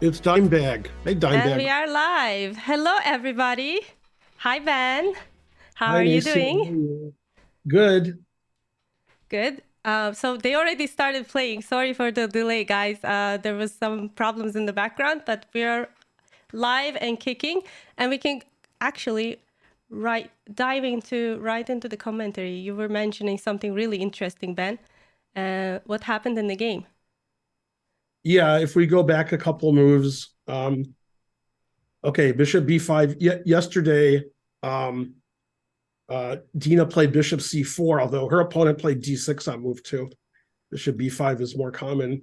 It's Dimebag. Hey, And we Dimebag. are live. Hello, everybody. Hi, Ben. How Hi, are you Naycir. doing? How are you? Good. Good. So they already started playing. Sorry for the delay, guys. There was some problems in the background, but we are live and kicking, and we can actually dive into right into the commentary. You were mentioning something really interesting, Ben. What happened in the game? Yeah, if we go back a couple moves, okay, Bishop B5. Yesterday, um, Dina played Bishop C4, although her opponent played D6 on move two. Bishop B5 is more common.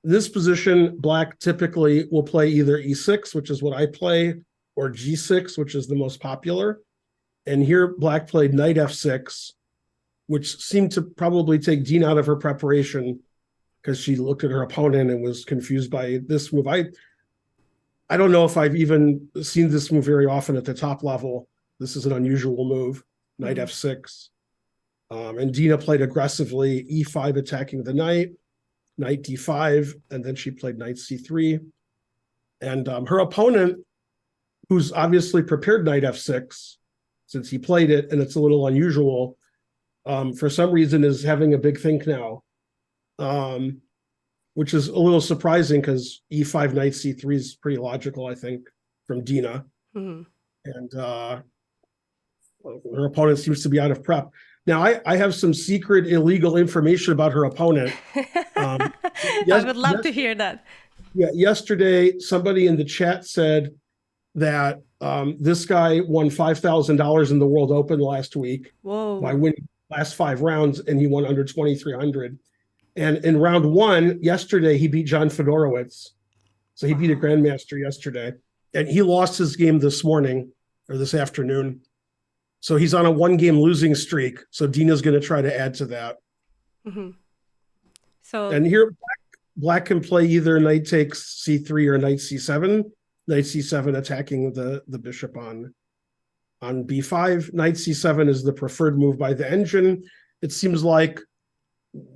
In this position, Black typically will play either E6, which is what I play, or G6, which is the most popular. And here, Black played Knight F6, which seemed to probably take Dina out of her preparation because she looked at her opponent and was confused by this move. I don't know if I've even seen this move very often at the top level. This is an unusual move, Knight F6. And Dina played aggressively, E5 attacking the knight, Knight D5, and then she played Knight C3. And her opponent, who's obviously prepared Knight F6, since he played it, and it's a little unusual, for some reason is having a big think now. Which is a little surprising because E5 Knight C3 is pretty logical, I think, from Dina. Mm-hmm. And her opponent seems to be out of prep. Now, I have some secret illegal information about her opponent. I would love to hear that. Yeah, yesterday, somebody in the chat said that this guy won $5,000 in the World Open last week by winning last 5 rounds, and he won under 2,300. And in round one, yesterday, he beat John Fedorowicz. So he beat a grandmaster yesterday. And he lost his game this morning or this afternoon. So he's on a 1-game losing streak. So Dina's going to try to add to that. Mm-hmm. So and here, Black can play either knight takes C3 or knight C7. Knight C7 attacking the bishop on B5. Knight C7 is the preferred move by the engine. It seems like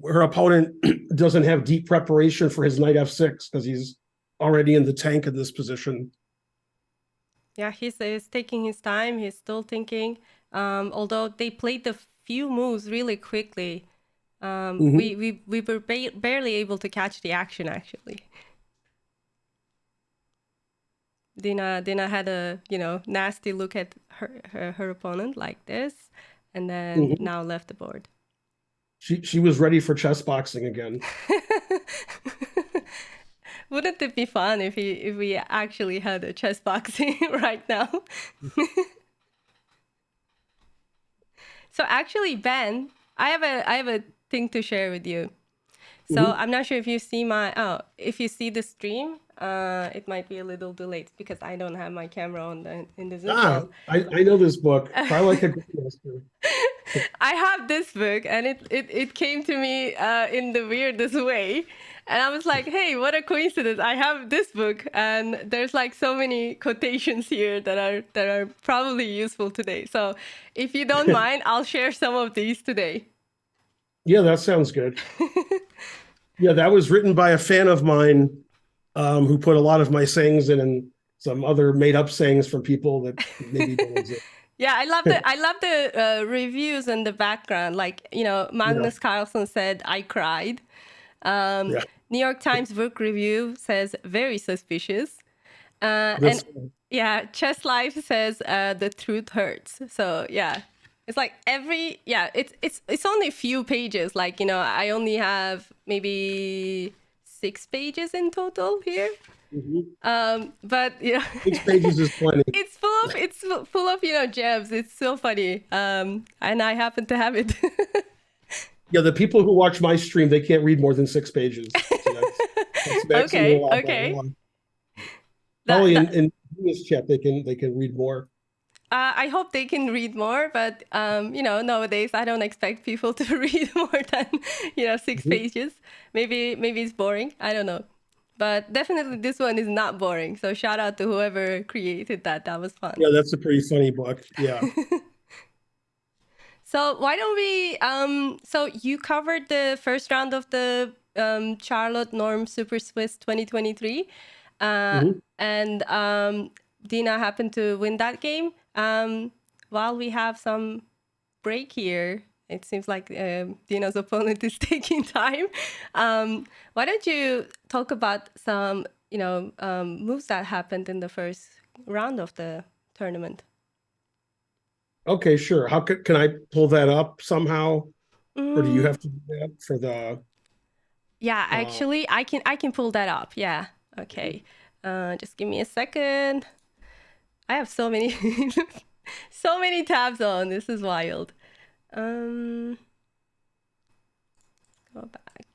her opponent doesn't have deep preparation for his knight F6 because he's already in the tank in this position. Yeah, he's taking his time. He's still thinking. Although they played the few moves really quickly, we were barely able to catch the action actually. Dina had a nasty look at her opponent like this, and then now left the board. She was ready for chess boxing again. Wouldn't it be fun if we actually had a chess boxing right now? So actually, Ben, I have a thing to share with you. So I'm not sure if you see if you see the stream, it might be a little delayed because I don't have my camera on in the Zoom call. I know this book. Probably like a grandmaster. I have this book, and it came to me in the weirdest way. And I was like, hey, what a coincidence. I have this book, and there's like so many quotations here that are probably useful today. So if you don't mind, I'll share some of these today. Yeah, that sounds good. Yeah, that was written by a fan of mine who put a lot of my sayings in and some other made up sayings from people that maybe don't exist. Yeah, I love the reviews and the background. Like, Magnus Carlsen said, "I cried." Yeah. New York Times book review says, "Very suspicious." And yeah, Chess Life says, "The truth hurts." So yeah, it's like it's only a few pages. Like, I only have maybe 6 pages in total here. But 6 pages is plenty. it's full of gems. It's so funny. And I happen to have it. Yeah, the people who watch my stream, they can't read more than 6 pages. So that's maximum Okay. Probably in this chat they can read more. I hope they can read more, but nowadays I don't expect people to read more than 6 pages. Maybe it's boring. I don't know. But definitely this one is not boring. So shout out to whoever created that. That was fun. Yeah, that's a pretty funny book. Yeah. So why don't we so you covered the first round of the Charlotte Norm Super Swiss 2023. And Dina happened to win that game. While we have some break here, it seems like Dina's opponent is taking time. Why don't you talk about some, moves that happened in the first round of the tournament? Okay, sure. How can I pull that up somehow? Or do you have to do that for the Yeah, actually, I can pull that up. Yeah. Okay. Just give me a second. I have so many so many tabs on. This is wild. Go back.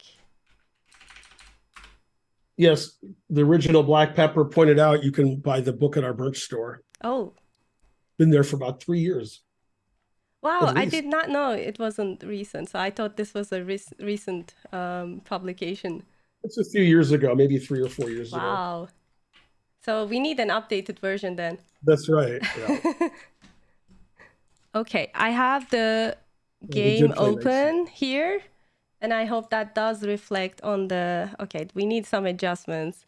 yes, the original Black Pepper pointed out you can buy the book at our merch store. Oh, Been there for about 3 years. wow. At I least. did not know it wasn't recent. So I thought this was a recent publication. It's a few years ago, maybe 3 or 4 years ago. Wow. So we need an updated version then. That's right. Yeah. Okay, I have the We game did play Naycir. open here, and I hope that does reflect on the. Okay, we need some adjustments.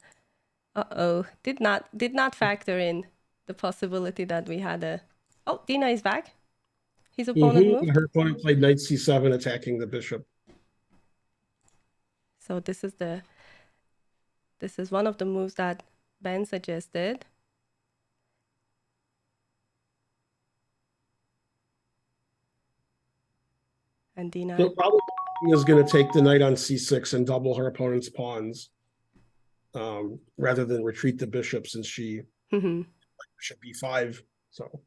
Uh-oh, did not factor in the possibility that we had a. Oh, Dina is back. His opponent moved. Her opponent played knight c7, attacking the bishop. So this is one of the moves that Ben suggested. And Dina. So probably is going to take the knight on c6 and double her opponent's pawns, rather than retreat the bishop, since she bishop b5. So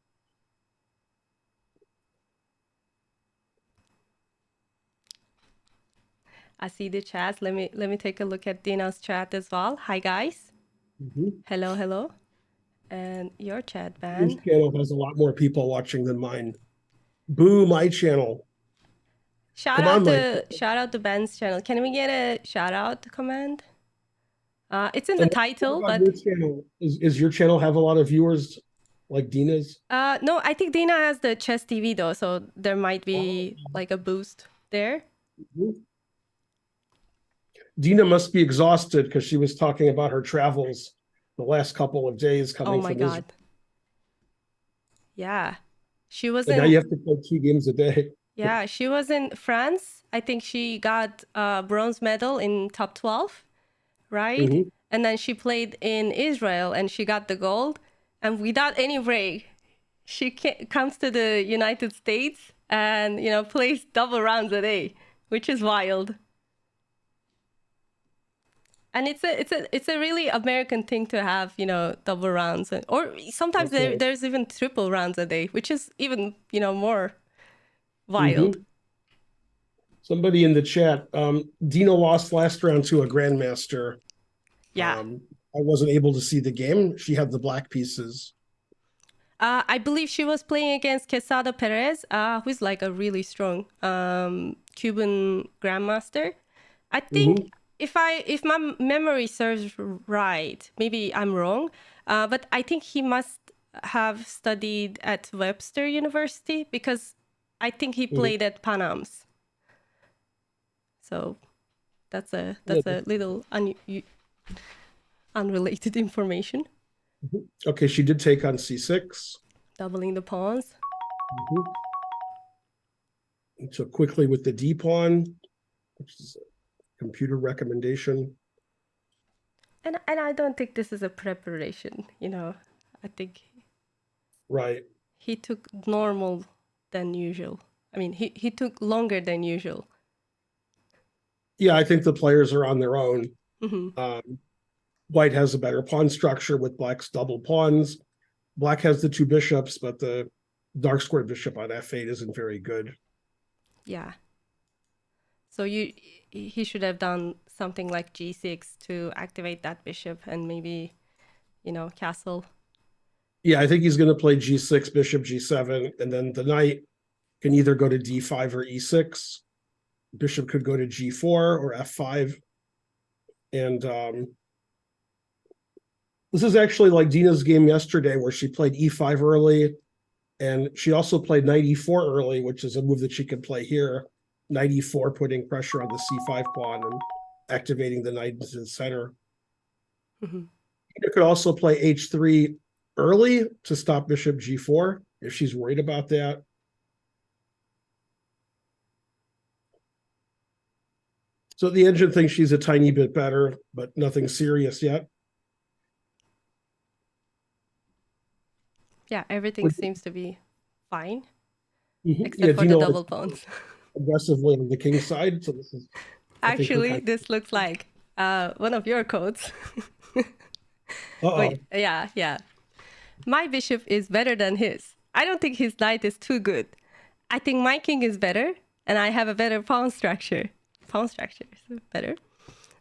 I see the chat. Let me take a look at Dina's chat as well. Hi guys. Hello, hello. And your chat, Ben. This channel has a lot more people watching than mine. Boo, my channel. Shout out to Ben's channel. Can we get a shout out command? It's in the title, but your channel is your channel have a lot of viewers like Dina's? No, I think Dina has the chess TV though, so there might be like a boost there. Dina must be exhausted because she was talking about her travels the last couple of days coming Oh my from God. Israel. Yeah. She was And now you have to play 2 games a day. Yeah, she was in France. I think she got a bronze medal in top 12, right? And then she played in Israel and she got the gold. And without any break, she comes to the United States and, plays double rounds a day, which is wild. And it's a really American thing to have, double rounds, or sometimes there's even triple rounds a day, which is even, more wild. Somebody in the chat, Dina lost last round to a grandmaster. Yeah. I wasn't able to see the game. She had the black pieces. I believe she was playing against Quesada Perez, who's like a really strong Cuban grandmaster. I think if my memory serves right, maybe I'm wrong, but I think he must have studied at Webster University because I think he played at Panams. So that's a little unrelated information. Okay, she did take on c6. Doubling the pawns. So quickly with the d pawn, which is a computer recommendation. And I don't think this is a preparation, I think. Right. He took normal than usual. I mean, he took longer than usual. Yeah, I think the players are on their own. White has a better pawn structure with black's double pawns. Black has the 2 bishops, but the dark square bishop on f8 isn't very good. Yeah. So he should have done something like g6 to activate that bishop and maybe, castle. Yeah, I think he's going to play g6, bishop g7, and then the knight can either go to d5 or e6. Bishop could go to g4 or f5. And this is actually like Dina's game yesterday, where she played e5 early, and she also played knight e4 early, which is a move that she could play here. Knight e4, putting pressure on the c5 pawn and activating the knight into the center. You could also play h3 early to stop bishop g4 if she's worried about that. So the engine thinks she's a tiny bit better, but nothing serious yet. Yeah, everything seems to be fine, except Yeah, for the Dina double pawns. aggressively on the king side. So this is, I think, her Actually, kind this looks like one of your codes. of. Wait, yeah, yeah. My bishop is better than his. I don't think his knight is too good. I think my king is better, and I have a better pawn structure. Pawn structure is better.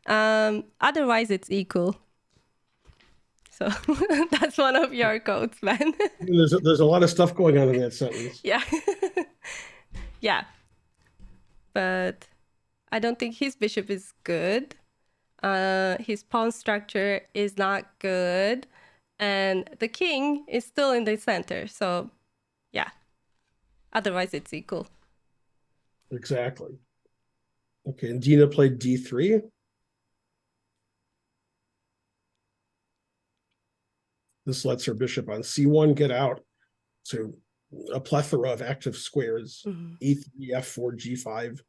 Otherwise, it's equal. So that's one of your codes, man. There's a lot of stuff going on in that sentence. Yeah. Yeah. But I don't think his bishop is good. His pawn structure is not good. And the king is still in the center. So, yeah. Otherwise, it's equal. Exactly. Okay, and Dina played d3. This lets her bishop on c1 get out to a plethora of active squares. E3, f4, g5.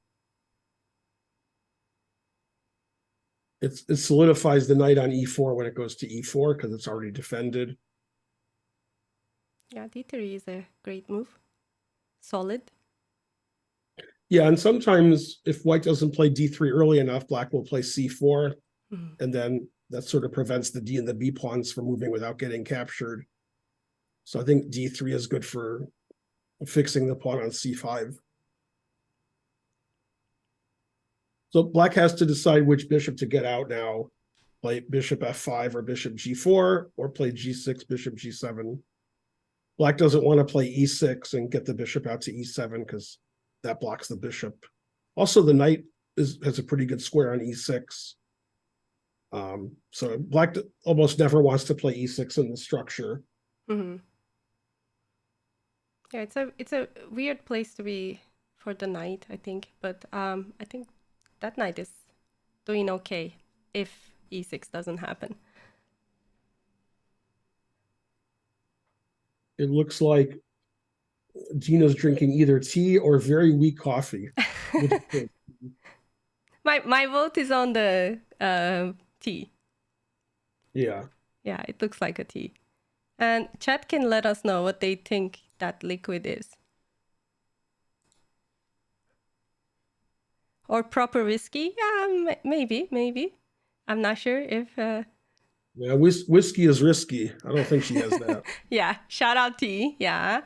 It solidifies the knight on e4 when it goes to e4 because it's already defended. Yeah, d3 is a great move. Solid. Yeah, and sometimes if white doesn't play d3 early enough, black will play c4, and then that sort of prevents the d and the b pawns from moving without getting captured. So I think d3 is good for fixing the pawn on c5. So black has to decide which bishop to get out now. Play bishop f5 or bishop g4, or play g6, bishop g7. Black doesn't want to play e6 and get the bishop out to e7 because that blocks the bishop. Also, the knight has a pretty good square on e6. So black almost never wants to play e6 in the structure. Yeah, it's a weird place to be for the knight, I think. But I think that knight is doing okay if e6 doesn't happen. It looks like Dina's drinking either tea or very weak coffee. My vote is on the tea. Yeah. Yeah, it looks like a tea. And chat can let us know what they think that liquid is. Or proper whiskey? Yeah, maybe. I'm not sure if... Yeah, whiskey is risky. I don't think she has that. Yeah, shout out tea, yeah.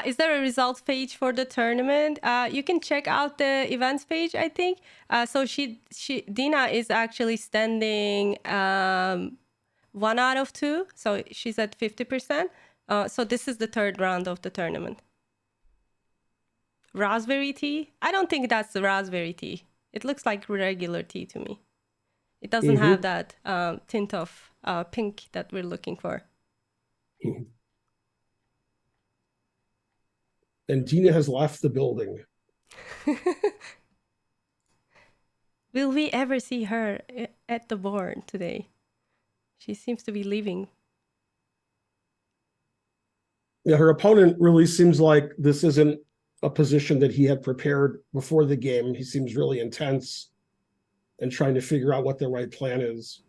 Is there a results page for the tournament? You can check out the events page, I think. So Dina is actually standing 1 out of 2. So she's at 50%. So this is the third round of the tournament. Raspberry tea? I don't think that's the raspberry tea. It looks like regular tea to me. It doesn't have that tint of pink that we're looking for. And Dina has left the building. Will we ever see her at the board today? She seems to be leaving. Yeah, her opponent really seems like this isn't a position that he had prepared before the game. He seems really intense and trying to figure out what the right plan is,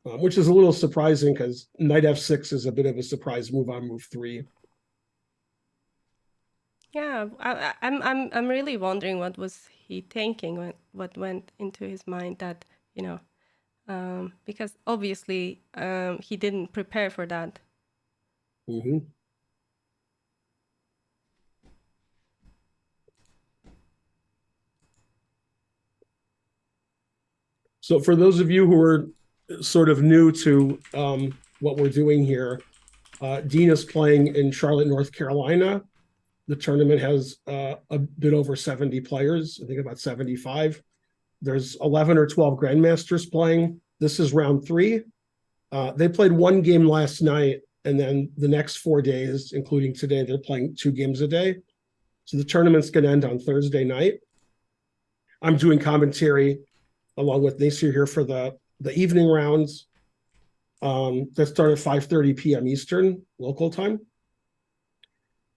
which is a little surprising because knight f6 is a bit of a surprise move on move 3. Yeah, I'm really wondering what was he thinking, what went into his mind that, because obviously he didn't prepare for that. So for those of you who are sort of new to what we're doing here, Dina's playing in Charlotte, North Carolina. The tournament has a bit over 70 players, I think about 75. There's 11 or 12 grandmasters playing. This is round 3. They played one game last night, and then the next 4 days, including today, they're playing 2 games a day. So the tournament's going to end on Thursday night. I'm doing commentary along with Naycir here for the evening rounds. that start at 5:30 p.m. Eastern local time.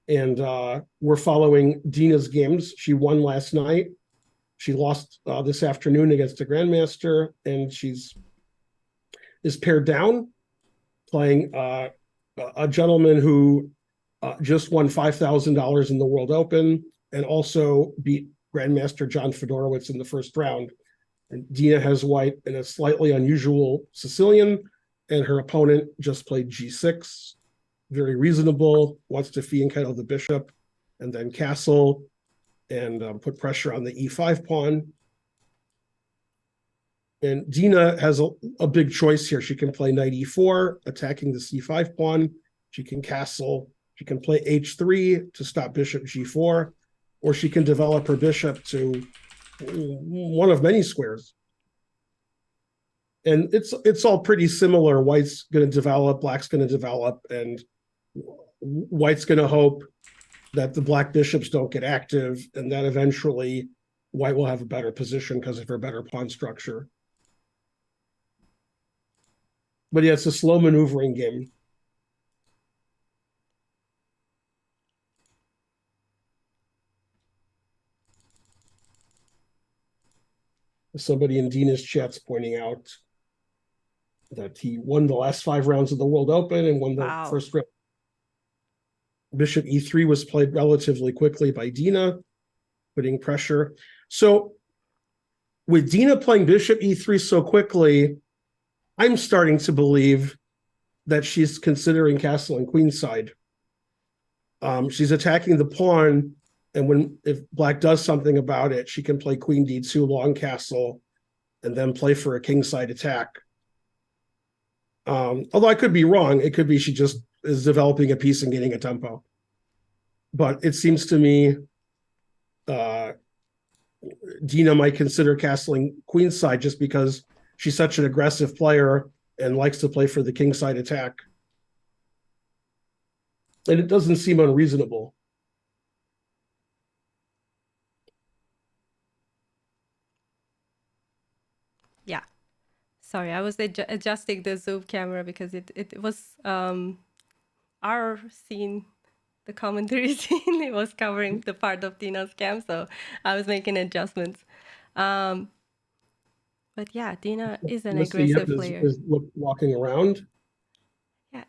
And we're following Dina's games. She won last night. She lost this afternoon against a grandmaster, and is paired down playing a gentleman who just won $5,000 in the World Open and also beat Grandmaster John Fedorowicz in the first round. And Dina has white in a slightly unusual Sicilian, and her opponent just played G6. Very reasonable, wants to Finegold the bishop and then castle and put pressure on the E5 pawn. And Dina has a big choice here. She can play knight E4, attacking the C5 pawn. She can castle. She can play H3 to stop bishop G4, or she can develop her bishop to one of many squares. And it's all pretty similar. White's going to develop, black's going to develop, and white's going to hope that the black bishops don't get active, and that eventually white will have a better position because of her better pawn structure. But yeah, it's a slow maneuvering game. Somebody in Dina's chat's pointing out that he won the last 5 rounds of the World Open and won the first round. Bishop E3 was played relatively quickly by Dina, putting pressure. So with Dina playing Bishop E3 so quickly, I'm starting to believe that she's considering castle and queenside. She's attacking the pawn, and if black does something about it, she can play queen D2 long castle and then play for a kingside attack. Although I could be wrong. It could be she just is developing a piece and getting a tempo. But it seems to me Dina might consider castling queenside just because she's such an aggressive player and likes to play for the kingside attack. And it doesn't seem unreasonable. Yeah. Sorry, I was adjusting the Zoom camera because it was our scene, the commentary scene. It was covering the part of Dina's cam, so I was making adjustments. But yeah, Dina is an aggressive player. Is walking around. Yeah.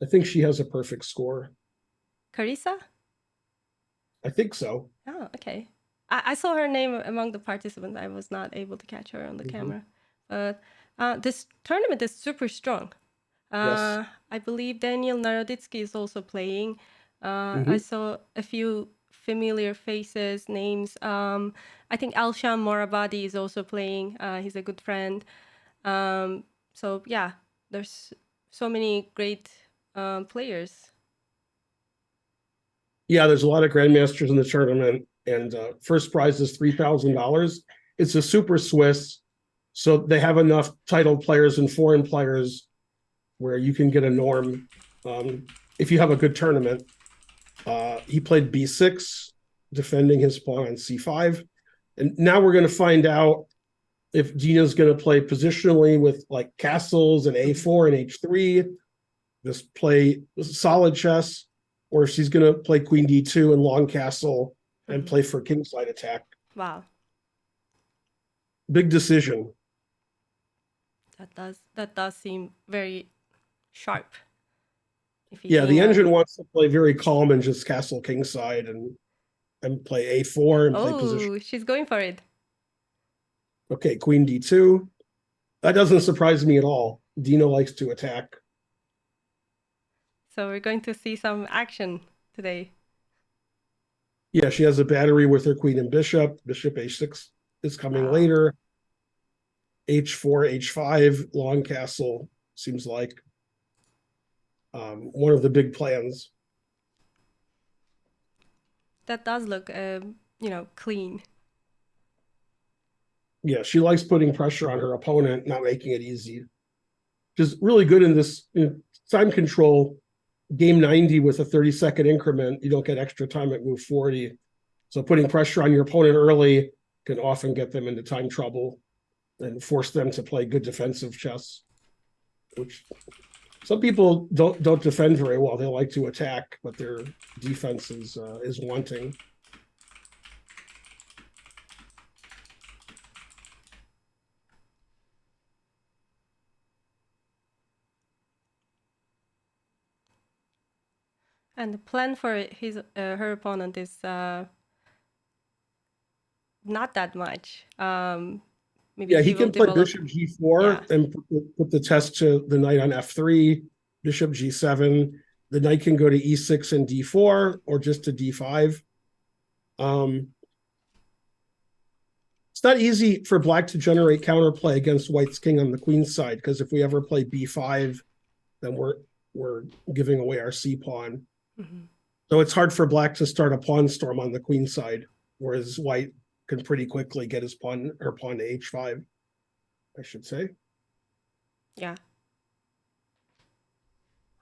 I think she has a perfect score. Carissa? I think so. Oh, okay. I saw her name among the participants. I was not able to catch her on the camera. But this tournament is super strong. Yes. I believe Daniel Naroditsky is also playing. I saw a few familiar faces, names. I think Alsham Morabadi is also playing. He's a good friend. So yeah, there's so many great players. Yeah, there's a lot of grandmasters in the tournament, and first prize is $3,000. It's a super Swiss, so they have enough titled players and foreign players where you can get a norm if you have a good tournament. He played B6, defending his pawn on C5. And now we're going to find out if Dina's going to play positionally with like castles and A4 and H3, just play solid chess, or if she's going to play queen D2 and long castle and play for kingside attack. Wow. Big decision. That does seem very sharp. Yeah, the engine wants to play very calm and just castle kingside and play A4 and play position. Oh, she's going for it. Okay, queen D2. That doesn't surprise me at all. Dina likes to attack. So we're going to see some action today. Yeah, she has a battery with her queen and bishop. Bishop H6 is coming later. H4, H5, long castle seems like one of the big plans. That does look, clean. Yeah, she likes putting pressure on her opponent, not making it easy. Just really good in this time control. Game 90 with a 30-second increment, you don't get extra time at move 40. So putting pressure on your opponent early can often get them into time trouble and force them to play good defensive chess. which some people don't defend very well. They like to attack, but their defense is wanting. And the plan for his her opponent is not that much. Maybe Yeah, he he will can play develop. bishop Yeah. g4 and put the test to the knight on f3, bishop g7. The knight can go to e6 and d4 or just to d5. It's not easy for black to generate counterplay against white's king on the queen's side, because if we ever play b5, then we're giving away our c pawn. Mm-hmm. So it's hard for black to start a pawn storm on the queen side, whereas white can pretty quickly get his pawn or pawn to h5, I should say. Yeah.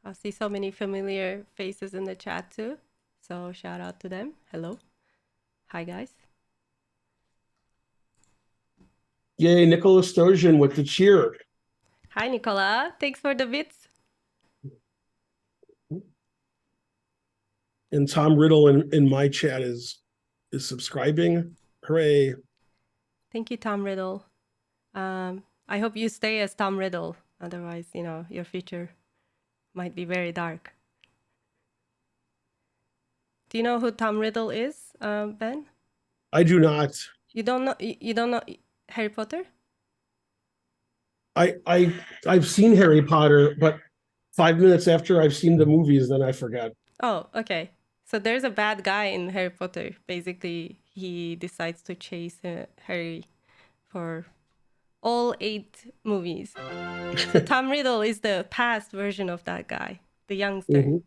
I see so many familiar faces in the chat too. So shout out to them. Hello. Hi guys. Yay, Nicholas Stojan with the cheer. Hi Nicola. Thanks for the bits. And Tom Riddle in my chat is subscribing. Hooray. Thank you, Tom Riddle. I hope you stay as Tom Riddle. Otherwise, your future might be very dark. Do you know who Tom Riddle is, Ben? I do not. You don't know? You don't know Harry Potter? I've seen Harry Potter, but 5 minutes after I've seen the movies, then I forget. Oh, okay. So there's a bad guy in Harry Potter. Basically, he decides to chase Harry for all 8 movies. So Tom Riddle is the past version of that guy, the youngster. Mm-hmm.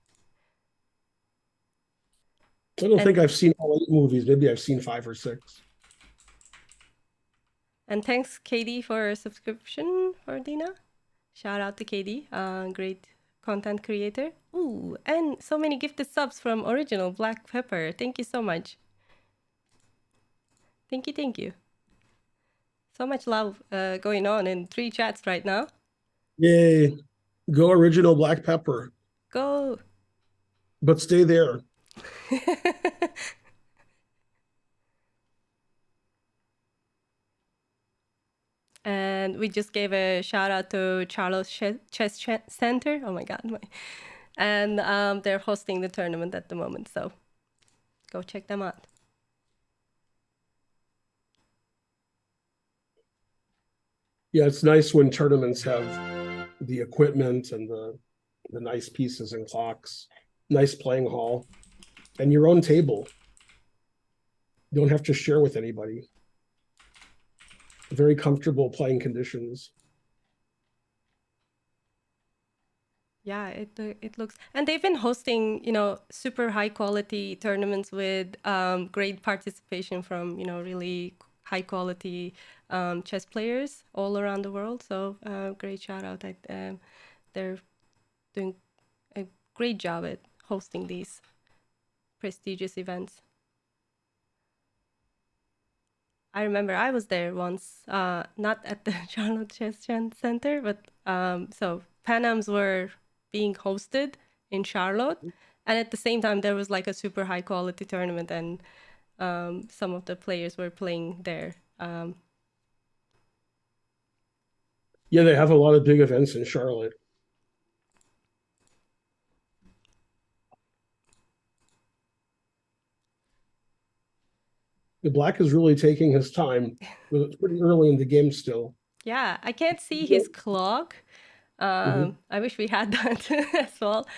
I don't think I've seen all 8 movies. Maybe I've seen 5 or 6. And thanks, Katie, for a subscription for Dina. Shout out to Katie, great content creator. Ooh, and so many gifted subs from Original Black Pepper. Thank you so much. Thank you, thank you. So much love going on in 3 chats right now. Yay. Go Original Black Pepper. Go. But stay there. And we just gave a shout out to Charles Chess Center. Oh my God. And they're hosting the tournament at the moment. So go check them out. Yeah, it's nice when tournaments have the equipment and the nice pieces and clocks, nice playing hall, and your own table. You don't have to share with anybody. Very comfortable playing conditions. Yeah, it looks, and they've been hosting, super high quality tournaments with great participation from, really high quality chess players all around the world. So great shout out that they're doing a great job at hosting these prestigious events. I remember I was there once, not at the Charlotte Chess Center, but so Panams were being hosted in Charlotte, and at the same time there was like a super high quality tournament, and some of the players were playing there. Yeah, they have a lot of big events in Charlotte. The black is really taking his time. It's pretty early in the game still. Yeah, I can't see his clock. I wish we had that as well.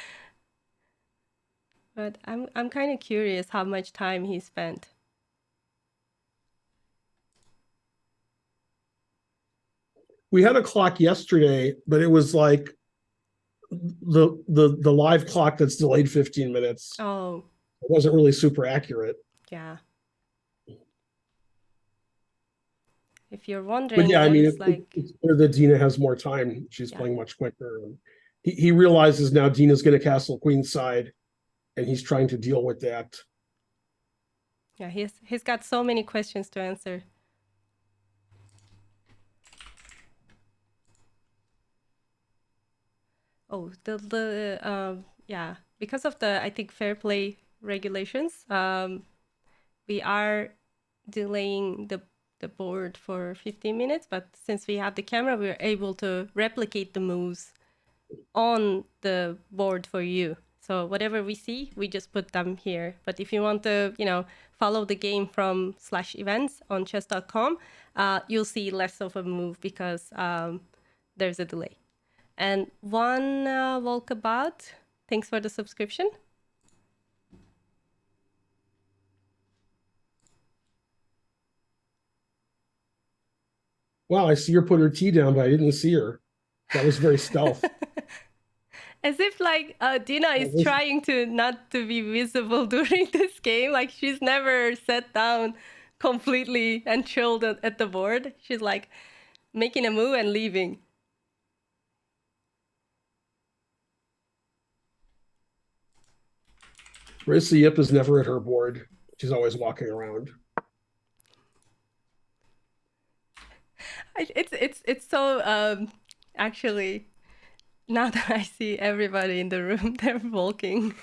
But I'm kind of curious how much time he spent. We had a clock yesterday, but it was like the live clock that's delayed 15 minutes. Oh, It wasn't really super accurate. yeah. If you're wondering, But yeah, I mean, it's clear that Dina has more time. She's playing much quicker. And he realizes now Dina's going to castle queen side, and he's trying to deal with that. Yeah, he's got so many questions to answer. Oh, yeah, because of the, I think, fair play regulations, we are delaying the board for 15 minutes, but since we have the camera, we're able to replicate the moves on the board for you. So whatever we see, we just put them here. But if you want to, follow the game from /events on chess.com, you'll see less of a move because there's a delay. And one walkabout, thanks for the subscription. Wow, I see her put her tea down, but I didn't see her. That was very stealth. As if like Dina is trying to not to be visible during this game. Like she's never sat down completely and chilled at the board. She's like making a move and leaving. Marissa Yip is never at her board. She's always walking around. It's so actually, now that I see everybody in the room, they're walking.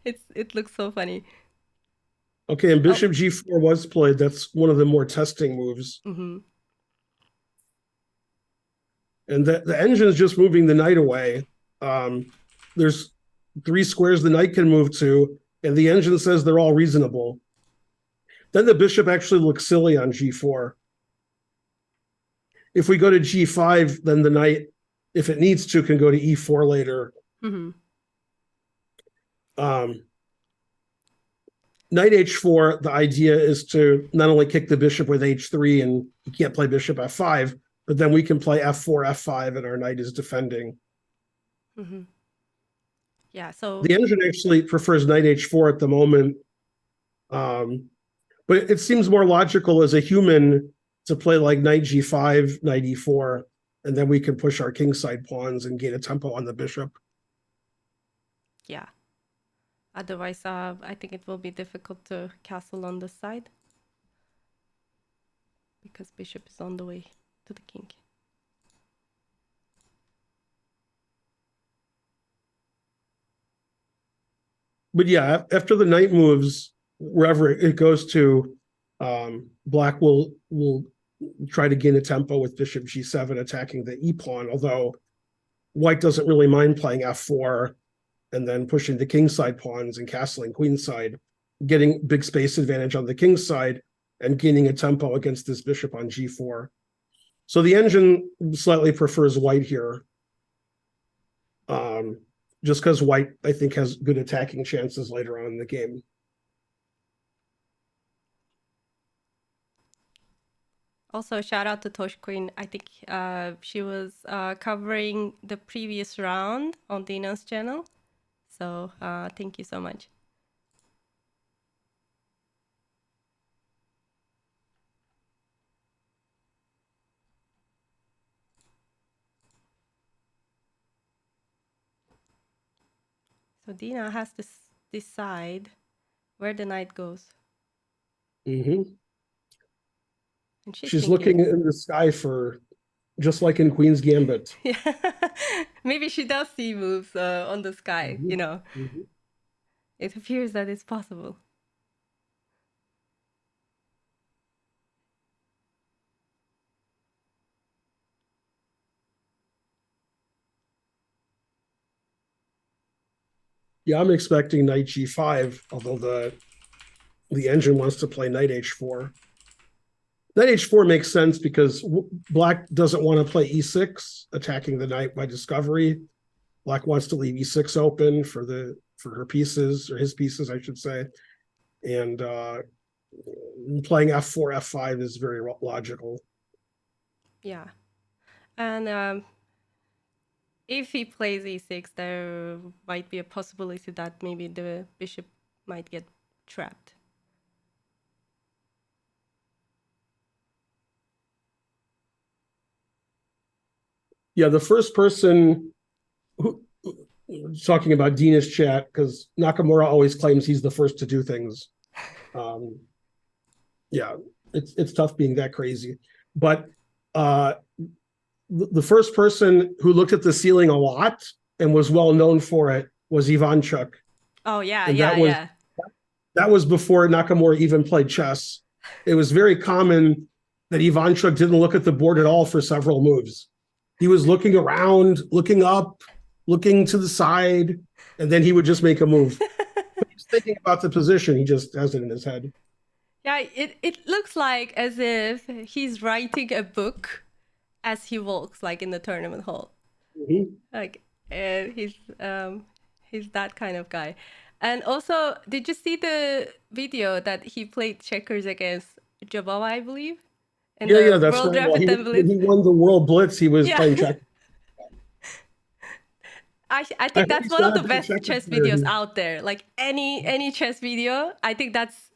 It looks so funny. Okay, and Bishop G4 was played. That's one of the more testing moves. Mm-hmm. And the engine is just moving the knight away. There's 3 squares the knight can move to, and the engine says they're all reasonable. Then the bishop actually looks silly on G4. If we go to G5, then the knight, if it needs to, can go to E4 later. Mm-hmm. Knight H4, the idea is to not only kick the bishop with H3 and you can't play bishop F5, but then we can play F4, F5, and our knight is defending. Mm-hmm. Yeah, so the engine actually prefers knight H4 at the moment. But it seems more logical as a human to play like knight G5, knight E4, and then we can push our kingside pawns and gain a tempo on the bishop. Yeah. Otherwise, I think it will be difficult to castle on this side because bishop is on the way to the king. But yeah, after the knight moves, wherever it goes to, black will try to gain a tempo with bishop G7 attacking the E pawn, although white doesn't really mind playing F4 and then pushing the kingside pawns and castling queenside, getting big space advantage on the king's side and gaining a tempo against this bishop on G4. So the engine slightly prefers white here. Just because white, I think, has good attacking chances later on in the game. Also, shout out to Tosh Queen. I think she was covering the previous round on Dina's channel. So thank you so much. So Dina has to decide where the knight goes. Mm-hmm. And she's looking in the sky for, just like in Queen's Gambit. Yeah, maybe she does see moves on the sky. Mm-hmm. It appears that it's possible. Yeah, I'm expecting knight G5, although the engine wants to play knight H4. Knight H4 makes sense because black doesn't want to play E6, attacking the knight by discovery. Black wants to leave E6 open for her pieces, or his pieces, I should say. And playing F4, F5 is very logical. Yeah. And if he plays E6, there might be a possibility that maybe the bishop might get trapped. Yeah, the first person who talking about Dina's chat, because Nakamura always claims he's the first to do things. Yeah, it's tough being that crazy. But the first person who looked at the ceiling a lot and was well known for it was Ivanchuk. Oh yeah, And yeah, yeah. that was before Nakamura even played chess. It was very common that Ivanchuk didn't look at the board at all for several moves. He was looking around, looking up, looking to the side, and then he would just make a move. He's thinking about the position. He just has it in his head. Yeah, it looks like as if he's writing a book as he walks, like in the tournament hall. Mm-hmm. Like he's that kind of guy. And also, did you see the video that he played checkers against Jabal, I believe, in Yeah, the that's World right. Well, Rapid when Templates? he won the World Blitz, he was Yeah. playing checkers. I I think hope that's he's one of not the a good best checkers chess player. videos out there. Like any chess video, I think that's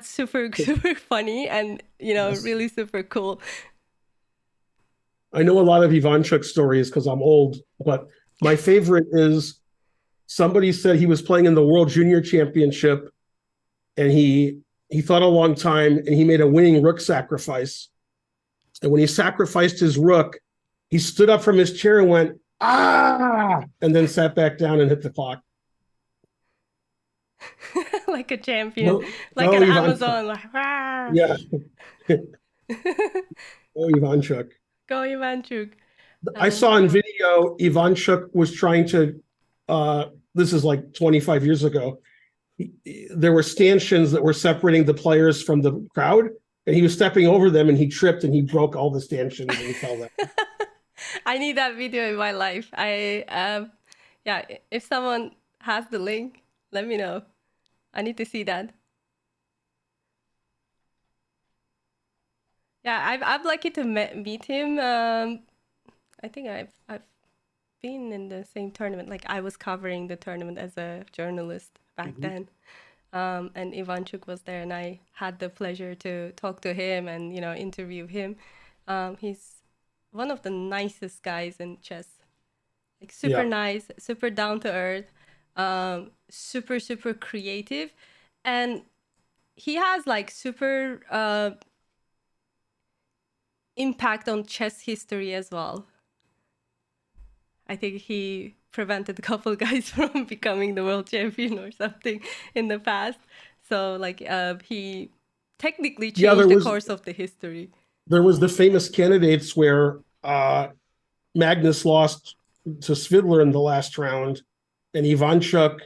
super super funny and Yes. really super cool. I know a lot of Ivanchuk stories because I'm old, but my favorite is somebody said he was playing in the World Junior Championship and he thought a long time and he made a winning rook sacrifice. And when he sacrificed his rook, he stood up from his chair and went, ah, and then sat back down and hit the clock. Like a champion, No, like no, an Ivanchuk. Amazon. Like, "Rah." Yeah, oh, Ivanchuk. Go Ivanchuk. I saw in video Ivanchuk was trying to, this is like 25 years ago. There were stanchions that were separating the players from the crowd, and he was stepping over them and he tripped and he broke all the stanchions and he fell down. I need that video in my life. Yeah, if someone has the link, let me know. I need to see that. Yeah, I'm lucky to meet him. I think I've been in the same tournament. Like I was covering the tournament as a journalist back then. And Ivanchuk was there, and I had the pleasure to talk to him and interview him. He's one of the nicest guys in chess. Like super Yeah. nice, super down to earth, super super creative, and he has like super impact on chess history as well. I think he prevented a couple guys from becoming the world champion or something in the past. So like he technically Yeah, changed the course of the history. there was the famous candidates where Magnus lost to Svidler in the last round, and Ivanchuk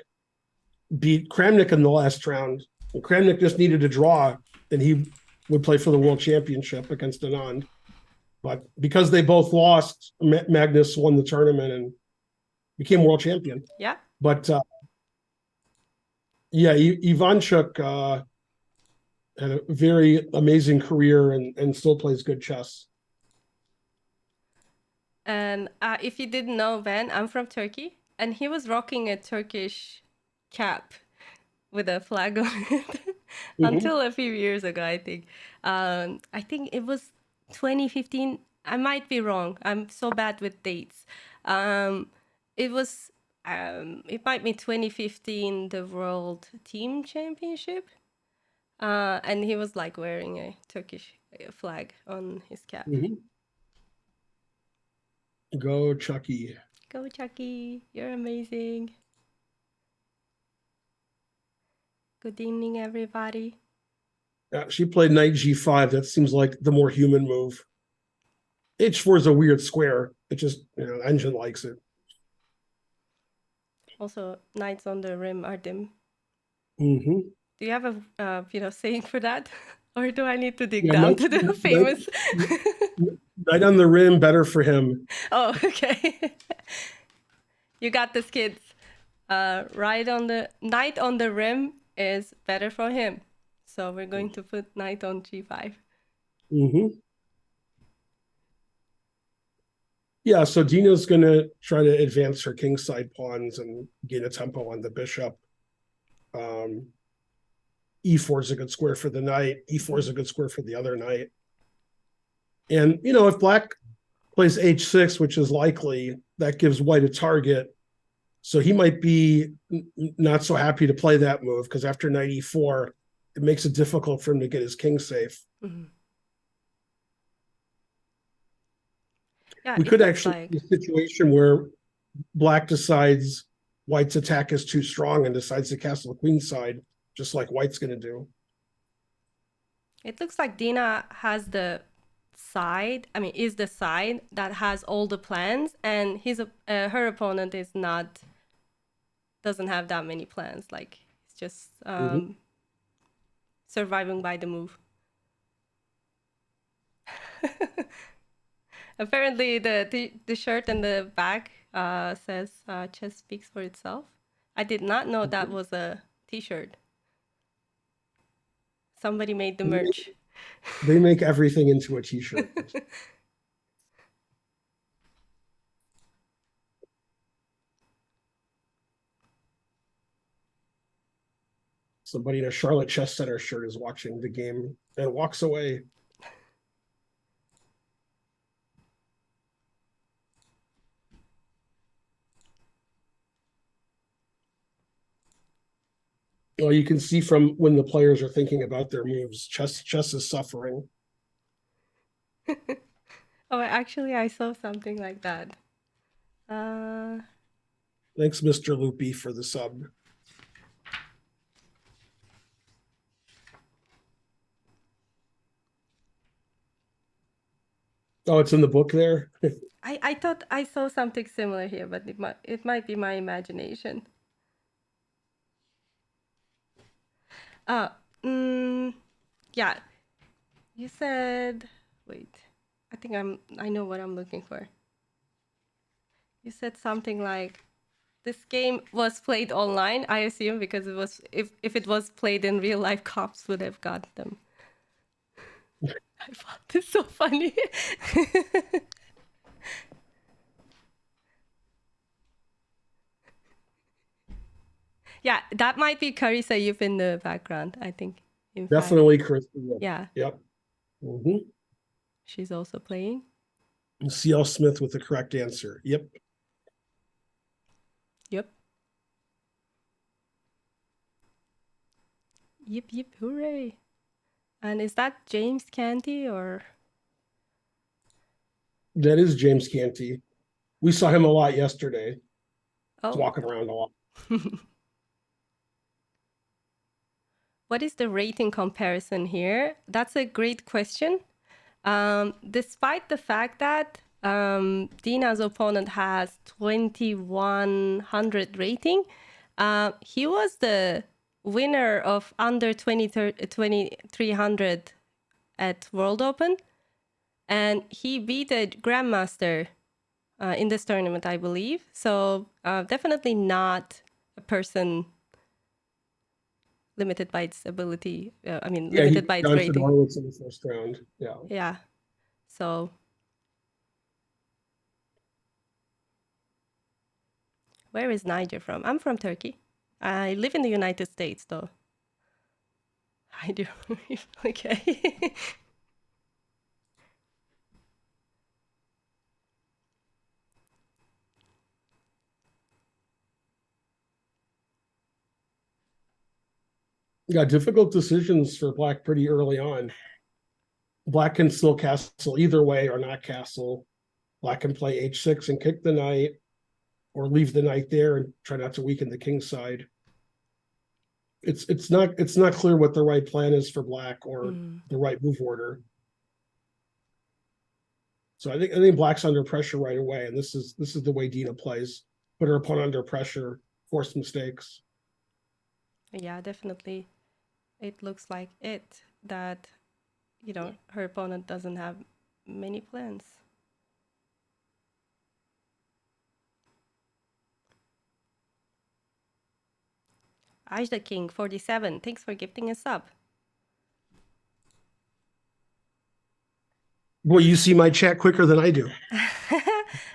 beat Kramnik in the last round. And Kramnik just needed a draw, and he would play for the world championship against Anand. But because they both lost, Magnus won the tournament and became world champion. Yeah. But yeah, Ivanchuk had a very amazing career and still plays good chess. And if you didn't know, Ben, I'm from Turkey, and he was rocking a Turkish cap with a flag on it until a few years ago, I think. I think it was 2015. I might be wrong. I'm so bad with dates. It was, it might be 2015, the World Team Championship. And he was like wearing a Turkish flag on his cap. Go Chucky. Go Chucky, you're amazing. Good evening, everybody. She played knight g5. That seems like the more human move. h4 is a weird square. It just, engine likes it. Also, knights on the rim are dim. Mm-hmm. Do you have a saying for that? Or do I need to dig down to the famous? Knight on the rim, better for him. Oh, okay. You got this, kids. Knight on the rim is better for him. So we're going to put knight on g5. Mm-hmm. Yeah, so Dina's going to try to advance her kingside pawns and gain a tempo on the bishop. E4 is a good square for the knight. E4 is a good square for the other knight. And, if black plays h6, which is likely, that gives white a target. So he might be not so happy to play that move because after knight e4, it makes it difficult for him to get his king safe. Yeah, We it could looks actually like. see a situation where black decides white's attack is too strong and decides to castle the queen side, just like white's going to do. It looks like Dina has the side. I mean, is the side that has all the plans, and her opponent is not. Doesn't have that many plans. Like it's just Mhm. surviving by the move. Apparently, the shirt and the back says "Chess speaks for itself." I did not know that was a T-shirt. Somebody made the merch. They make everything into a t-shirt. Somebody in a Charlotte Chess Center shirt is watching the game and walks away. Well, you can see from when the players are thinking about their moves, chess is suffering. Oh, actually, I saw something like that. Uh, Thanks, Mr. Loopy, for the sub. Oh, it's in the book there. I thought I saw something similar here, but it might be my imagination. Uh, mm, yeah. You said, wait. I know what I'm looking for. You said something like this game was played online, I assume, because it was if it was played in real life, cops would have got them. I found this so funny. Yeah, that might be Kari Sayif in the background, I think. In fact. Definitely Chris. Yeah. Yep. Mm-hmm. She's also playing. CL Smith with the correct answer. Yep. Yep. Yep, yep, hooray. And is that James Canty or? That is James Canty. We saw him a lot yesterday. He's Oh. walking around a lot. What is the rating comparison here? That's a great question. Despite the fact that Dina's opponent has 2100 rating, he was the winner of under 2300 at World Open, and he beat a grandmaster in this tournament, I believe. So definitely not a person limited by its ability. Yeah, he Limited by beat its John rating. Fedorowicz in the first round. Yeah. Yeah. So where is Niger from? I'm from Turkey. I live in the United States, though. I do. Okay. Yeah, difficult decisions for Black pretty early on. Black can still castle either way or not castle. Black can play h6 and kick the knight, or leave the knight there and try not to weaken the king side. It's not clear what the right plan is for Black or the right move order. So I think Black's under pressure right away, and this is the way Dina plays. Put her opponent under pressure, force mistakes. Yeah, definitely. It looks like it that, her opponent doesn't have many plans. Ajda King 47, thanks for gifting a sub. Boy, you see my chat quicker than I do.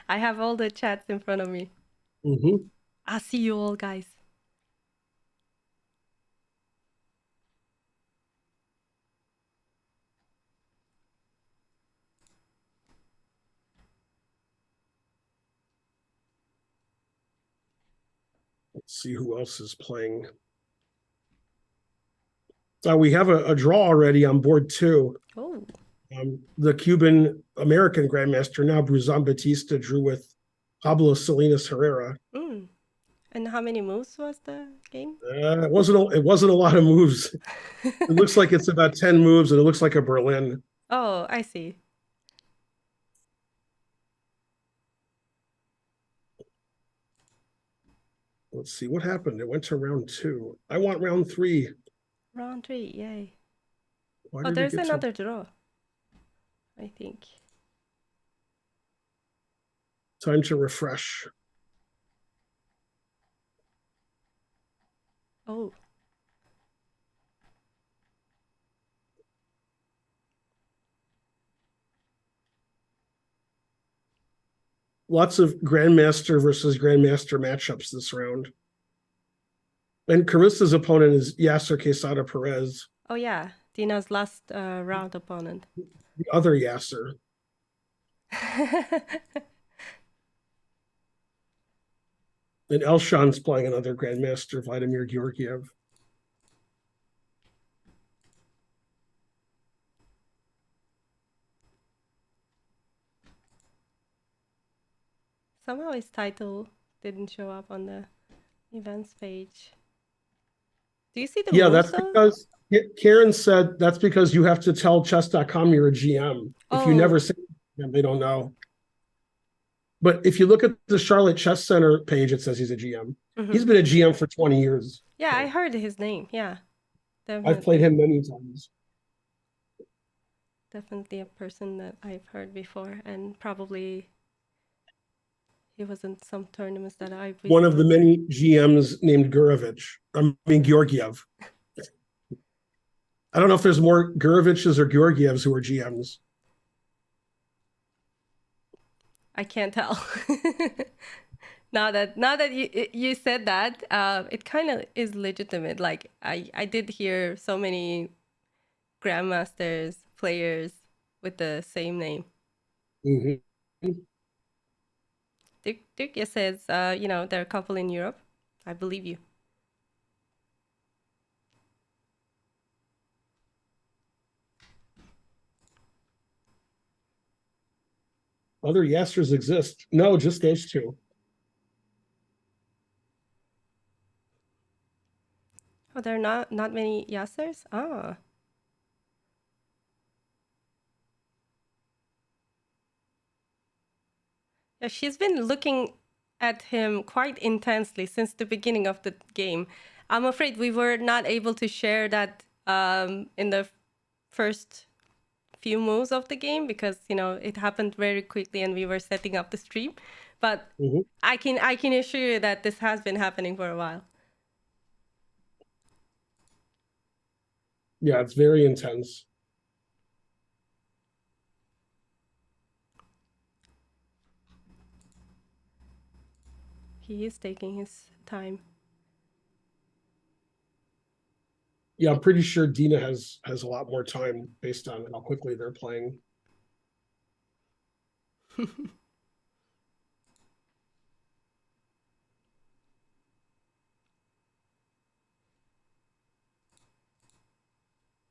I have all the chats in front of me. Mm-hmm. I'll see you all, guys. Let's see who else is playing. We have a draw already on board 2. Oh. The Cuban American Grandmaster, now Bruzan Batista, drew with Pablo Salinas Herrera. Mm. And how many moves was the game? It wasn't a lot of moves. It looks like it's about 10 moves, and it looks like a Berlin. Oh, I see. Let's see what happened. It went to round 2. I want round 3. Round 3, yay. Why Oh, did it there's get to? another draw, I think. Time to refresh. Oh, Lots of Grandmaster versus Grandmaster matchups this round. And Carissa's opponent is Yasser Quesada Perez, oh yeah, Dina's last round opponent. the other Yasser. And Elshan's playing another Grandmaster, Vladimir Georgiev. Somehow his title didn't show up on the events page. Do you see the Yeah, moves that's though? because Karen said that's because you have to tell chess.com you're a GM. If you never Oh, say GM, they don't know. But if you look at the Charlotte Chess Center page, it says he's a GM. mm-hmm. He's been a GM for 20 years. Yeah, I So heard his name. Yeah, I've played definitely. him many times. Definitely a person that I've heard before, and probably he was in some tournaments that I One of the visited. many GMs named Georgiev. I don't know if there's more Guroviches or Georgievs who are GMs. I can't tell. Now that you said that, it kind of is legitimate. Like I did hear so many grandmasters players with the same name. Mm-hmm. Duke says, there are a couple in Europe. I believe you. Other Yasters exist. No, just those two. Oh, there are not many Yassers? Ah. Yeah, she's been looking at him quite intensely since the beginning of the game. I'm afraid we were not able to share that in the first few moves of the game because it happened very quickly and we were setting up the stream. But Mm-hmm. I can assure you that this has been happening for a while. Yeah, it's very intense. He is taking his time. Yeah, I'm pretty sure Dina has a lot more time based on how quickly they're playing.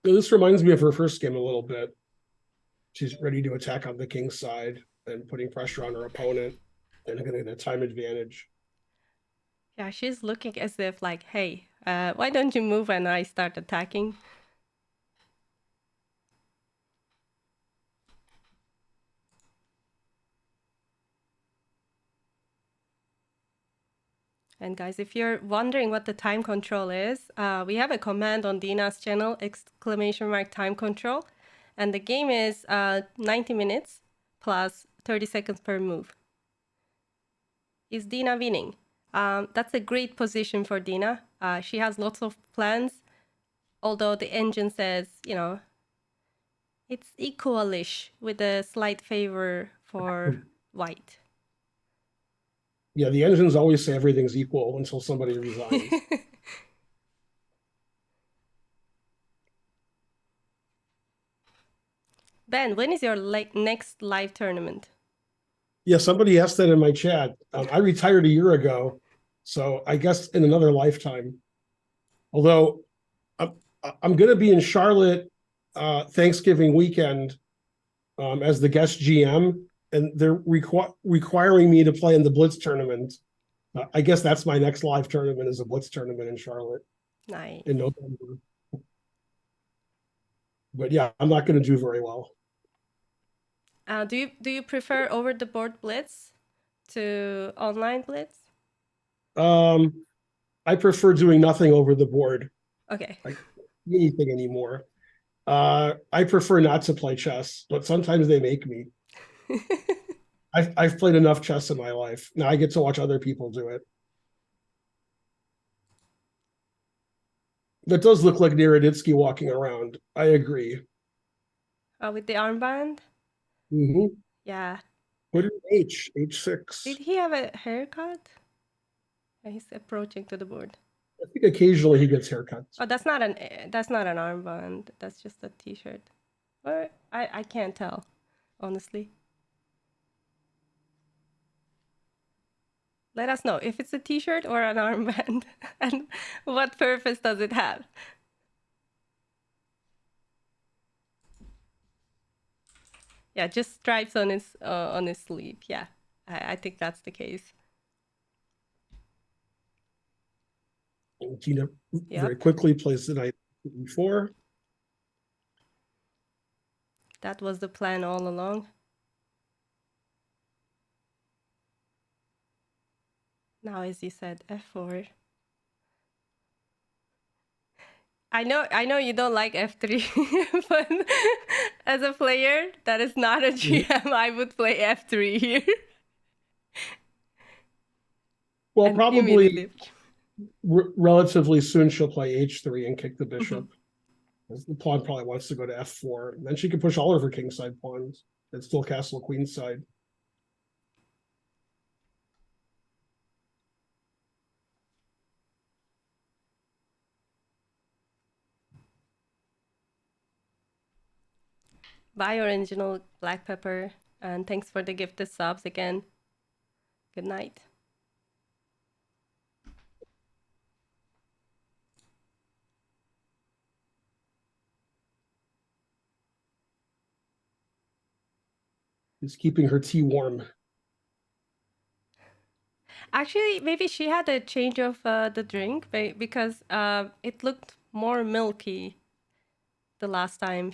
So this reminds me of her first game a little bit. She's ready to attack on the king's side and putting pressure on her opponent and getting a time advantage. Yeah, she's looking as if like, hey, why don't you move and I start attacking? And guys, if you're wondering what the time control is, we have a command on Dina's channel, !time control. And the game is 90 minutes plus 30 seconds per move. Is Dina winning? That's a great position for Dina. She has lots of plans, although the engine says, it's equalish with a slight favor for white. Yeah, the engines always say everything's equal until somebody resigns. Ben, when is your next live tournament? Yeah, somebody asked that in my chat. I retired a year ago, so I guess in another lifetime. Although I'm, I'm going to be in Charlotte Thanksgiving weekend, as the guest GM, and they're requiring me to play in the Blitz tournament. I guess that's my next live tournament is a Blitz tournament in Charlotte Nice. in November. But yeah, I'm not going to do very well. Do you prefer over the board blitz to online blitz? I prefer doing nothing over the board. Okay. Like anything anymore. I prefer not to play chess, but sometimes they make me. I've played enough chess in my life. Now I get to watch other people do it. That does look like Naroditsky walking around. I agree. With the armband? Mm-hmm. Yeah. What is H6? Did he have a haircut? He's approaching to the board. I think occasionally he gets haircuts. Oh, that's not an armband. That's just a t-shirt. Or I can't tell, honestly. Let us know if it's a t-shirt or an armband and what purpose does it have? Yeah, just stripes on his sleeve. Yeah, I think that's the case. And Dina very quickly plays the knight e4. That was the plan all along. Now, as you said, f4. I know you don't like f3, but as a player that is not a GM, I would play f3 here. Well, and probably relatively soon she'll play h3 and kick the bishop. The pawn probably wants to go to f4. And then she can push all of her kingside pawns. It's still castle queenside. Bye, original black pepper, and thanks for the gifted subs again. Good night. She's keeping her tea warm. Actually, maybe she had a change of the drink because it looked more milky the last time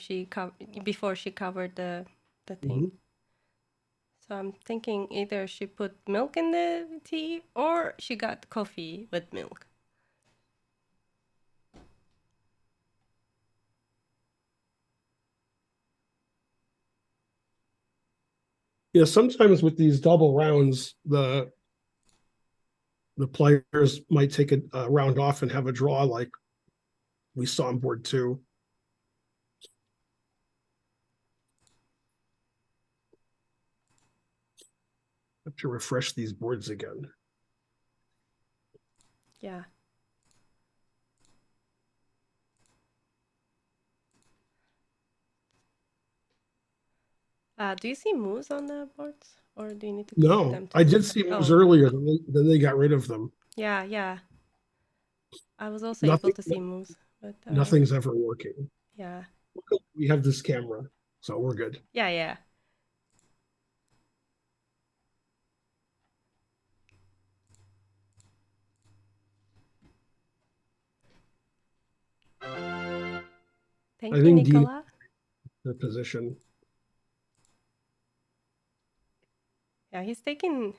before she covered the thing. So I'm thinking either she put milk in the tea or she got coffee with milk. Yeah, sometimes with these double rounds, the players might take a round off and have a draw like we saw on board 2. I have to refresh these boards again. Yeah. Do you see moves on the boards, or do you need to click them? No, I did see moves earlier. Then they got rid of them. Yeah. I was also able to see moves, but nothing's ever working. Yeah. We have this camera, so we're good. Yeah. Thank you, Nicola. The position. Yeah, he's taking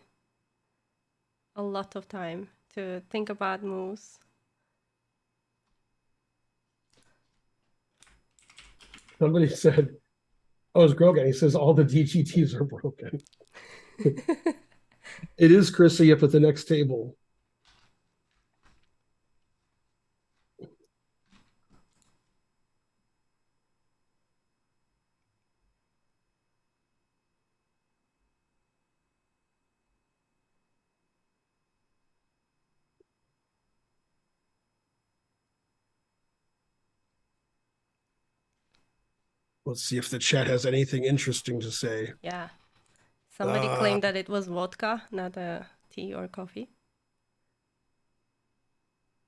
a lot of time to think about moves. Somebody said, oh, it's Grogan. He says all the DGTs are broken. It is Chrissy up at the next table. Let's see if the chat has anything interesting to say. Yeah. Somebody claimed that it was vodka, not a tea or coffee.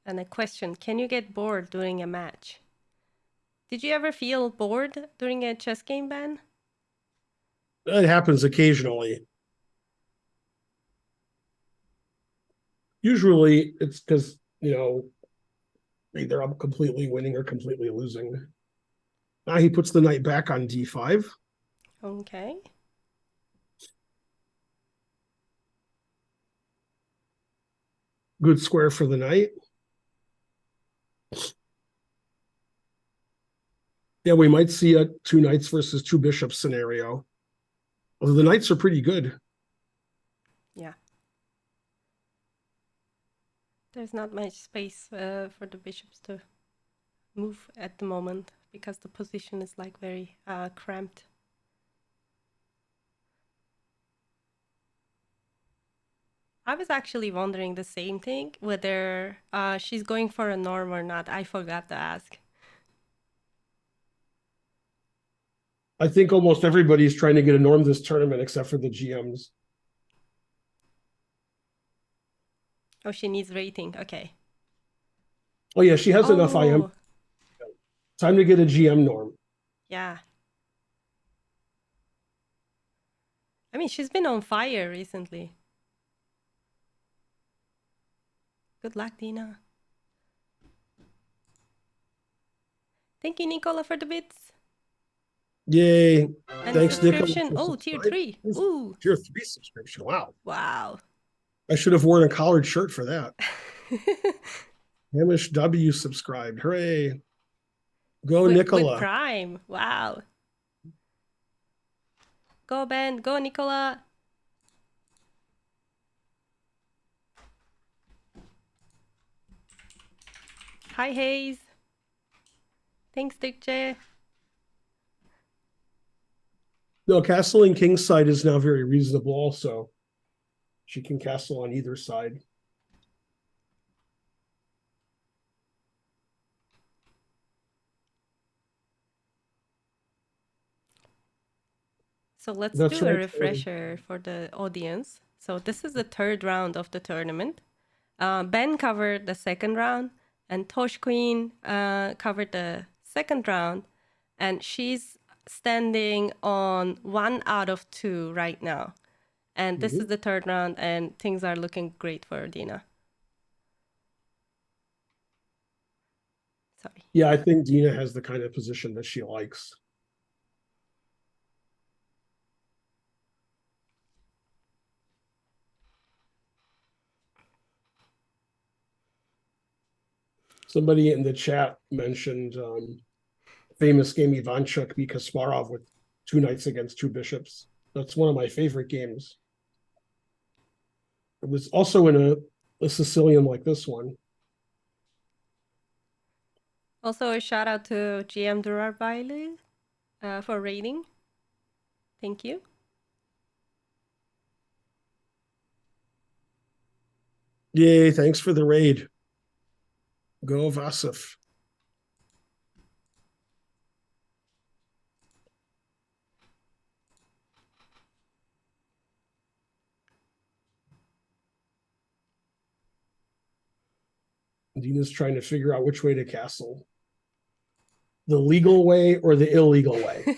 And a question, can you get bored during a match? Did you ever feel bored during a chess game, Ben? It happens occasionally. Usually it's because, either I'm completely winning or completely losing. Now he puts the knight back on d5. Okay. Good square for the knight. Yeah, we might see a two knights versus two bishops scenario. Although the knights are pretty good. Yeah. There's not much space for the bishops to move at the moment because the position is like very cramped. I was actually wondering the same thing, whether she's going for a norm or not. I forgot to ask. I think almost everybody's trying to get a norm this tournament except for the GMs. Oh, she needs rating. Okay. Oh yeah, she has enough IM. Oh, Time to get a GM norm. yeah. I mean, she's been on fire recently. Good luck, Dina. Thank you, Nicola, for the bits. Yay. And the Thanks, Nicola, subscription. for Oh, tier subscribing. 3. Ooh. Tier 3 subscription. Wow. Wow. I should have worn a collared shirt for that. Hamish W subscribed. Hooray. Go, with Nicola. Prime. Wow. Go, Ben. Go, Nicola. Hi, Hayes. Thanks, Dick J. No, castling king's side is now very reasonable also. She can castle on either side. So let's That's do a right. refresher for the audience. So this is the third round of the tournament. Ben covered the second round, and Tosh Queen covered the second round, and she's standing on 1 out of 2 right now. And this is the third round, and things are looking great for Dina. Sorry. Yeah, I think Dina has the kind of position that she likes. Somebody in the chat mentioned famous game Ivanchuk beat Kasparov with two knights against two bishops. That's one of my favorite games. It was also in a Sicilian like this one. Also, a shout out to GM Durarbaile for rating. Thank you. Yay, thanks for the raid. Go Vasif. Dina's trying to figure out which way to castle. The legal way or the illegal way.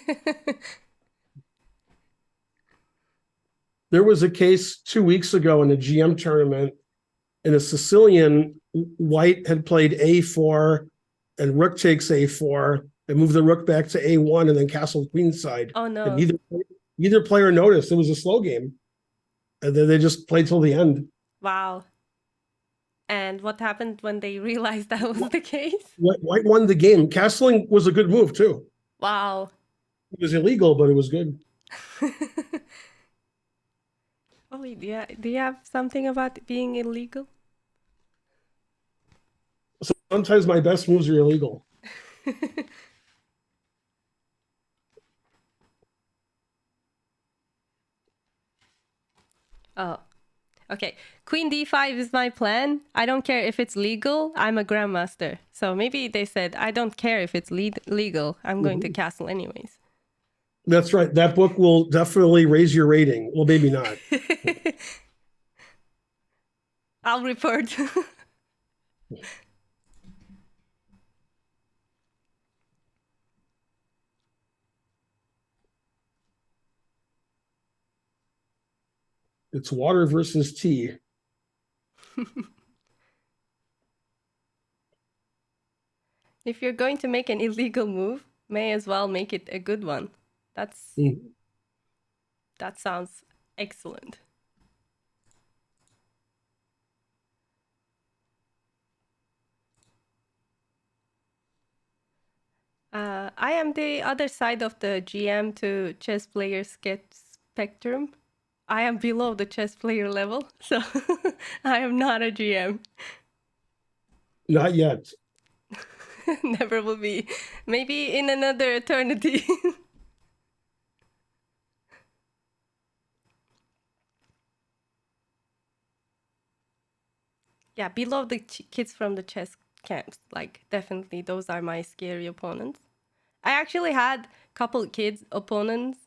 There was a case 2 weeks ago in a GM tournament in a Sicilian. White had played A4 and rook takes A4 and moved the rook back to A1 and then castled queenside. Oh no. And neither player noticed. It was a slow game. And then they just played till the end. Wow. And what happened when they realized that was the case? White won the game. Castling was a good move too. Wow. It was illegal, but it was good. Oh, do you have something about being illegal? Sometimes my best moves are illegal. Oh, okay. Queen d5 is my plan. I don't care if it's legal. I'm a grandmaster. So maybe they said, I don't care if it's legal. I'm going to castle anyways. That's right. That book will definitely raise your rating. Well, maybe not. I'll report. It's water versus tea. If you're going to make an illegal move, may as well make it a good one. That sounds excellent. I am the other side of the GM to chess players get spectrum. I am below the chess player level, so I am not a GM. Not yet. Never will be. Maybe in another eternity. Yeah, below the kids from the chess camps. Like, definitely, those are my scary opponents. I actually had a couple kids opponents.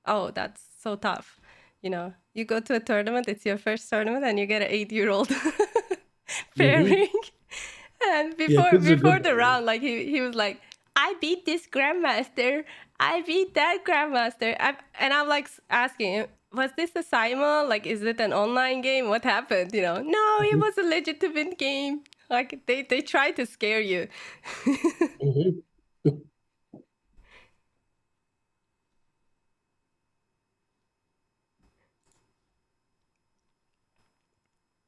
Oh, that's so tough. You know, you go to a tournament, it's your first tournament, and you get an 8-year-old pairing. And Yeah, kids are before good the that way. round, like he was like, I beat this grandmaster. I beat that grandmaster. And I'm like asking him, was this a Simon? Like, is it an online game? What happened? You know, no, it was a legitimate game. Like they try to scare you.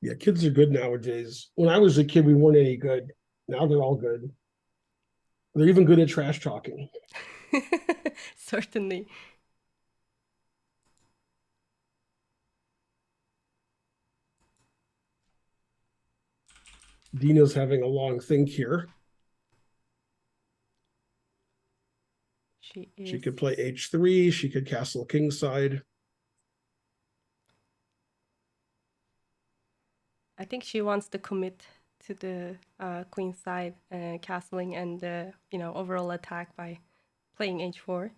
Yeah, kids are good nowadays. When I was a kid, we weren't any good. Now they're all good. They're even good at trash talking. Certainly. Dina's having a long think here. She She is. could play h3. She could castle kingside. I think she wants to commit to the queen side castling and the overall attack by playing h4.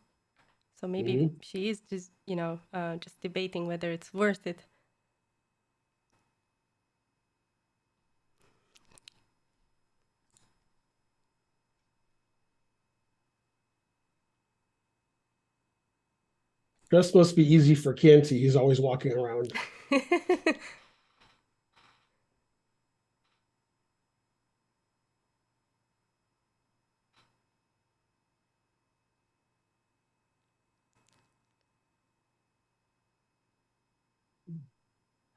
So maybe she is just just debating whether it's worth it. Chess must be easy for Canty. He's always walking around.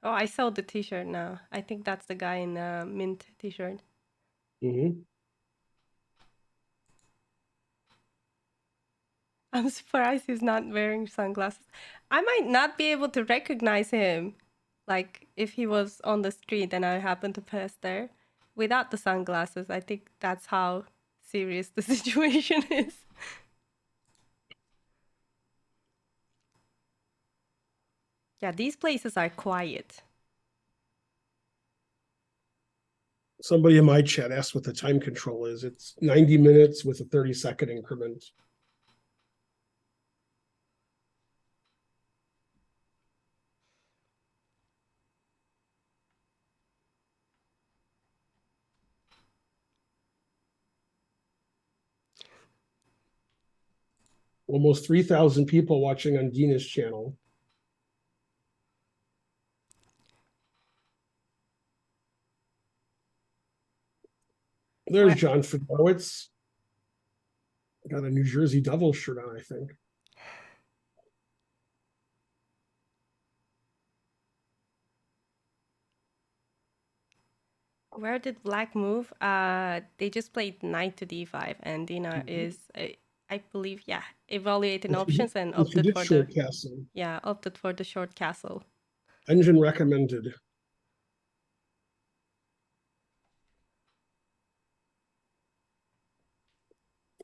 Oh, I saw the t-shirt now. I think that's the guy in the mint t-shirt. I'm surprised he's not wearing sunglasses. I might not be able to recognize him. Like, if he was on the street and I happened to pass there without the sunglasses. I think that's how serious the situation is. Yeah, these places are quiet. Somebody in my chat asked what the time control is. It's 90 minutes with a 30-second increment. Almost 3,000 people watching on Dina's channel. There's John Fedorowicz. Got a New Jersey Devils shirt on, I think. Where did black move? They just played knight to d5, and Dina is, I believe, yeah, evaluating options and opted did for the short castle. Yeah, opted for the short castle. Engine recommended.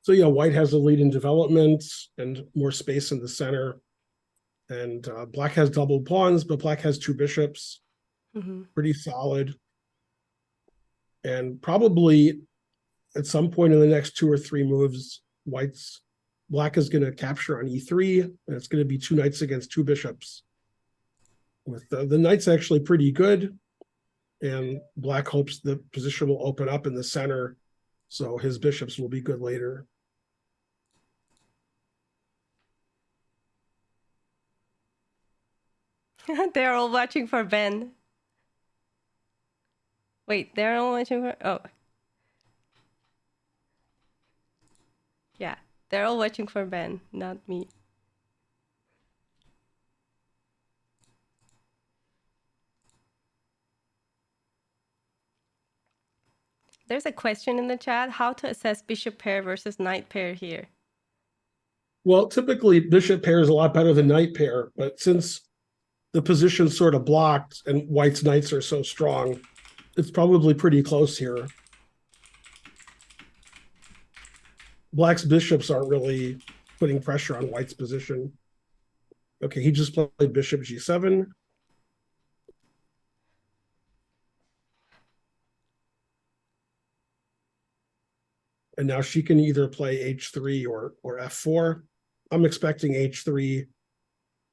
So yeah, white has a lead in development and more space in the center. And black has double pawns, but black has two bishops. Pretty solid. And probably at some point in the next 2 or 3 moves, black is going to capture on e3, and it's going to be 2 knights against 2 bishops. With the knight's actually pretty good, and black hopes the position will open up in the center, so his bishops will be good later. They're all watching for Ben. Wait, they're all watching for... Oh. Yeah, they're all watching for Ben, not me. There's a question in the chat. How to assess bishop pair versus knight pair here? Well, typically bishop pair is a lot better than knight pair, but since the position's sort of blocked and white's knights are so strong, it's probably pretty close here. Black's bishops aren't really putting pressure on white's position. Okay, he just played bishop g7. And now she can either play h3 or f4. I'm expecting h3,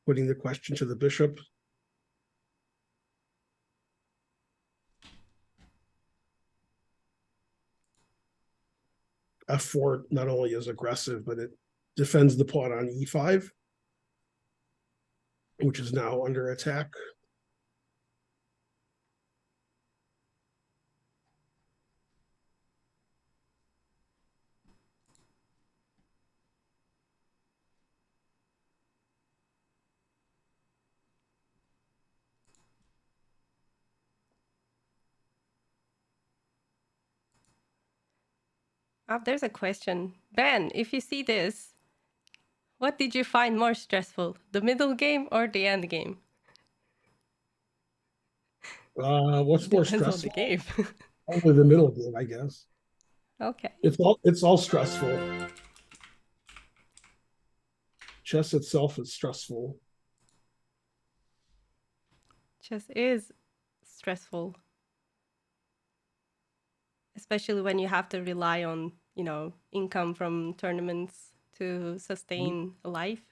putting the question to the bishop. F4 not only is aggressive, but it defends the pawn on e5, which is now under attack. Oh, there's a question. Ben, if you see this, what did you find more stressful, the middle game or the end game? What's more Depends on the stressful? game. Only the middle game, I guess. Okay. It's all stressful. Chess itself is stressful. Chess is stressful, especially when you have to rely on, income from tournaments to sustain a life.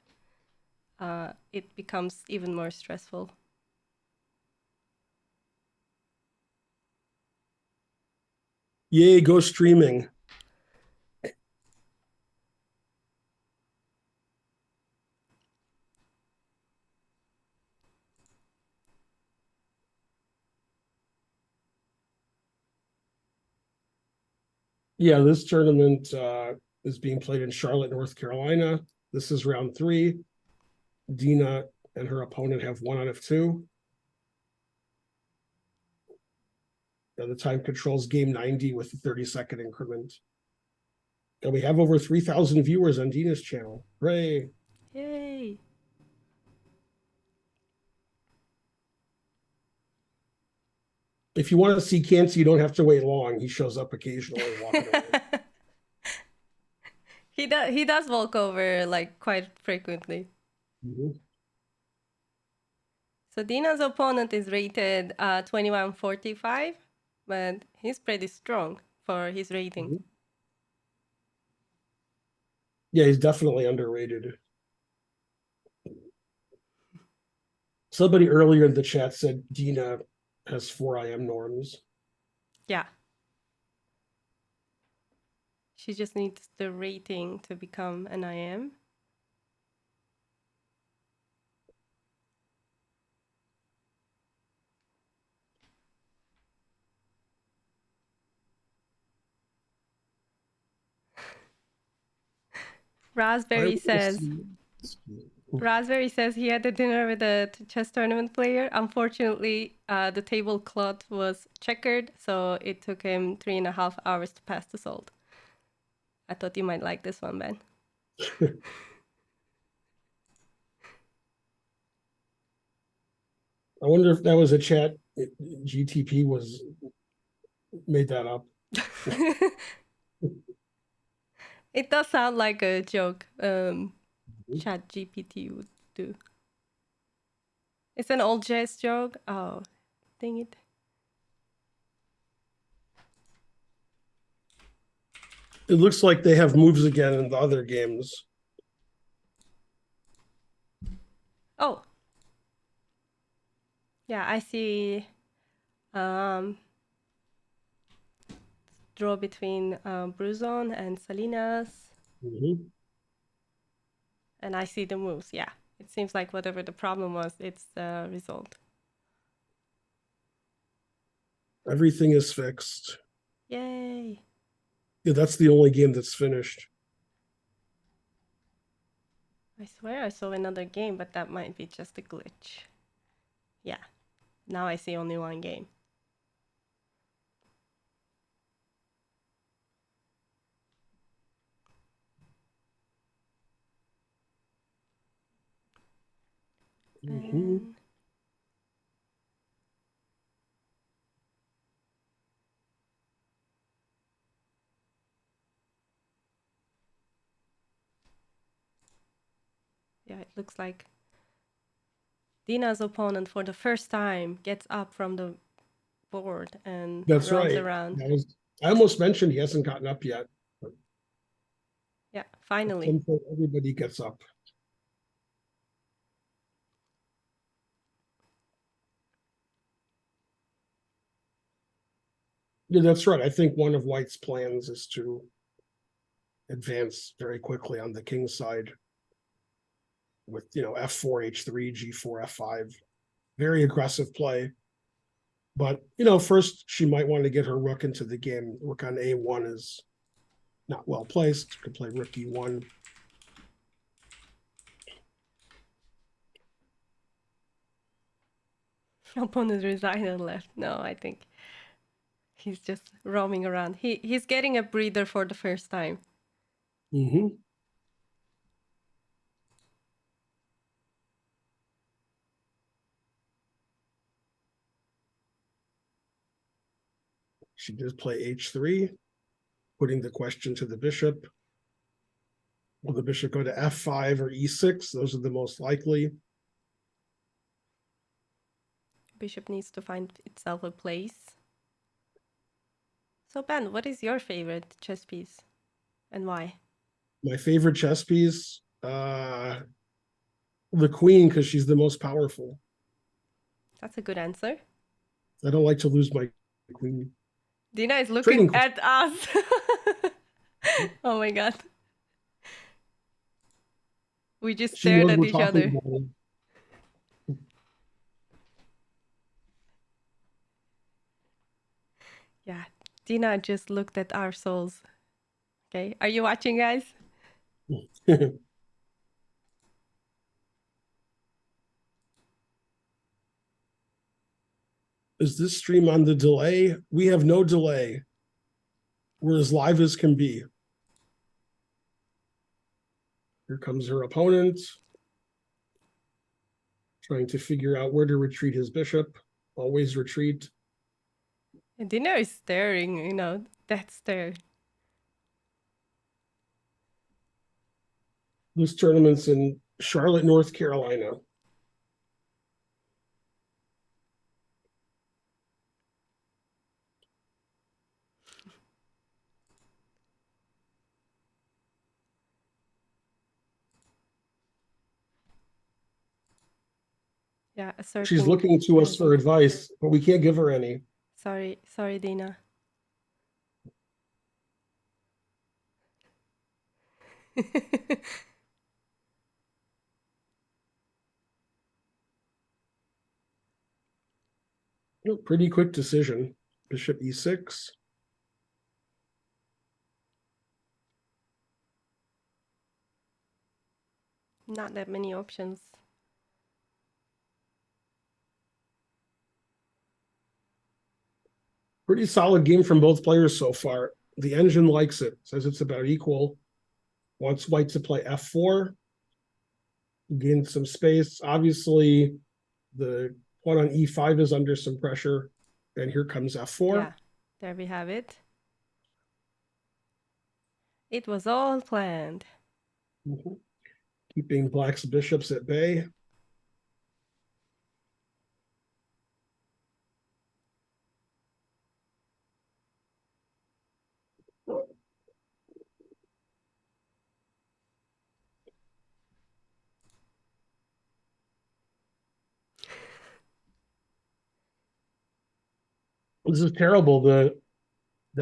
It becomes even more stressful. Yay, go streaming. Yeah, this tournament is being played in Charlotte, North Carolina. This is round 3. Dina and her opponent have 1 out of 2. And the time controls game 90 with a 30-second increment. And we have over 3,000 viewers on Dina's channel. Hooray! Yay! If you want to see Cansey, you don't have to wait long. He shows up occasionally walking around. He does walk over like quite frequently. Mm-hmm. So Dina's opponent is rated 2145, but he's pretty strong for his rating. Mm-hmm. Yeah, he's definitely underrated. Somebody earlier in the chat said Dina has 4 IM norms. Yeah. She just needs the rating to become an IM. Raspberry says he had a dinner with a chess tournament player. Unfortunately, the tablecloth was checkered, so it took him 3.5 hours to pass the salt. I thought you might like this one, Ben. I wonder if that was a chat. GTP made that up. It does sound like a joke. Chat GPT would do. It's an old chess joke. Oh, dang it. It looks like they have moves again in the other games. Oh. Yeah, I see draw between Bruzon and Salinas. Mm-hmm. And I see the moves. Yeah, It seems like whatever the problem was, it's resolved. Everything is fixed. Yay. Yeah, that's the only game that's finished. I swear I saw another game, but that might be just a glitch. Yeah, now I see only one game. And yeah, it looks like Dina's opponent for the first time gets up from the board and That's runs right. around. I almost mentioned he hasn't gotten up yet. Yeah, At finally. some point, everybody gets up. Yeah, that's right. I think one of White's plans is to advance very quickly on the king side with, f4, h3, g4, f5. Very aggressive play. But, first she might want to get her rook into the game. Rook on a1 is not well placed. Could play rook e1. Opponent resigned and left. No, I think he's just roaming around. He's getting a breather for the first time. Mm-hmm. She does play h3, putting the question to the bishop. Will the bishop go to f5 or e6? Those are the most likely. Bishop needs to find itself a place. So Ben, what is your favorite chess piece and why? My favorite chess piece, the queen, because she's the most powerful. That's a good answer. I don't like to lose my queen. Dina is looking Trading. at us. Oh my god. We just She stared knows at we're each talking other. about it. Yeah, Dina just looked at our souls. Okay, are you watching, guys? Is this stream on the delay? We have no delay. We're as live as can be. Here comes her opponent, trying to figure out where to retreat his bishop. Always retreat. And Dina is staring, that stare. This tournament's in Charlotte, North Carolina. Yeah, asserting. She's looking to us for advice, but we can't give her any. Sorry, Dina. Pretty quick decision. Bishop e6. Not that many options. Pretty solid game from both players so far. The engine likes it, says it's about equal. Wants White to play f4, gain some space. Obviously, the pawn on e5 is under some pressure. And here comes f4. Yeah, there we have it. It was all planned. Mm-hmm. Keeping Black's bishops at bay. This is terrible. The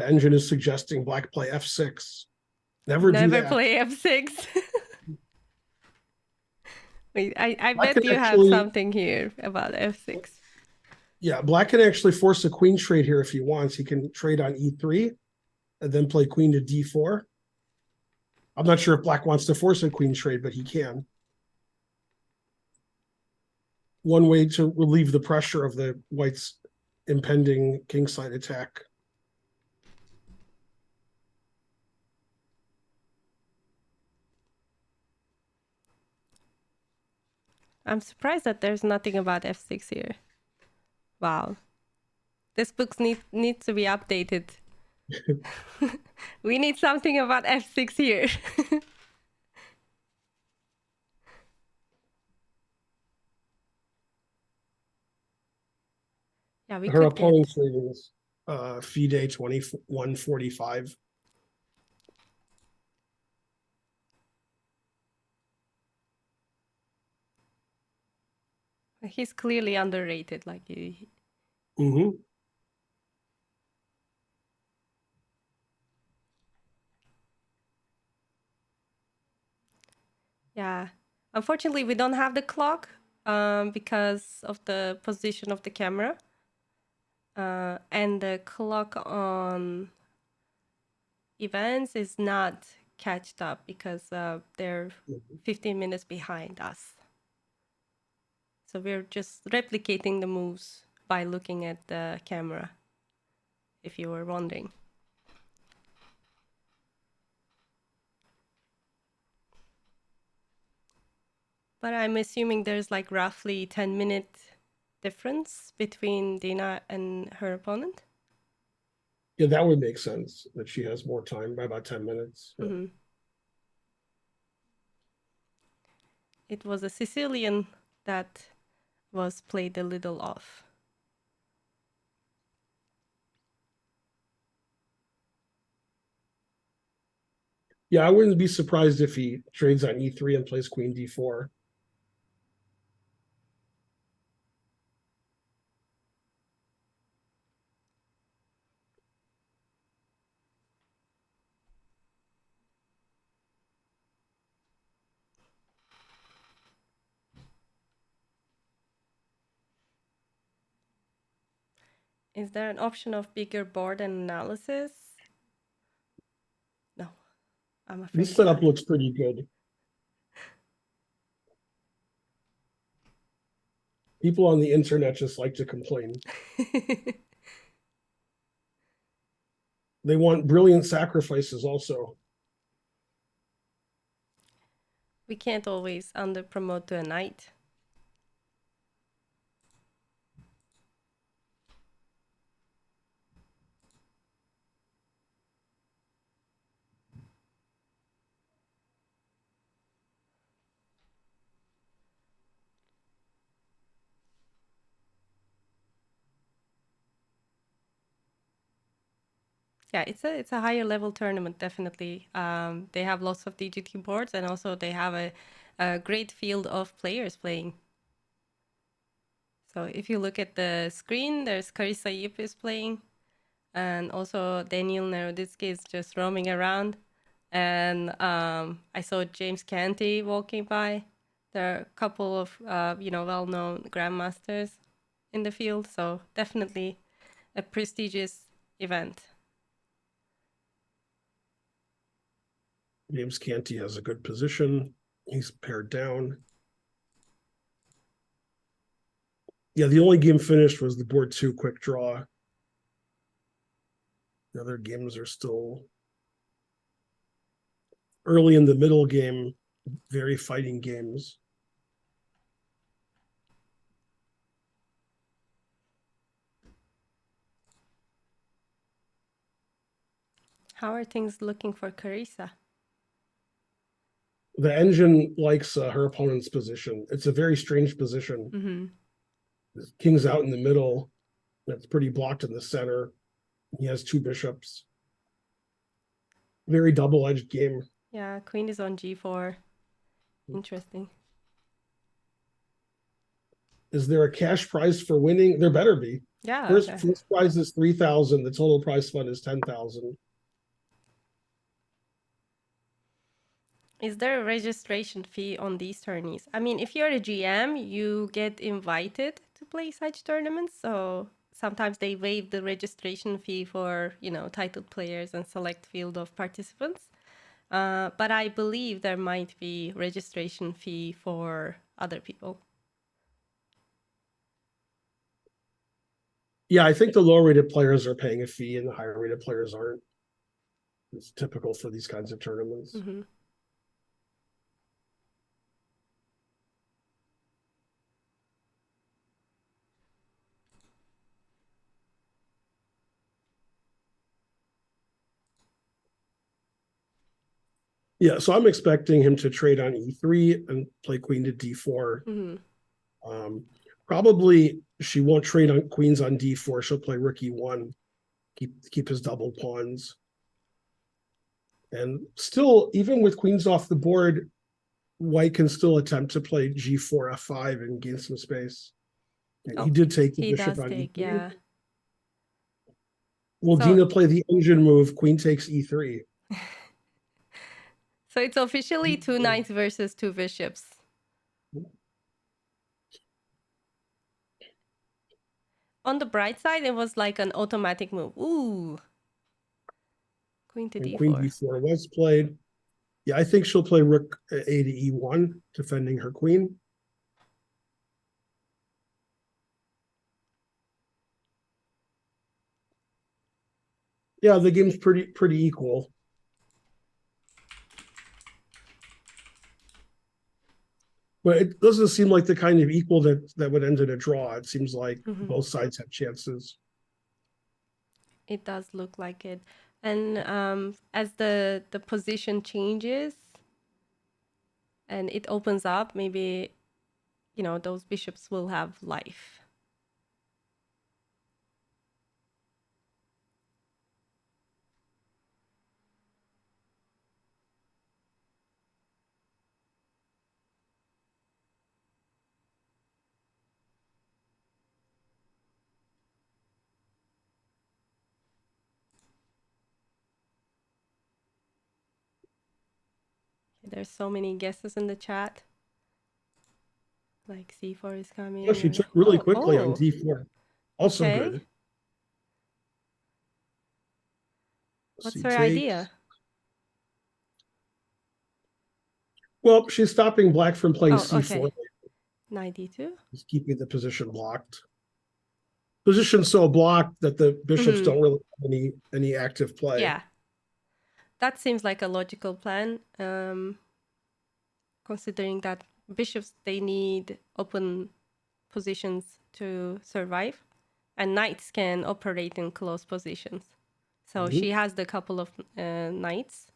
engine is suggesting Black play f6. Never do Never that. play f6. Wait, I Black bet can you have actually, something here about f6. yeah, Black can actually force a queen trade here if he wants. He can trade on e3 and then play queen to d4. I'm not sure if Black wants to force a queen trade, but he can. One way to relieve the pressure of the White's impending kingside attack. I'm surprised that there's nothing about f6 here. Wow. This book needs to be updated. We need something about f6 here. Yeah, we Her could get. opponent's rating is FIDE 2145. He's clearly underrated. Like Mm-hmm. yeah. Unfortunately, we don't have the clock because of the position of the camera. And the clock on events is not catched up because they're 15 minutes behind us. So we're just replicating the moves by looking at the camera, if you were wondering. But I'm assuming there's like roughly 10-minute difference between Dina and her opponent. Yeah, that would make sense that she has more time by about 10 minutes. Yeah. Mm-hmm. It was a Sicilian that was played a little off. Yeah, I wouldn't be surprised if he trades on e3 and plays queen d4. Is there an option of bigger board and analysis? No, I'm This afraid setup not. looks pretty good. People on the internet just like to complain. They want brilliant sacrifices also. We can't always under promote to a knight. Yeah, it's a higher level tournament, definitely. They have lots of DGT boards, and also they have a great field of players playing. So if you look at the screen, there's Carissa Yip playing, and also Daniel Naroditsky is just roaming around. And I saw James Canty walking by. There are a couple of well-known grandmasters in the field, so definitely a prestigious event. James Canty has a good position. He's paired down. Yeah, the only game finished was the board 2 quick draw. The other games are still early in the middle game, very fighting games. How are things looking for Carissa? The engine likes her opponent's position. It's a very strange position. Mm-hmm. King's out in the middle. That's pretty blocked in the center. He has 2 bishops. Very double-edged game. Yeah, queen is on g4. Interesting. Is there a cash prize for winning? There better be. Yeah. First prize is 3,000. The total prize fund is 10,000. Is there a registration fee on these tourneys? I mean, if you're a GM, you get invited to play such tournaments. So sometimes they waive the registration fee for, titled players and select field of participants. But I believe there might be registration fee for other people. Yeah, I think the low rated players are paying a fee and the higher rated players aren't. It's typical for these kinds of tournaments. Mm-hmm. Yeah, so I'm expecting him to trade on e3 and play queen to d4. Mm-hmm. Probably she won't trade on queens on d4. She'll play rook e1, keep his double pawns. And still, even with queens off the board, white can still attempt to play g4 f5 and gain some space. And Oh, he did take the he bishop does on take, e3. yeah. Will So, Dina play the engine move? Queen takes e3. so it's officially 2 knights versus 2 bishops. On the bright side, it was like an automatic move. Ooh. Queen to And queen d4. d4 was played. Yeah, I think she'll play rook a to e1, defending her queen. Yeah, the game's pretty equal. But it doesn't seem like the kind of equal that would end in a draw. It seems like Mm-hmm. both sides have chances. It does look like it. And as the position changes and it opens up, maybe, those bishops will have life. There's so many guesses in the chat. Like c4 is Yeah, coming. she Or took really oh, quickly on oh, d4. Also okay. good. What's C her takes. idea? Well, she's stopping black from playing Oh, c4. okay. Knight d2. He's keeping the position blocked. Position so blocked that the bishops Mm-hmm. don't really have any active play. Yeah, that seems like a logical plan. Considering that bishops, they need open positions to survive, and knights can operate in close positions. So Mm-hmm. she has the couple of knights.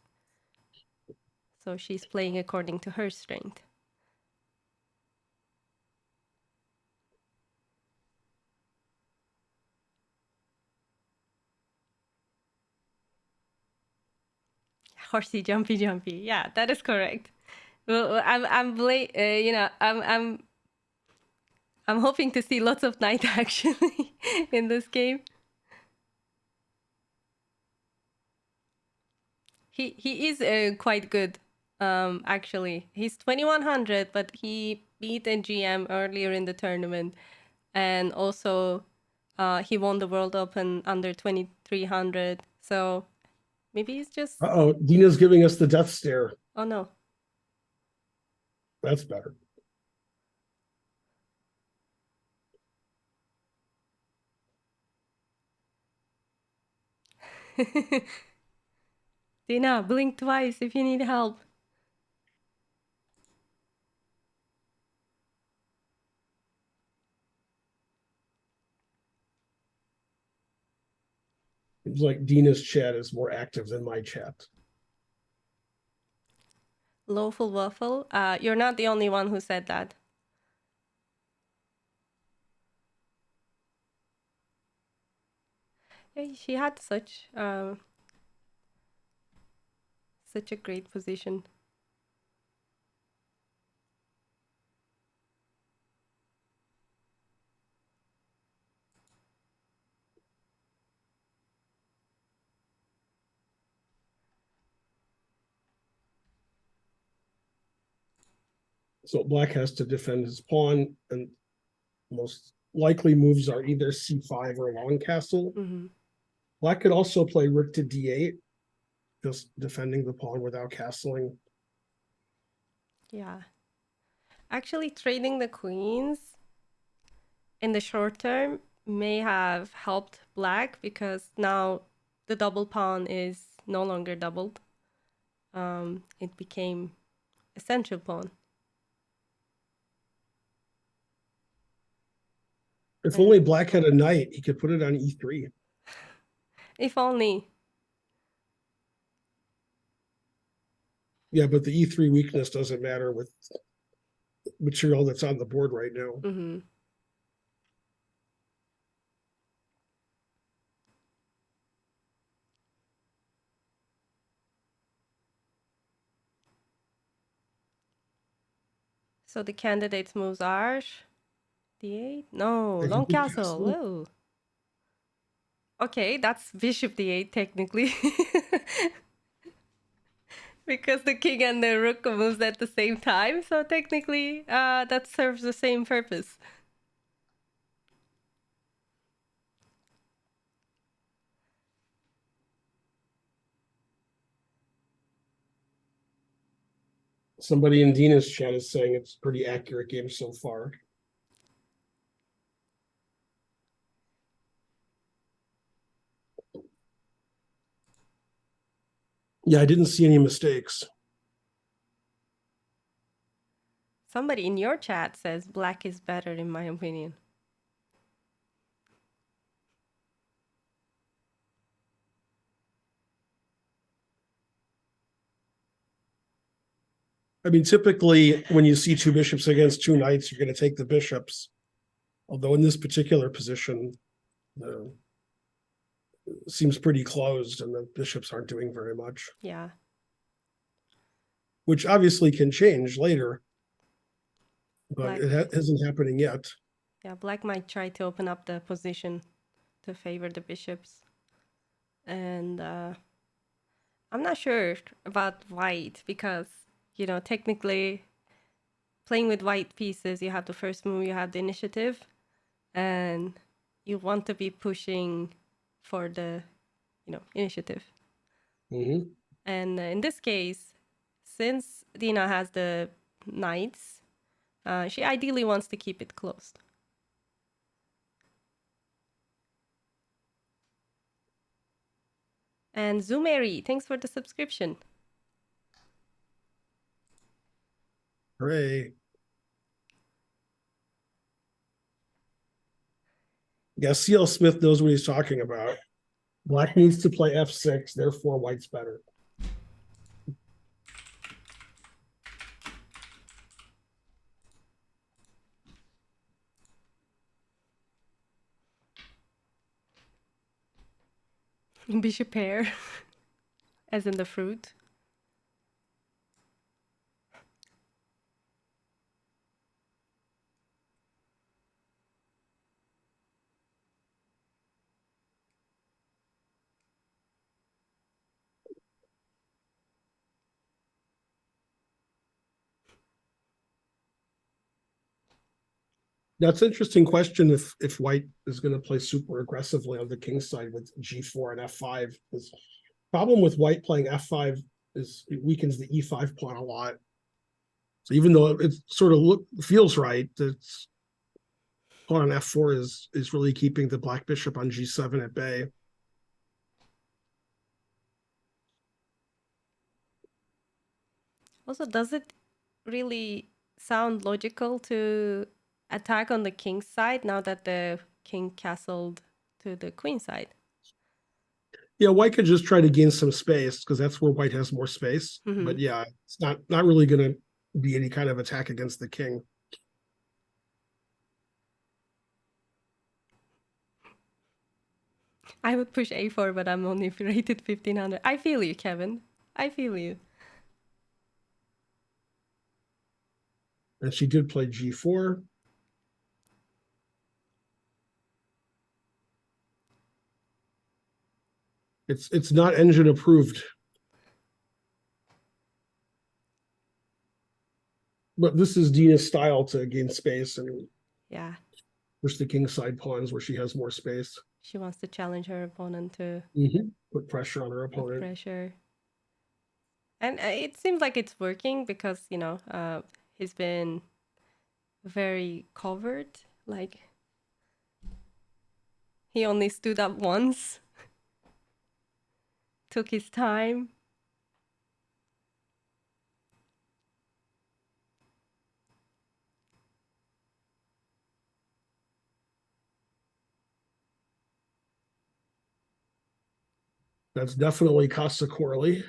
So she's playing according to her strength. Horsey, jumpy, jumpy. Yeah, that is correct. Well, I'm hoping to see lots of knight action in this game. He is quite good, actually. He's 2100, but he beat a GM earlier in the tournament, and also he won the World Open under 2300. So maybe he's just Uh-oh, Dina's giving us the death stare. oh no. That's better. Dina, blink twice if you need help. It's like Dina's chat is more active than my chat. Lawful waffle. You're not the only one who said that. Yeah, she had such a great position. So black has to defend his pawn, and most likely moves are either c5 or long castle. Mm-hmm. Black could also play rook to d8, just defending the pawn without castling. Yeah. Actually, trading the queens in the short term may have helped black because now the double pawn is no longer doubled. It became a central pawn. If only black had a knight, he could put it on e3. If only. Yeah, but the e3 weakness doesn't matter with material that's on the board right now. Mm-hmm. So the candidates' moves are d8? No, long castle. Whoa. Okay, that's bishop d8 technically. Because the king and the rook moves at the same time, so technically that serves the same purpose. Somebody in Dina's chat is saying it's a pretty accurate game so far. Yeah, I didn't see any mistakes. Somebody in your chat says black is better, in my opinion. I mean, typically when you see two bishops against two knights, you're going to take the bishops. Although in this particular position, seems pretty closed and the bishops aren't doing very much. Yeah. Which obviously can change later, but Black, it isn't happening yet. yeah, black might try to open up the position to favor the bishops. And I'm not sure about white because, you know, technically playing with white pieces, you have the first move, you have the initiative, and you want to be pushing for the, you know, initiative. Mm-hmm. And in this case, since Dina has the knights, she ideally wants to keep it closed. And Zumeri, thanks for the subscription. Hooray. Yeah, C.L. Smith knows what he's talking about. Black needs to play f6, therefore white's better. Bishop pair, as in the fruit. That's an interesting question if white is going to play super aggressively on the king side with g4 and f5. The problem with white playing f5 is it weakens the e5 pawn a lot. So even though it sort of feels right, it's pawn on f4 is really keeping the black bishop on g7 at bay. Also, does it really sound logical to attack on the king's side now that the king castled to the queen side? Yeah, white could just try to gain some space because that's where white has more space. Mm-hmm. But yeah, it's not really going to be any kind of attack against the king. I would push a4, but I'm only rated 1500. I feel you, Kevin. I feel you. And she did play g4. It's not engine approved. But this is Dina's style to gain space and Yeah. push the king side pawns where she has more space. She wants to challenge her opponent to Put pressure on her put opponent. pressure. And it seems like it's working because, he's been very covered. Like, he only stood up once, took his time. That's definitely Casa Corley.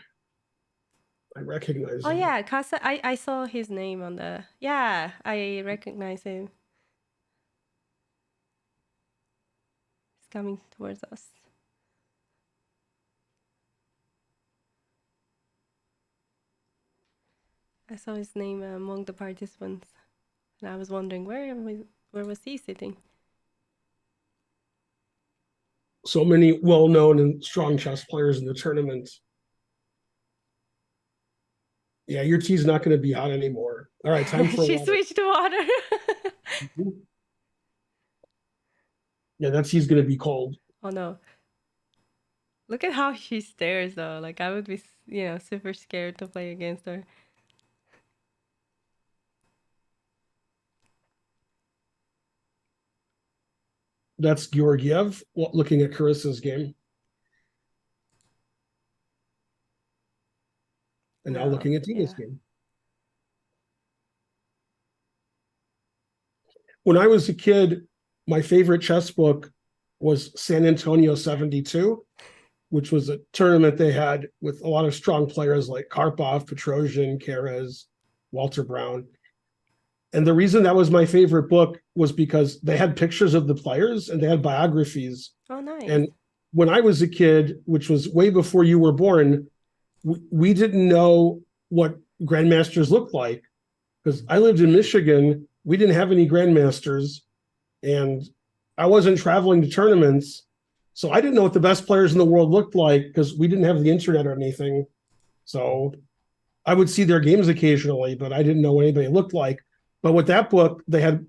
I recognize Oh him. yeah, Casa. I saw his name on the. Yeah, I recognize him. He's coming towards us. I saw his name among the participants, and I was wondering where was he sitting? So many well-known and strong chess players in the tournament. Yeah, your tea's not going to be hot anymore. All right, time for She water. switched to water. Yeah, that tea's going to be cold. Oh no. Look at how she stares though. Like I would be, super scared to play against her. That's Georgiev looking at Carissa's game. And now looking at Dina's game. When I was a kid, my favorite chess book was San Antonio 72, which was a tournament they had with a lot of strong players like Karpov, Petrosian, Keres, Walter Brown. And the reason that was my favorite book was because they had pictures of the players and they had biographies. Oh, nice. And when I was a kid, which was way before you were born, we didn't know what grandmasters looked like because I lived in Michigan. We didn't have any grandmasters and I wasn't traveling to tournaments. So I didn't know what the best players in the world looked like because we didn't have the internet or anything. So I would see their games occasionally, but I didn't know what anybody looked like. But with that book, they had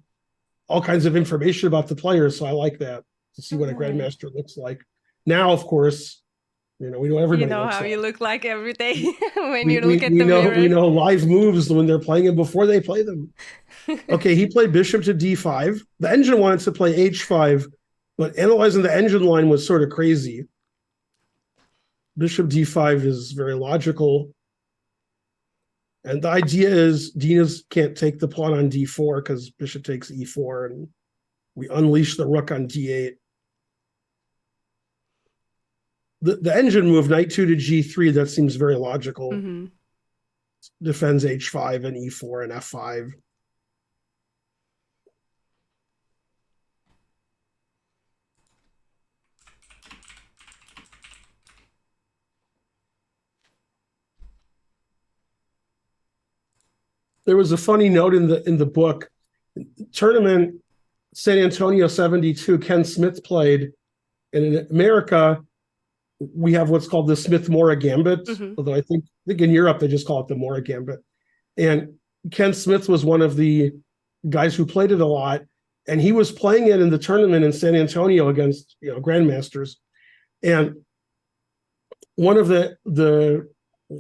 all kinds of information about the players. So I like that to see what a grandmaster looks like. Now, of course, we know everybody. You know how you look like every day when we, you look at we the know, mirror. We know live moves when they're playing them before they play them. Okay, he played bishop to d5. The engine wanted to play h5, but analyzing the engine line was sort of crazy. Bishop d5 is very logical. And the idea is Dina's can't take the pawn on d4 because bishop takes e4, and we unleash the rook on d8. The engine move, knight 2 to g3, that seems very logical. Defends h5 and e4 and f5. There was a funny note in the book. Tournament San Antonio 72, Ken Smith played. And in America, we have what's called the Smith-Mora Gambit, although I think in Europe they just call it the Mora Gambit. And Ken Smith was one of the guys who played it a lot, and he was playing it in the tournament in San Antonio against grandmasters. And one of the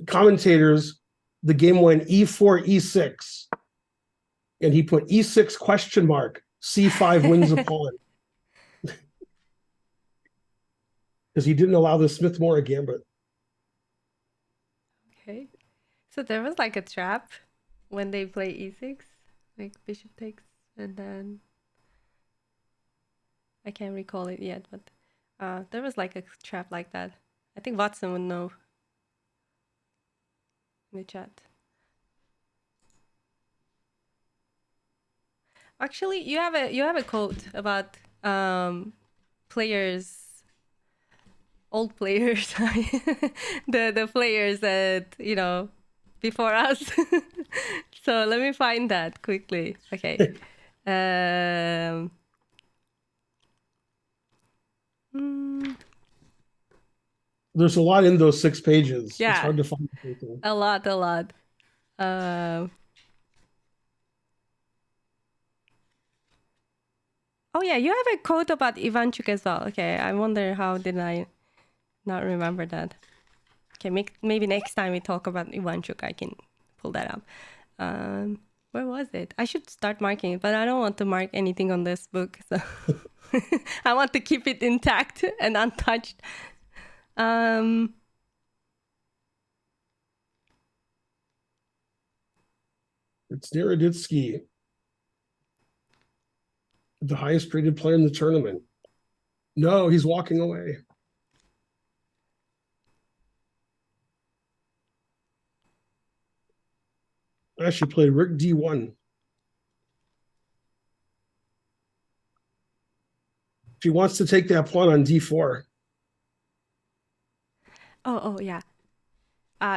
commentators, the game went e4, e6, and he put e6 question mark, c5 wins a pawn. Because he didn't allow the Smith-Mora Gambit. Okay. So there was like a trap when they play e6, like bishop takes, and then I can't recall it yet, but there was like a trap like that. I think Watson would know in the chat. Actually, you have a quote about players, old players, the players that before us. So let me find that quickly. Okay. There's a lot in those 6 pages. Yeah, it's hard to find everything. A lot. Oh yeah, you have a quote about Ivanchuk as well. Okay, I wonder how did I not remember that. Okay, maybe next time we talk about Ivanchuk, I can pull that up. Where was it? I should start marking it, but I don't want to mark anything on this book. So I want to keep it intact and untouched. It's Naroditsky, the highest rated player in the tournament. No, he's walking away. She played Rook D1. She wants to take that pawn on D4. Oh yeah.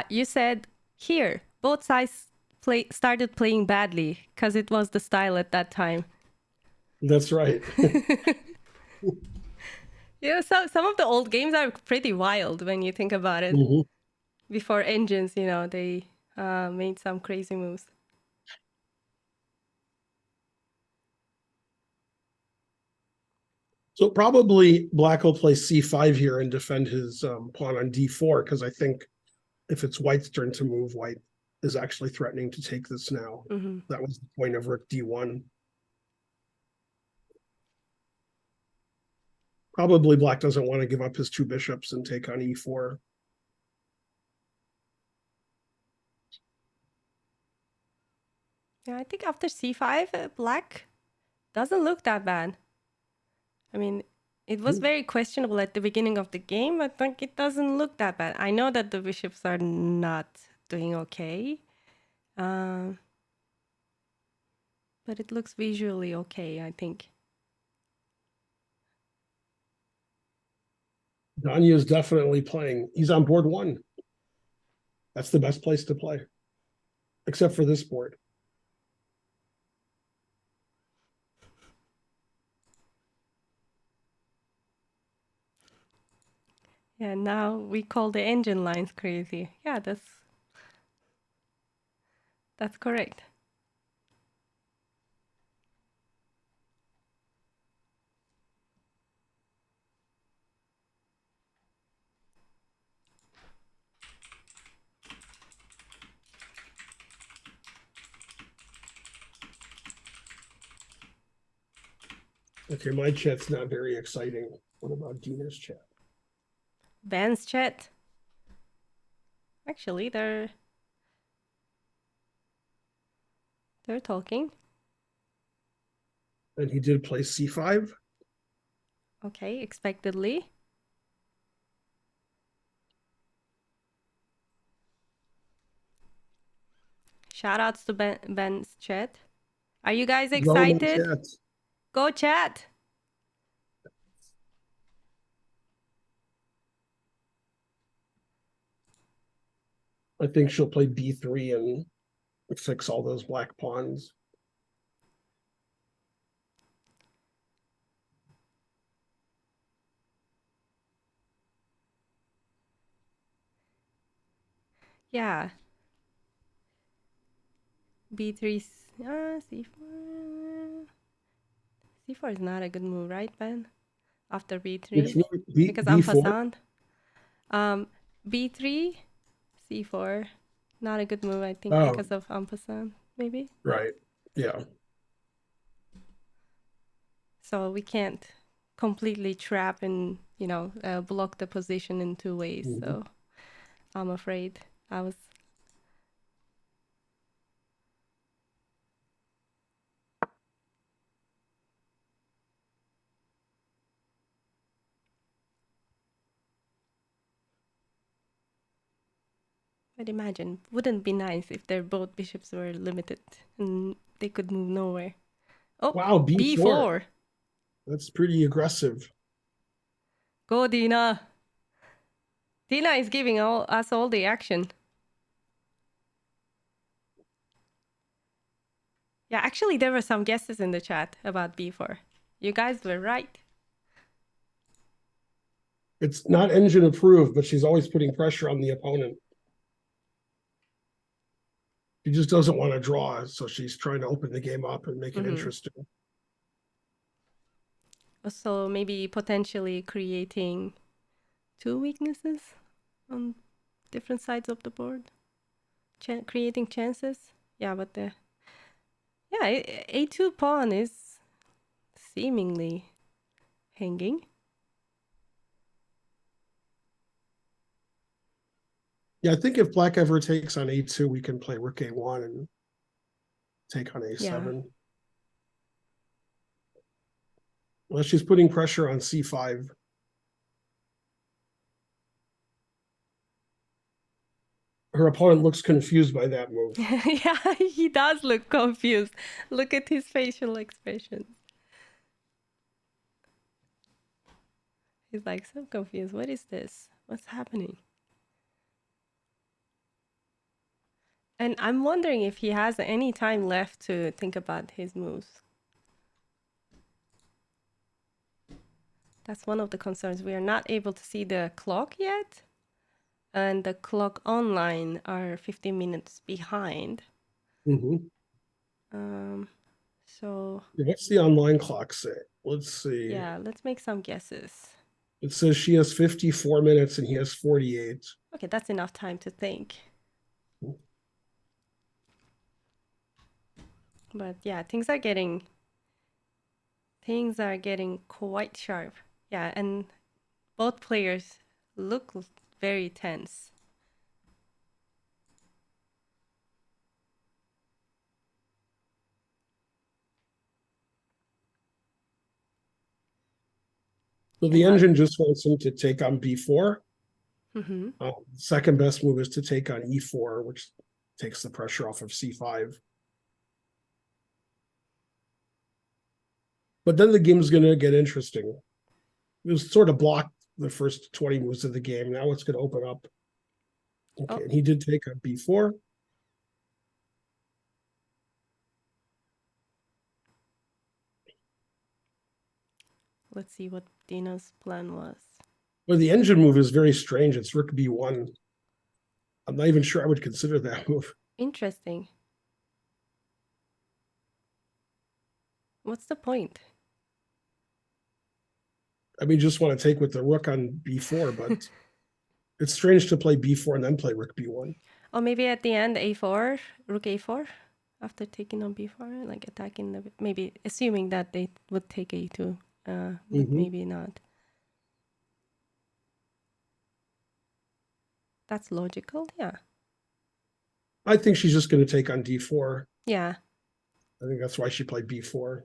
You said here both sides started playing badly because it was the style at that time. That's right. Yeah, so some of the old games are pretty wild when you think about it. Mm-hmm. Before engines, they made some crazy moves. So probably Black will play C5 here and defend his pawn on D4, because I think if it's White's turn to move, White is actually threatening to take this now. Mm-hmm. That was the point of Rook D1. Probably Black doesn't want to give up his two bishops and take on E4. Yeah, I think after C5, Black doesn't look that bad. I mean, it was very questionable at the beginning of the game, but like it doesn't look that bad. I know that the bishops are not doing okay, but it looks visually okay, I think. Danya is definitely playing. He's on board 1. That's the best place to play, except for this board. Yeah, now we call the engine lines crazy. Yeah, that's correct. Okay, my chat's not very exciting. What about Dina's chat? Ben's chat. Actually, they're talking. And he did play C5. Okay, expectedly. Shout outs to Ben's chat. Are you guys excited? Go chat. I think she'll play B3 and fix all those black pawns. Yeah. B3, C4. C4 is not a good move, right, Ben? After B3. Because en B4? passant. B3, C4. Not a good move, I think, because of en passant, maybe. Right. Yeah. So we can't completely trap and, block the position in two ways. Mm-hmm. So I'm afraid I was... I'd imagine, wouldn't be nice if their both bishops were limited and they could move nowhere. Oh, wow, B4. That's pretty aggressive. Go, Dina. Dina is giving us all the action. Yeah, actually, there were some guesses in the chat about B4. You guys were right. It's not engine approved, but she's always putting pressure on the opponent. She just doesn't want to draw, so she's trying to open the game up and make it interesting. So maybe potentially creating two weaknesses on different sides of the board, creating chances. Yeah, but the a2 pawn is seemingly hanging. Yeah, I think if black ever takes on a2, we can play rook a1 and take on Yeah. a7. Well, she's putting pressure on c5. Her opponent looks confused by that move. Yeah, he does look confused. Look at his facial expressions. He's like so confused. What is this? What's happening? And I'm wondering if he has any time left to think about his moves. That's one of the concerns. We are not able to see the clock yet. And the clock online are 15 minutes behind. Mm-hmm. So What's the online clock say? Let's see. yeah, let's make some guesses. It says she has 54 minutes and he has 48. Okay, that's enough time to think. But yeah, things are getting quite sharp. Yeah, and both players look very tense. So the engine just wants him to take on b4. Mm-hmm. Second best move is to take on e4, which takes the pressure off of c5. But then the game's going to get interesting. It was sort of blocked the first 20 moves of the game. Now it's going to open up. Okay, Oh. and he did take on b4. Let's see what Dina's plan was. Well, the engine move is very strange. It's rook b1. I'm not even sure I would consider that move. Interesting. What's the point? I mean, just want to take with the rook on b4, but it's strange to play b4 and then play rook b1. Or maybe at the end, a4, rook a4, after taking on b4, like attacking the, maybe assuming that they would take a2, but maybe not. That's logical, yeah. I think she's just going to take on d4. Yeah. I think that's why she played b4.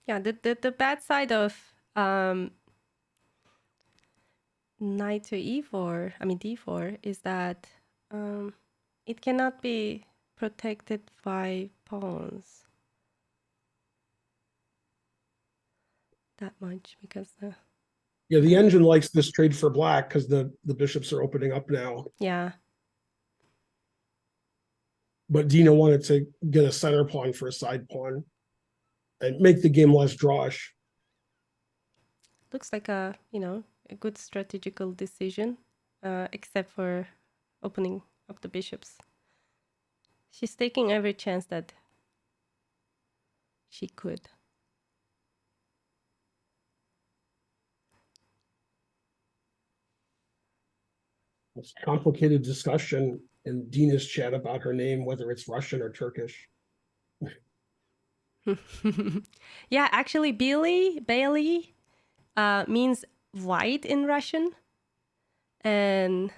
Yeah, the bad side of knight to e4, I mean d4, is that it cannot be protected by pawns that much because The engine likes this trade for black because the bishops are opening up now. Yeah. But Dina wanted to get a center pawn for a side pawn and make the game less drawish. Looks like a good strategical decision, except for opening up the bishops. She's taking every chance that she could. It's a complicated discussion in Dina's chat about her name, whether it's Russian or Turkish. Yeah, actually, Bailey means white in Russian. And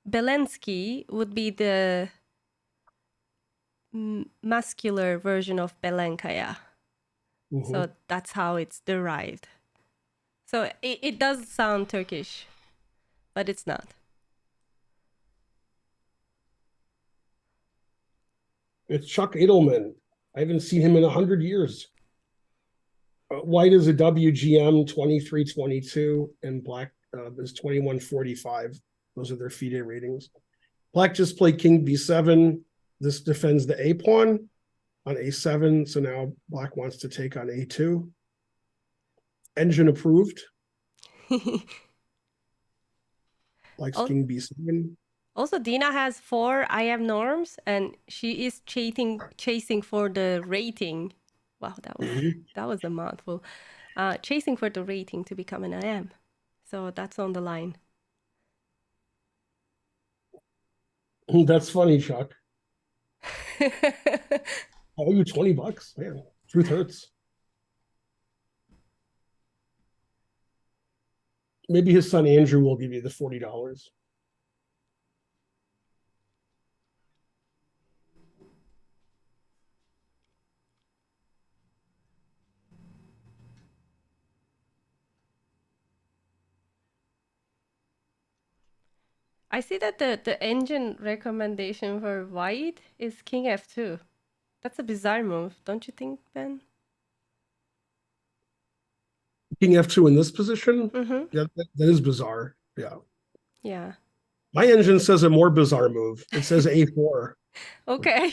Belensky would be the muscular version of Belenkaya. So that's how it's derived. So it does sound Turkish, but it's not. It's Chuck Edelman. I haven't seen him in 100 years. White is a WGM 2322 and black is 2145. Those are their FIDE ratings. Black just played king b7. This defends the a pawn on a7. So now black wants to take on a2. Engine approved. Likes Oh, king b7. also, Dina has 4 I am norms, and she is chasing for the rating. Wow, that was a mouthful. Chasing for the rating to become an IM. So that's on the line. That's funny, Chuck. I owe you $20. Man, truth hurts. Maybe his son Andrew will give you the $40. I see that the engine recommendation for white is king f2. That's a bizarre move, don't you think, Ben? King f2 in this position? Mm-hmm. Yeah, that is bizarre. Yeah. Yeah. My engine says a more bizarre move. It says a4. Okay.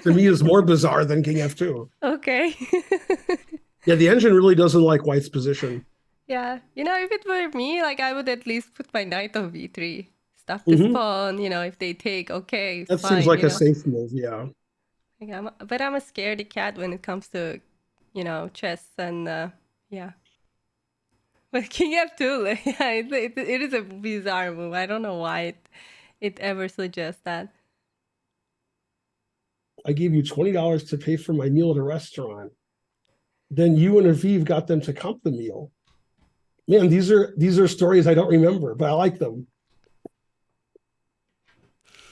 To me, is more bizarre than king f2. Okay. Yeah, the engine really doesn't like white's position. Yeah. If it were me, like I would at least put my knight on b3. Stop this Mm-hmm. pawn, if they take, okay, That seems fine, like a safe move. Yeah. Like, but I'm a scaredy cat when it comes to, chess and, yeah. But king f2, yeah, it is a bizarre move. I don't know why it ever suggests that. I gave you $20 to pay for my meal at a restaurant. Then you and Aviv got them to comp the meal. Man, these are stories I don't remember, but I like them.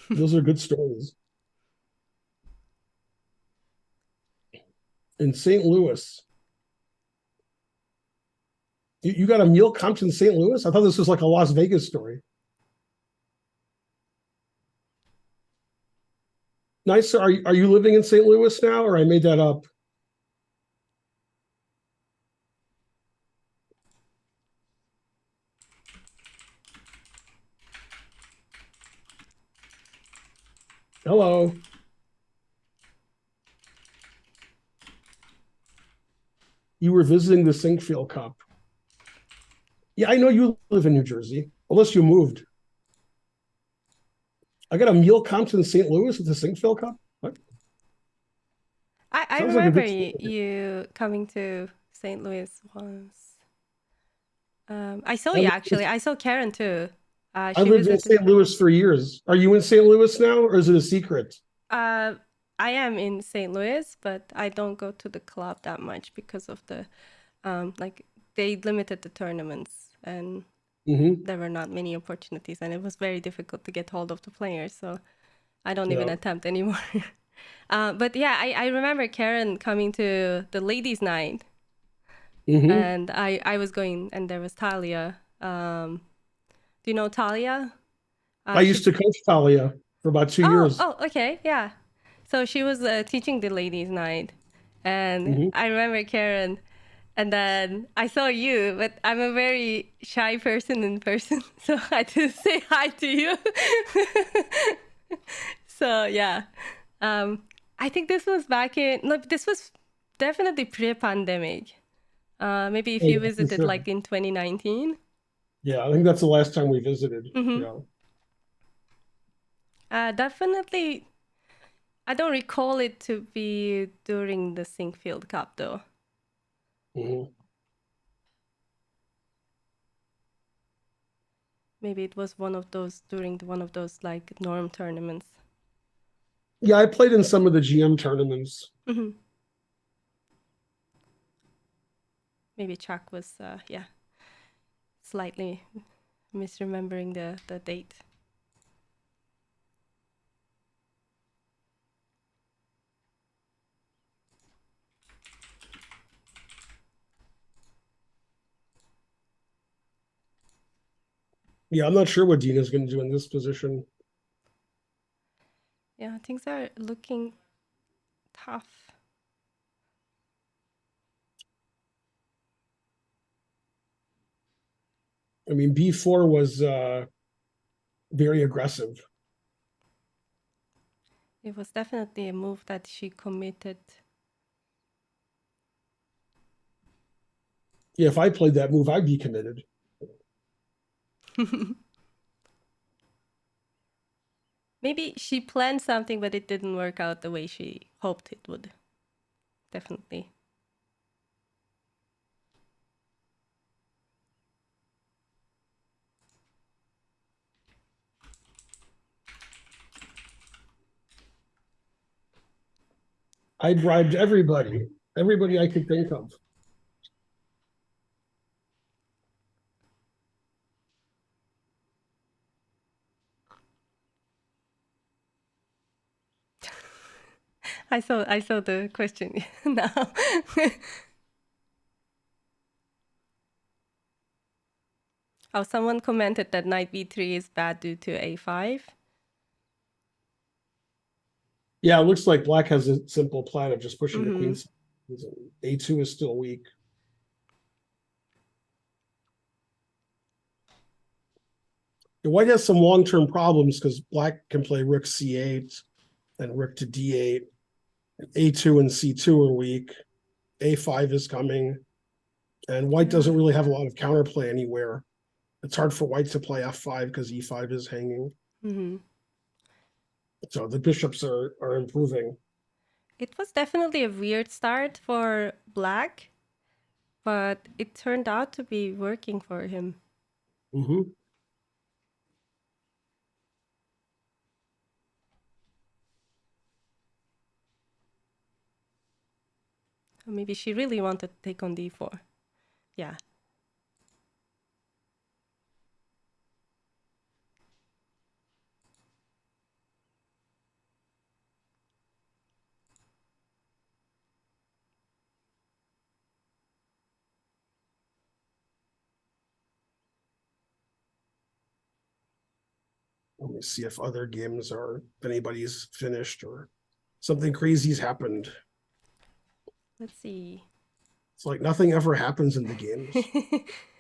Those are good stories. In St. Louis, you got a meal comped in St. Louis? I thought this was like a Las Vegas story. Nice. Are you living in St. Louis now, or I made that up? Hello. You were visiting the Sinkfield Cup. Yeah, I know you live in New Jersey, unless you moved. I got a meal comped in St. Louis at the Sinkfield Cup. What? I Sounds like a remember good story. you coming to St. Louis once. I saw I you lived, actually. I saw Karen too. I She lived in visited. St. Louis for years. Are you in St. Louis now, or is it a secret? Uh, I am in St. Louis, but I don't go to the club that much because of the, like they limited the tournaments and Mm-hmm. there were not many opportunities, and it was very difficult to get hold of the players. So I don't even Yeah. attempt anymore. But yeah, I remember Karen coming to the ladies' night, Mm-hmm. and I was going, and there was Talia. Do you know Talia? I She used to coach Talia for about 2 years. okay, yeah. So she was teaching the ladies' night, and Mm-hmm. I remember Karen, and then I saw you, but I'm a very shy person in person, so I didn't say hi to you. So yeah, I think this was back in. Look, this was definitely pre-pandemic. Maybe if Oh, you yeah, for visited sure. like in 2019. Yeah, I think that's the last time we visited. Mm-hmm. Yeah. Definitely, I don't recall it to be during the Sinkfield Cup though. Mm-hmm. Maybe it was one of those during one of those like norm tournaments. Yeah, I played in some of the GM tournaments. Mm-hmm. Maybe Chuck was, yeah, slightly misremembering the date. Yeah, I'm not sure what Dina's going to do in this position. Yeah, things are looking tough. I mean, B4 was very aggressive. It was definitely a move that she committed. Yeah, if I played that move, I'd be committed. Maybe she planned something, but it didn't work out the way she hoped it would. Definitely. I bribed everybody I could think of. I saw the question now. Oh, someone commented that knight b3 is bad due to a5. Yeah, it looks like black has a simple plan of just pushing the Mm-hmm. queen. A2 is still weak. The white has some long-term problems because black can play rook c8 and rook to d8. A2 and c2 are weak. A5 is coming. And white doesn't really have a lot of counterplay anywhere. It's hard for white to play f5 because e5 is hanging. Mm-hmm. So the bishops are improving. It was definitely a weird start for black, but it turned out to be working for him. Mm-hmm. Maybe she really wanted to take on d4. Yeah. Let me see if other games are, if anybody's finished or something crazy's happened. Let's see. It's like nothing ever happens in the games.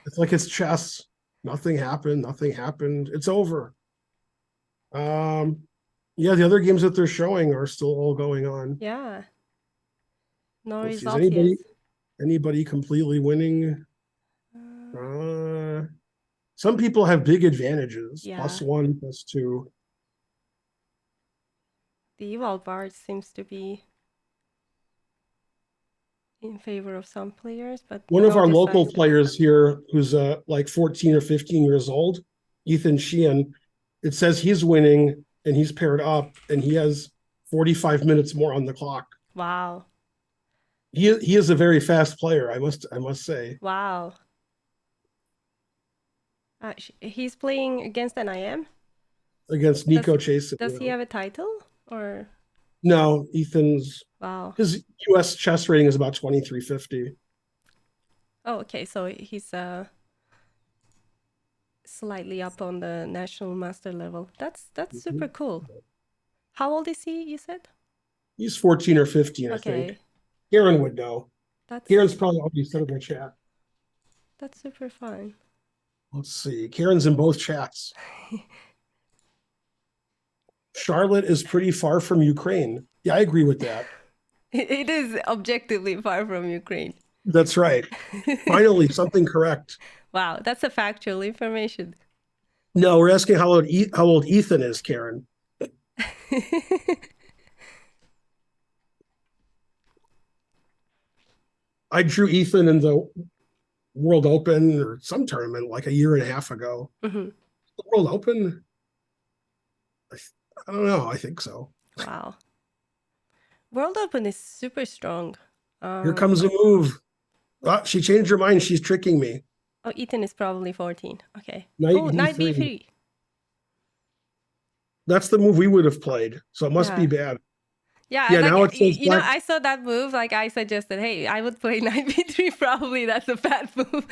It's like it's chess. Nothing happened. Nothing happened. It's over. Yeah, the other games that they're showing are still all going on. Yeah. No Let's see, is results yet. anybody completely winning? Uh, Some people have big advantages, yeah. +1, +2. The eval bar seems to be in favor of some players, but One of no our local decisive. players here, who's like 14 or 15 years old, Ethan Sheehan, it says he's winning and he's paired up and he has 45 minutes more on the clock. Wow. He is a very fast player, I must say. Wow. He's playing against an IM? Against Does Nico Chase. does he have a title or? No, Ethan's Wow. his US chess rating is about 2350. Oh, okay. So he's slightly up on the national master level. That's super cool. How old is he, you said? He's 14 or 15, I think. Okay. Karen would know. Karen's That's probably already said in the chat. super fun. Let's see. Karen's in both chats. Charlotte is pretty far from Ukraine. Yeah, I agree with that. It is objectively far from Ukraine. That's right. Finally, something correct. Wow, that's a factual information. No, we're asking how old Ethan is, Karen. I drew Ethan in the World Open or some tournament like a year and a half ago. Mm-hmm. The World Open? I don't know. I think so. Wow. World Open is super strong. Here comes a move. Ah, she changed her mind. She's tricking me. Oh, Ethan is probably 14. Okay. Knight Oh, knight d3. b3. That's the move we would have played. So it must be Yeah. bad. Yeah, Yeah, like now it says you know, black. I saw that move. Like I suggested, hey, I would play knight b3. Probably that's a bad move.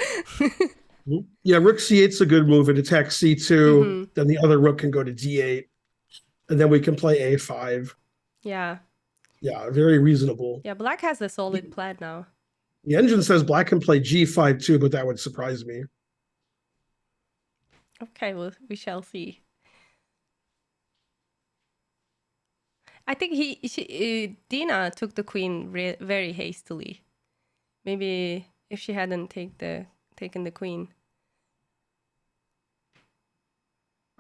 Yeah, rook c8's a good move. It attacks c2. Mm-hmm. Then the other rook can go to d8. And then we can play a5. Yeah. Yeah, very reasonable. Yeah, black has a solid plan now. The engine says black can play g5 too, but that would surprise me. Okay, well, we shall see. I think Dina took the queen very hastily. Maybe if she hadn't taken the queen.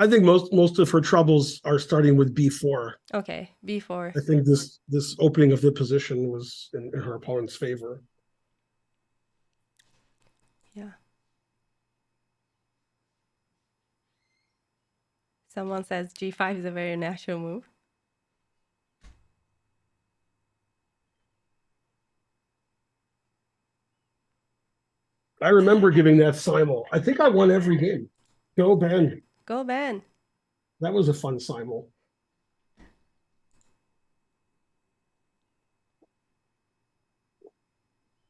I think most of her troubles are starting with b4. Okay, b4. I think this opening of the position was in her opponent's favor. Yeah. Someone says g5 is a very natural move. I remember giving that simul. I think I won every game. Go Ben. Go Ben. That was a fun simul.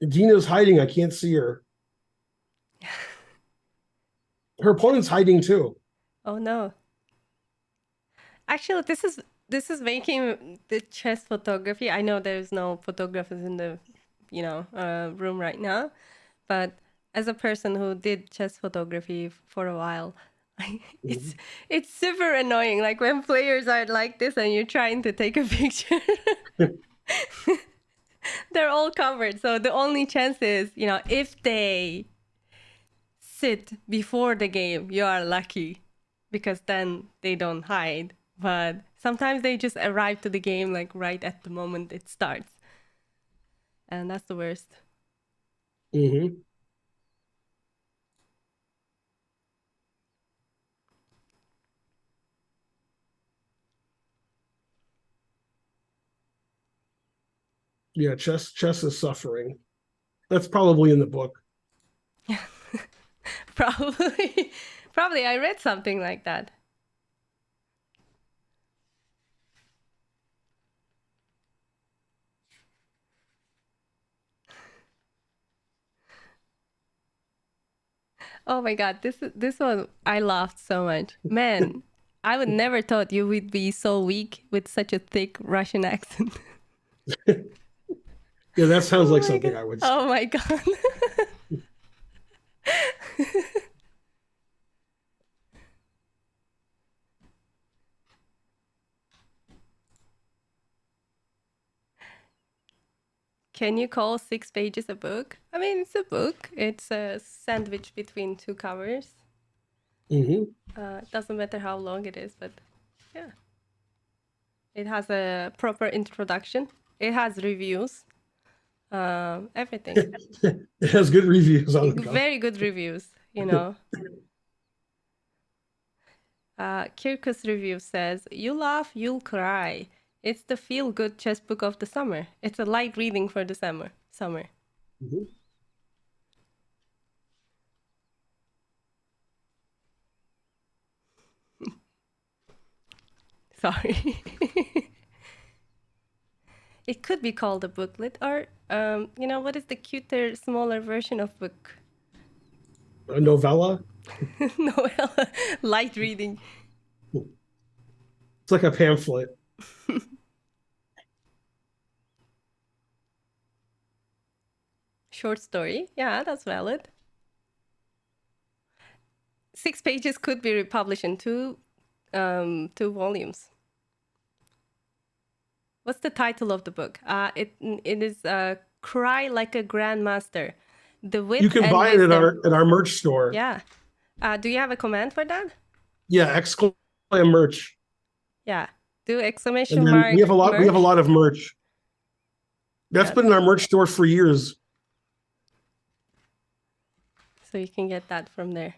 Dina's hiding. I can't see her. Her opponent's hiding too. Oh no. Actually, this is making the chess photography. I know there's no photographers in the, room right now, but as a person who did chess photography for a while, it's it's super annoying. Like when players are like this and you're trying to take a picture, they're all covered. So the only chance is, if they sit before the game, you are lucky because then they don't hide. But sometimes they just arrive to the game like right at the moment it starts. And that's the worst. Mm-hmm. Yeah, chess is suffering. That's probably in the book. Probably. Probably I read something like that. Oh my god, this one I laughed so much. Man, I would never thought you would be so weak with such a thick Russian accent. Yeah, that sounds Oh like my something god. I would say. Oh my god. Can you call 6 pages a book? I mean, it's a book. It's a sandwich between two covers. Mm-hmm. It doesn't matter how long it is, but yeah. It has a proper introduction. It has reviews. Everything. It has good reviews on the cover. Very good reviews. Kirkus review says, "You laugh, you'll cry. It's the feel-good chess book of the summer. It's a light reading for the summer. Mm-hmm. Sorry. It could be called a booklet, or what is the cuter, smaller version of book? A novella. Novella, light reading. It's like a pamphlet. Short story. Yeah, that's valid. 6 pages could be republished in two volumes. What's the title of the book? It is "Cry Like a Grandmaster." The wit You can and buy it wisdom. at our merch store. Yeah. Do you have a comment for that? Yeah, exclaim merch. Yeah. Do And exclamation then mark we have a merch. lot of merch. That's Yeah. been in our merch store for years. So you can get that from there.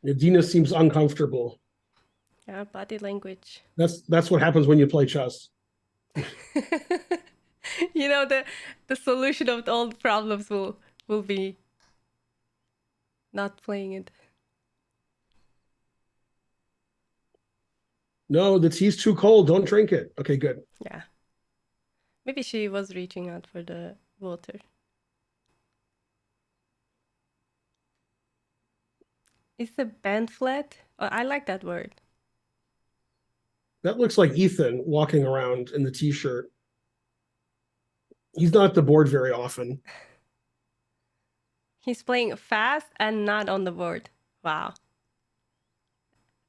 Dina seems uncomfortable. Yeah, body language. That's what happens when you play chess. The solution of all the problems will be not playing it. No, the tea's too cold. Don't drink it. Okay, good. Yeah. Maybe she was reaching out for the water. Is the band flat? Oh, I like that word. That looks like Ethan walking around in the t-shirt. He's not at the board very often. He's playing fast and not on the board. Wow.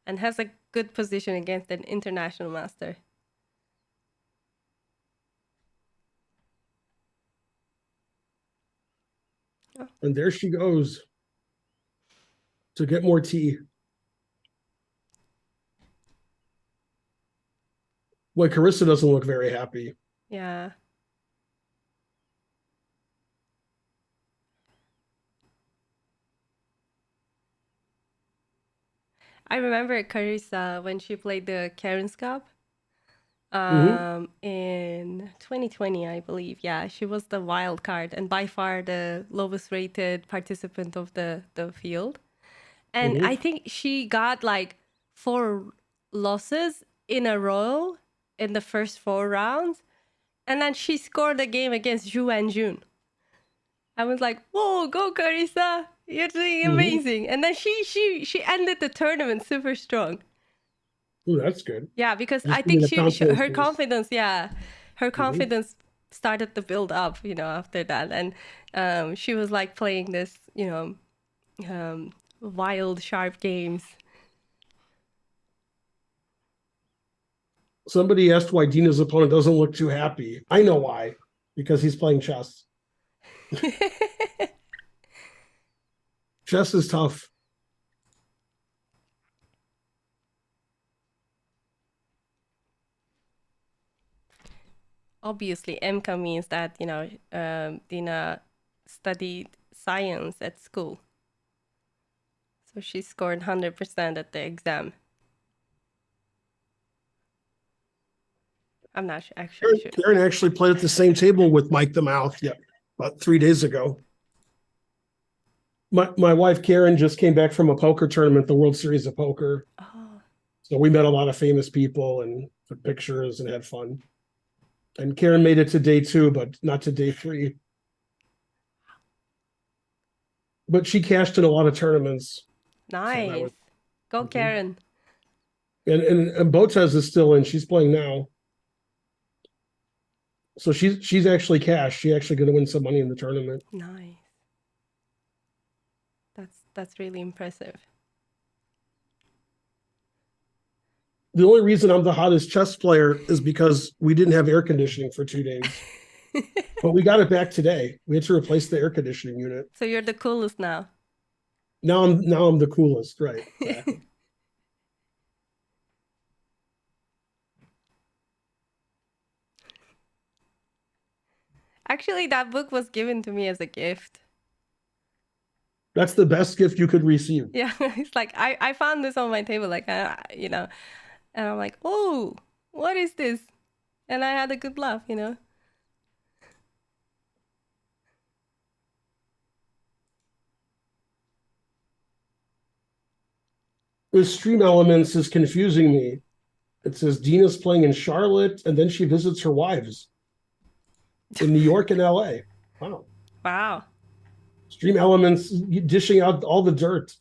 And has a good position against an international master. And there she goes to get more tea. Boy, Carissa doesn't look very happy. Yeah. I remember Carissa when she played the Karen's Cup in 2020, I believe. Yeah, she was the wild card and by far the lowest rated participant of the field. And I think she got like 4 losses in a row in the first 4 rounds. And then she scored a game against Zhu and Jun. I was like, whoa, go Carissa. You're doing amazing. And then she ended the tournament super strong. Ooh, that's good. Yeah, because Just I think need a confidence her boost. confidence, her confidence started to build up, after that. And she was like playing this, wild, sharp games. Somebody asked why Dina's opponent doesn't look too happy. I know why. Because he's playing chess. Chess is tough. Obviously, MCA means that, Dina studied science at school. So she scored 100% at the exam. I'm not actually sure. Karen actually played at the same table with Mike the Mouth, about 3 days ago. My wife Karen just came back from a poker tournament, the World Series of Poker. Oh. So we met a lot of famous people and took pictures and had fun. And Karen made it to day 2, but not to day 3. But she cashed in a lot of tournaments. Nice. Go Karen. And Botez is still in. She's playing now. So she's actually cashed. She's actually going to win some money in the tournament. Nice. That's really impressive. The only reason I'm the hottest chess player is because we didn't have air conditioning for 2 days. But we got it back today. We had to replace the air conditioning unit. So you're the coolest now. Now I'm the coolest, right? Exactly. Actually, that book was given to me as a gift. That's the best gift you could receive. Yeah, it's like I found this on my table, like and I'm like, oh, what is this? And I had a good laugh. The stream elements is confusing me. It says Dina's playing in Charlotte, and then she visits her wives in New York and LA. Wow. Wow. Stream elements dishing out all the dirt.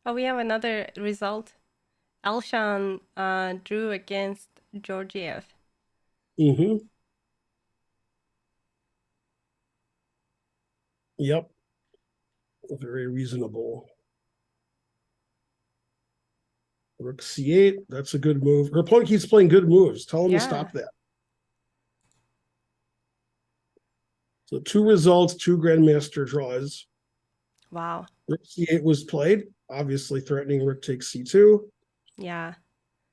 Oh, we have another result. Alshan drew against Georgiev. Yep. Very reasonable. Rook c8. That's a good move. Her opponent keeps playing good moves. Tell him to stop that. So 2 results, 2 grandmaster draws. Wow. Rook c8 was played, obviously threatening rook takes c2. Yeah.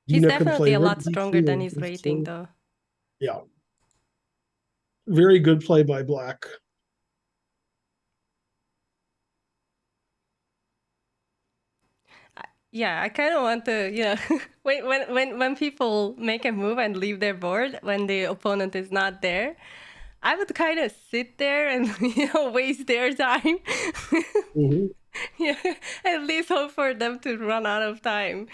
Dina He's definitely a lot stronger than his and rating, though. Yeah. Very good play by Black. Yeah, I kind of want to, when people make a move and leave their board when the opponent is not there, I would kind of sit there and waste their time. Yeah, at least hope for them to run out of time.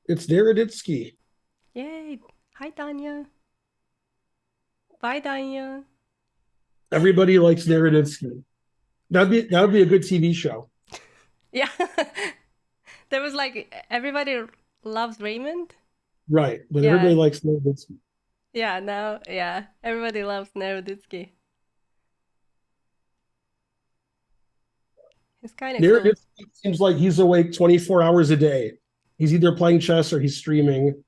It's Naroditsky. Yay! Hi, Danya. Bye, Danya. Everybody likes Naroditsky. That would be a good TV show. Yeah. There was like everybody loves Raymond. Right, but everybody likes Naroditsky. Yeah, now everybody loves Naroditsky. It's kind of cool. It seems like he's awake 24 hours a day. He's either playing chess or he's streaming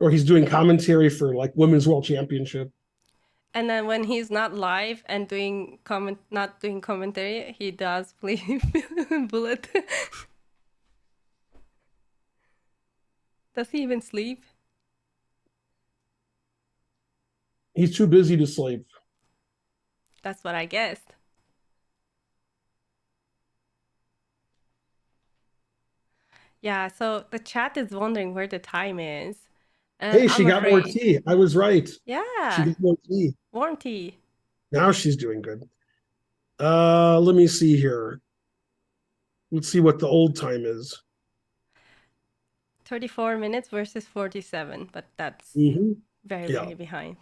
or he's doing commentary for like Women's World Championship. And then when he's not live and not doing commentary, he does play Bullet. Does he even sleep? He's too busy to sleep. That's what I guessed. Yeah, so the chat is wondering where the time is. And Hey, she I'm got more afraid. tea. I was right. She Yeah, got more tea. warm tea. Now she's doing good. Let me see here. Let's see what the old time is. 34 minutes versus 47, but that's very, Yeah. very behind.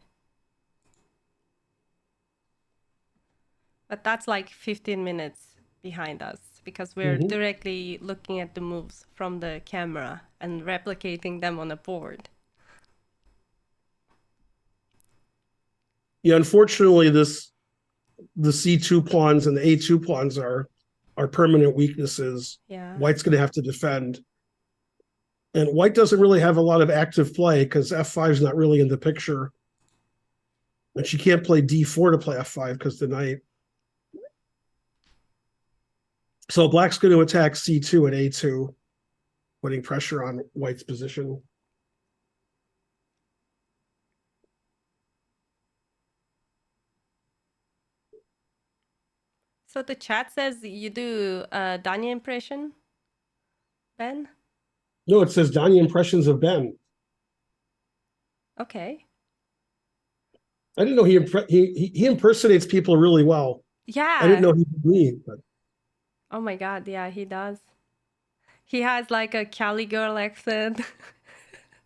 But that's like 15 minutes behind us because we're directly looking at the moves from the camera and replicating them on a board. Yeah, unfortunately, the C2 pawns and the A2 pawns are permanent weaknesses. Yeah. White's going to have to defend. And White doesn't really have a lot of active play because F5 is not really in the picture. And she can't play D4 to play F5 because the knight. So Black's going to attack C2 and A2, putting pressure on White's position. So the chat says you do Danya impression, Ben? No, it says Danya impressions of Ben. Okay. I didn't know he impersonates people really well. Yeah. I didn't know he did me, but oh my god, yeah, he does. He has like a Cali girl accent.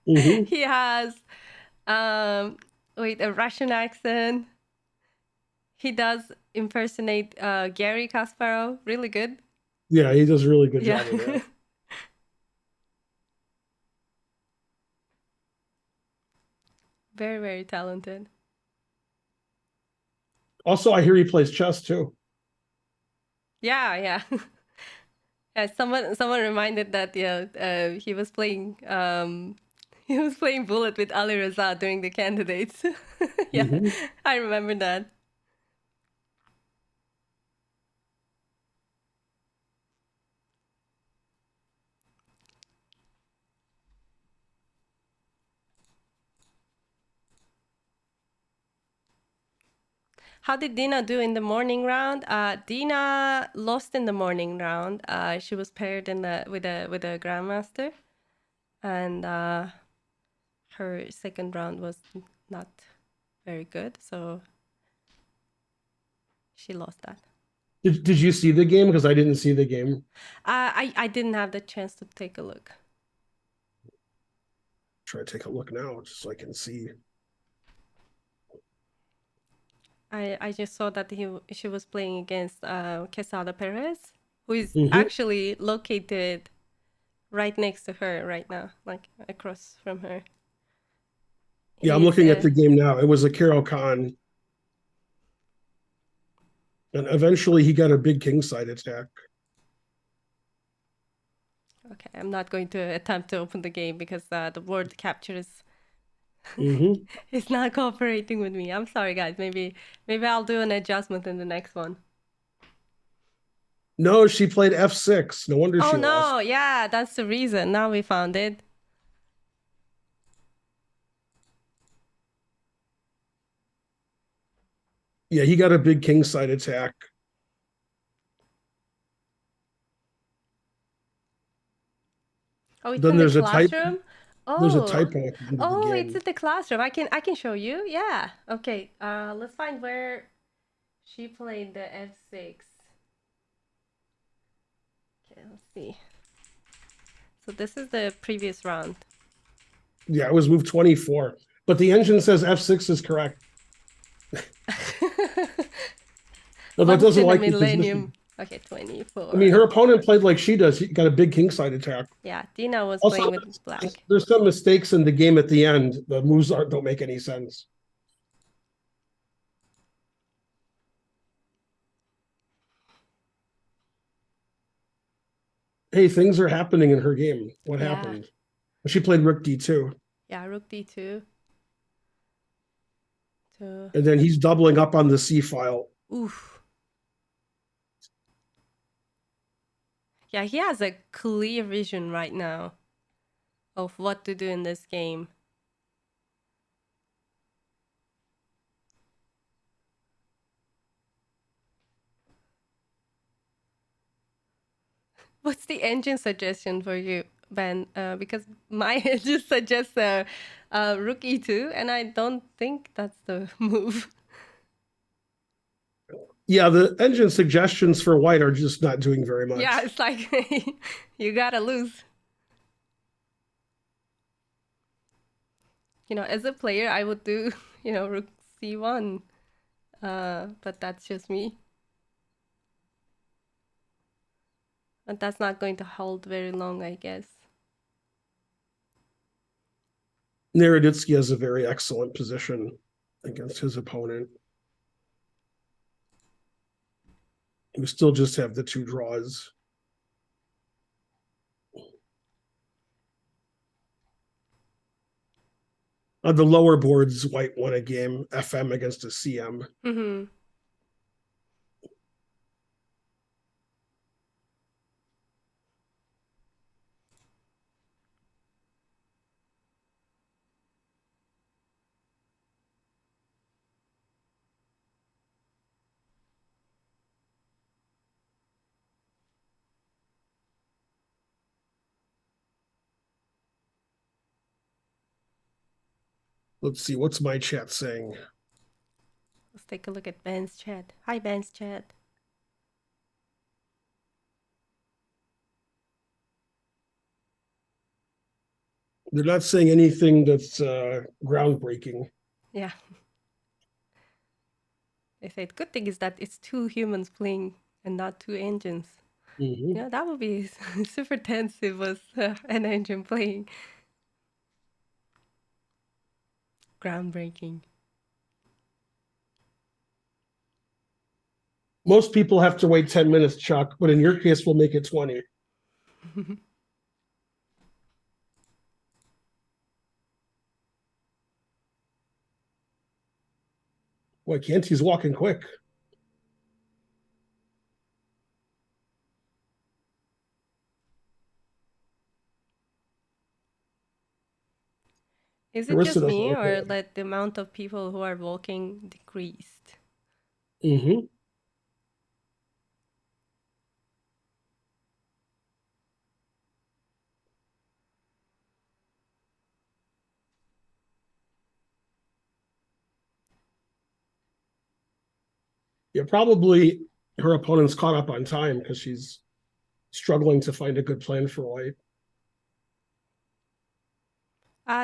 He has a Russian accent. He does impersonate Gary Kasparov really good. Yeah, he does a really good job of that. Very, very talented. Also, I hear he plays chess too. Yeah, yeah. Yeah, someone reminded that he was playing Bullet with Ali Raza during the candidates. Yeah, I remember that. How did Dina do in the morning round? Dina lost in the morning round. She was paired with a grandmaster, and her second round was not very good, so she lost that. Did you see the game? Because I didn't see the game. I didn't have the chance to take a look. Try to take a look now, just so I can see. I just saw that she was playing against Quesada Perez, who is actually located right next to her right now, like across from her. Yeah, I'm looking at the game now. It was a Karo Khan. And eventually he got a big kingside attack. Okay, I'm not going to attempt to open the game because the word capture is it's not cooperating with me. I'm sorry, guys. Maybe I'll do an adjustment in the next one. No, she played F6. No wonder she lost. Oh no, yeah, that's the reason. Now we found it. Yeah, he got a big kingside attack. Oh, it's Then in there's the a type. classroom. There's a Oh, typo at the end of the game. it's in the classroom. I can show you. Yeah. Okay. Let's find where she played the F6. Okay, let's see. So this is the previous round. Yeah, it was move 24. But the engine says F6 is correct. Although it doesn't like the position. Okay, 24. I mean, her opponent played like she does. He got a big kingside attack. Yeah, Dina was Also, playing with black. There's some mistakes in the game at the end. The moves don't make any sense. Hey, things are happening in her game. What Yeah. happened? She played Rook D2. Yeah, rook d2. So, And then he's doubling up on the C file. oof. Yeah, he has a clear vision right now of what to do in this game. What's the engine suggestion for you, Ben? Because my engine suggests rook e2, and I don't think that's the move. Yeah, the engine suggestions for white are just not doing very Yeah, much. it's like you gotta lose. As a player, I would do, rook c1. But that's just me. And that's not going to hold very long, I guess. Naroditsky has a very excellent position against his opponent. We still just have the two draws. On the lower boards, white won a game, FM against a CM. Mm-hmm. Let's see, what's my chat saying? Let's take a look at Ben's chat. Hi, Ben's chat. They're not saying anything that's groundbreaking. Yeah. They said, good thing is that it's two humans playing and not two engines. Mm-hmm. That would be super tense if it was an engine playing. Groundbreaking. Most people have to wait 10 minutes, Chuck, but in your case, we'll make it 20. Why can't he's walking quick? Is it Carissa just doesn't me look or good. that the amount of people who are walking decreased? Mm-hmm. Yeah, probably her opponent's caught up on time because she's struggling to find a good plan for white.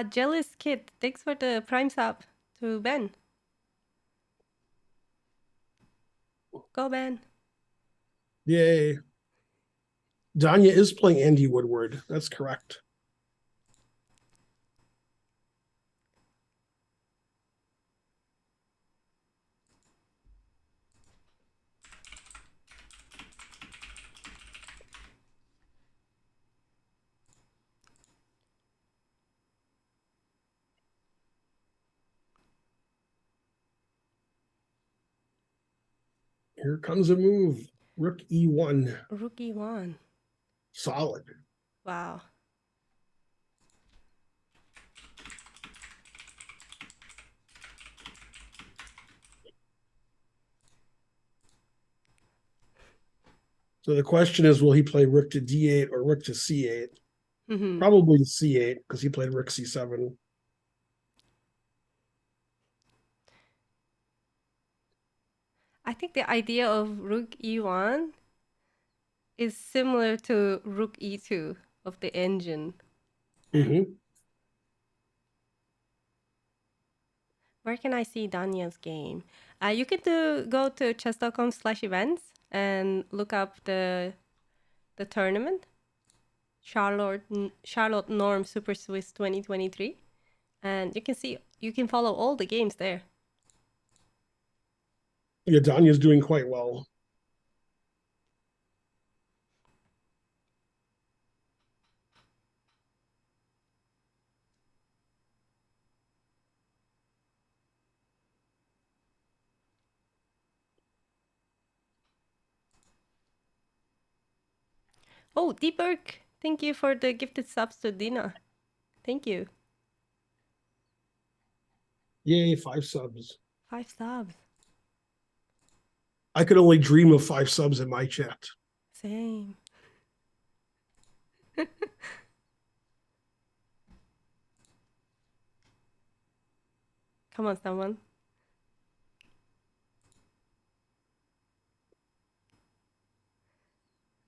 Jealous Kid, thanks for the prime sub to Ben. Go, Ben. Yay. Danya is playing Andy Woodward. That's correct. Here comes a move. Rook E1. Rookie one. Solid. Wow. So the question is, will he play rook to D8 or rook to C8? Mm-hmm. Probably C8 because he played rook C7. I think the idea of rook e1 is similar to rook e2 of the engine. Mm-hmm. Where can I see Danya's game? You can go to chess.com/events and look up the tournament, Charlotte Norm Super Swiss 2023, and you can follow all the games there. Yeah, Danya's doing quite well. Oh, Deeperk, thank you for the gifted subs to Dina. Thank you. Yay, 5 subs. 5 subs. I could only dream of 5 subs in my chat. Same. Come on, someone.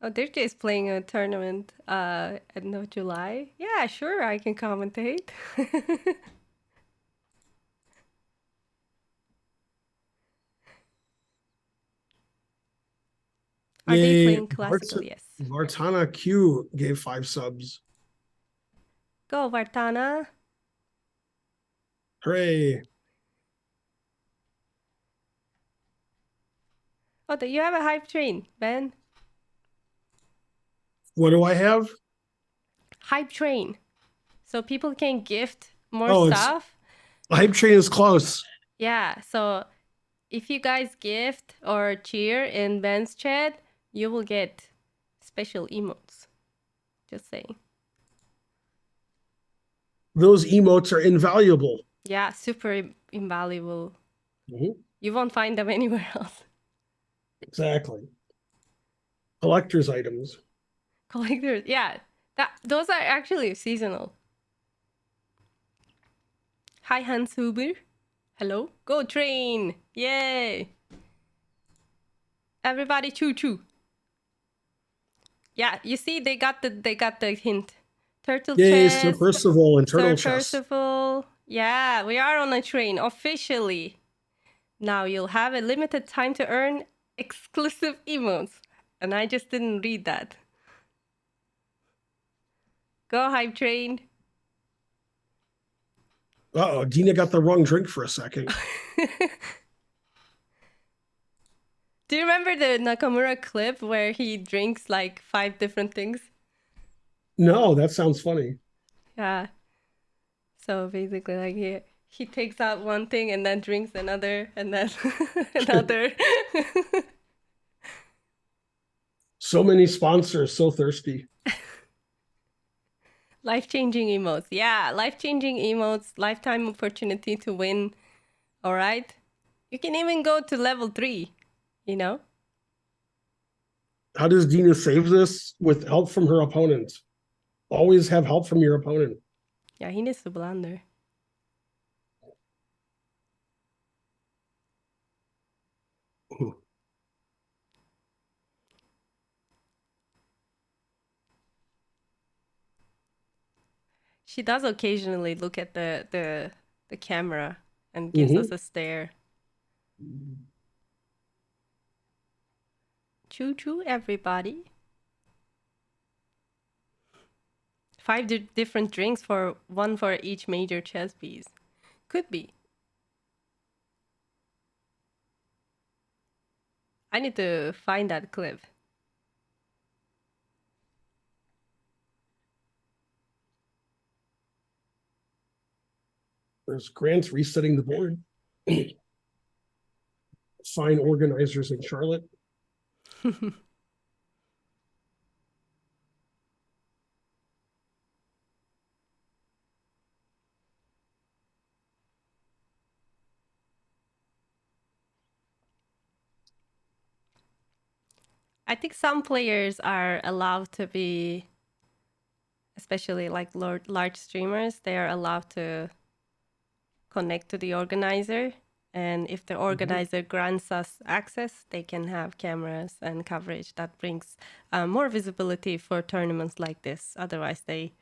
Oh, Dirk is playing a tournament end of July. Yeah, sure, I can commentate. Are they Yay, playing classical? Yes. Vartana Q gave 5 subs. Go, Vartana. Hooray. Oh, you have a hype train, Ben. What do I have? Hype train. So people can gift more Oh, stuff. the hype train is close. Yeah, so if you guys gift or cheer in Ben's chat, you will get special emotes. Just saying. Those emotes are invaluable. Yeah, super invaluable. Mm-hmm. You won't find them anywhere else. Exactly. Collector's items. Collectors, yeah. Those are actually seasonal. Hi, Hans Huber. Hello. Go train. Yay. Everybody choo choo. Yeah, you see they got the hint. Turtle Yay, Sir chest. Percival and Sir Turtle Chest. Percival. Yeah, we are on a train officially. Now you'll have a limited time to earn exclusive emotes. And I just didn't read that. Go hype train. Uh-oh, Dina got the wrong drink for a second. Do you remember the Nakamura clip where he drinks like 5 different things? No, that sounds funny. Yeah. So basically, like he takes out one thing and then drinks another and then another. So many sponsors, so thirsty. Life-changing emotes. Yeah, life-changing emotes, lifetime opportunity to win. All right? You can even go to level 3, you know? How does Dina save this? With help from her opponent. Always have help from your opponent. Yeah, he needs to blunder. Ooh. She does occasionally look at the camera and gives Mm-hmm. us a stare. Choo choo, everybody. 5 different drinks for one for each major chess piece. Could be. I need to find that clip. There's Grant resetting the board. Fine organizers in Charlotte. I think some players are allowed to be, especially like large streamers, they are allowed to connect to the organizer. And if the organizer grants us access, they can have cameras and coverage that brings more visibility for tournaments like this. Otherwise, they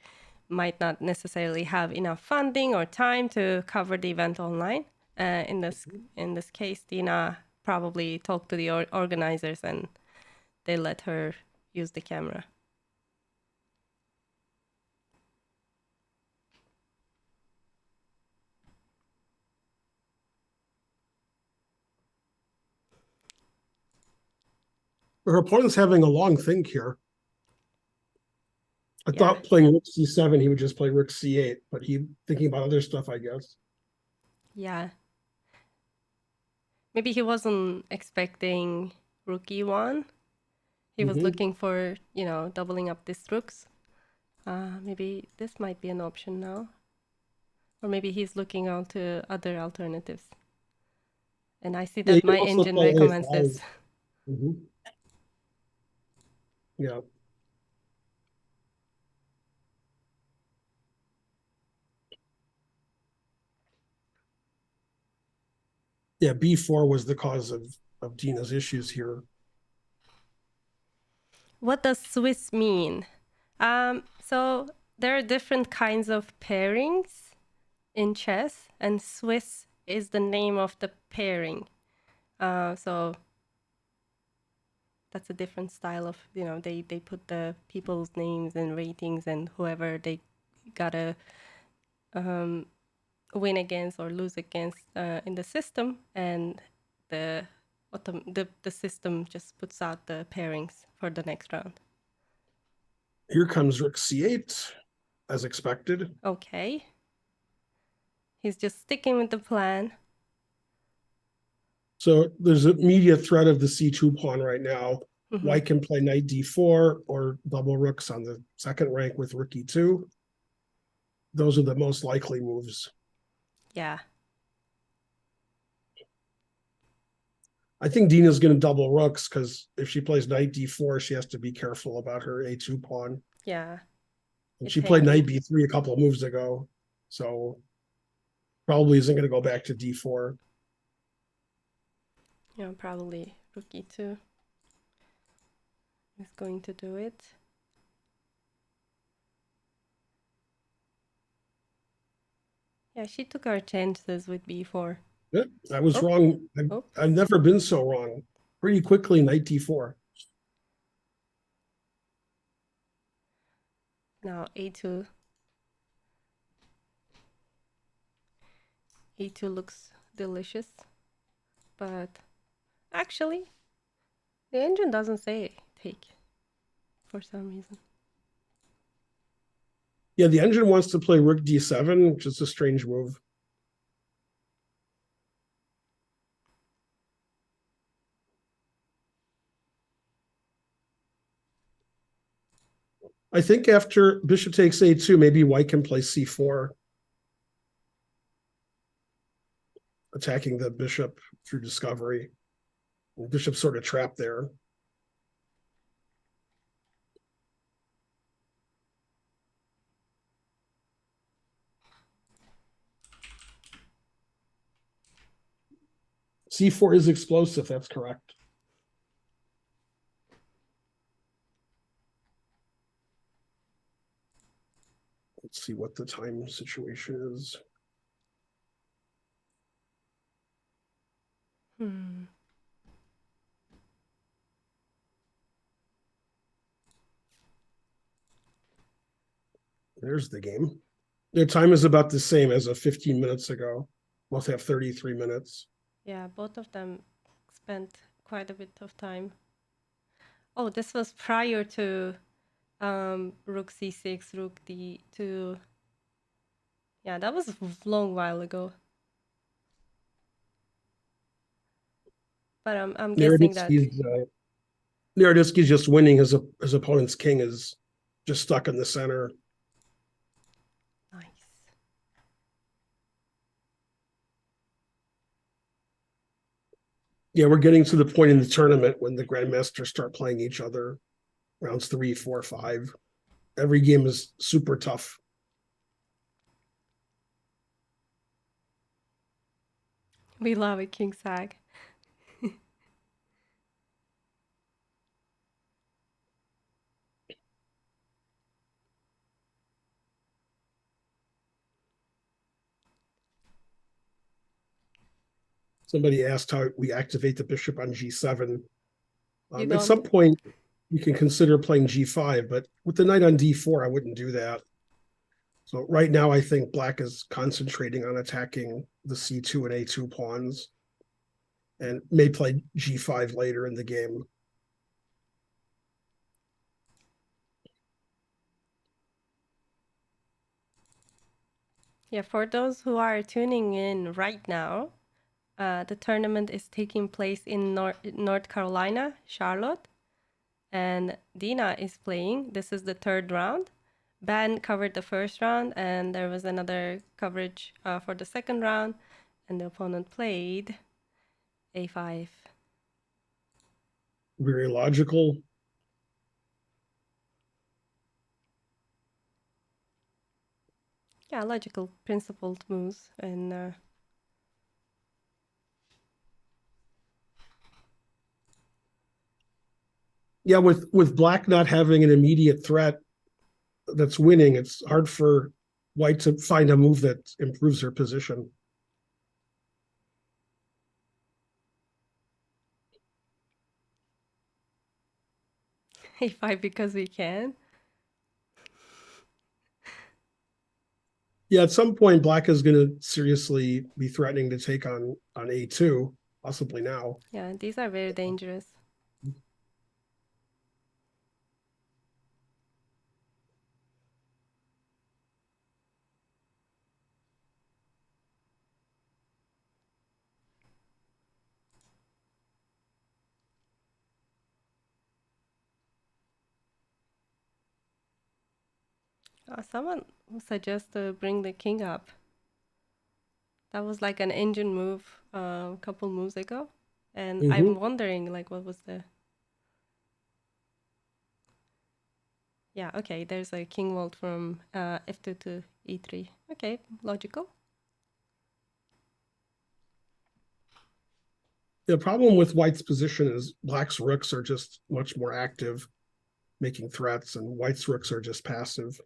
might not necessarily have enough funding or time to cover the event online. In this case, Dina probably talked to the organizers and they let her use the camera. Her opponent's having a long think here. I Yeah. thought playing rook c7, he would just play rook c8, but he thinking about other stuff, I guess. Yeah. Maybe he wasn't expecting rook e1. He was looking for, doubling up these rooks. Maybe this might be an option now. Or maybe he's looking on to other alternatives. And I see Yeah, that you can my also engine play recommends A5. this. Yeah. Yeah, B4 was the cause of Dina's issues here. What does Swiss mean? So there are different kinds of pairings in chess, and Swiss is the name of the pairing. So that's a different style of, they put the people's names and ratings and whoever they gotta win against or lose against in the system, and the system just puts out the pairings for the next round. Here comes Rook C8, as expected. Okay. He's just sticking with the plan. So there's an immediate threat of the C2 pawn right now. White can play knight D4 or double rooks on the second rank with rook E2. Those are the most likely moves. Yeah. I think Dina's going to double rooks because if she plays knight D4, she has to be careful about her A2 pawn. Yeah. And It's she played handy. knight B3 a couple of moves ago. So probably isn't going to go back to D4. Yeah, probably rook E2 is going to do it. Yeah, she took her chances with B4. Yeah, I was wrong. I've never been so wrong. Pretty quickly, knight D4. Now A2. A2 looks delicious. But actually, the engine doesn't say take for some reason. Yeah, the engine wants to play rook D7, which is a strange move. I think after bishop takes A2, maybe white can play C4, attacking the bishop through discovery. The bishop's sort of trapped there. C4 is explosive, that's correct. Let's see what the time situation is. There's the game. Their time is about the same as of 15 minutes ago. Both have 33 minutes. Yeah, both of them spent quite a bit of time. Oh, this was prior to rook c6, rook d2. Yeah, that was a long while ago. But I'm guessing that Naroditsky's just winning. His opponent's king is just stuck in the center. Nice. Yeah, we're getting to the point in the tournament when the grandmasters start playing each other. Rounds 3, 4, 5. Every game is super tough. We love it, King Sag. Somebody asked how we activate the bishop on G7. At Don't. some point, you can consider playing G5, but with the knight on D4, I wouldn't do that. So right now, I think black is concentrating on attacking the C2 and A2 pawns and may play G5 later in the game. Yeah, for those who are tuning in right now, the tournament is taking place in North Carolina, Charlotte. and Dina is playing. This is the third round. Ben covered the first round, and there was another coverage for the second round, and the opponent played a5. Very logical. Yeah, logical, principled moves, and Yeah, with black not having an immediate threat that's winning, it's hard for white to find a move that improves her position. a5 because we can. Yeah, at some point, black is going to seriously be threatening to take on a2, possibly now. Yeah, these are very dangerous. Someone suggests to bring the king up. That was like an engine move a couple moves ago. And I'm wondering, like, what was the... Yeah, okay, there's a king vault from f2 to e3. Okay, logical. The problem with white's position is black's rooks are just much more active, making threats, and white's rooks are just passive.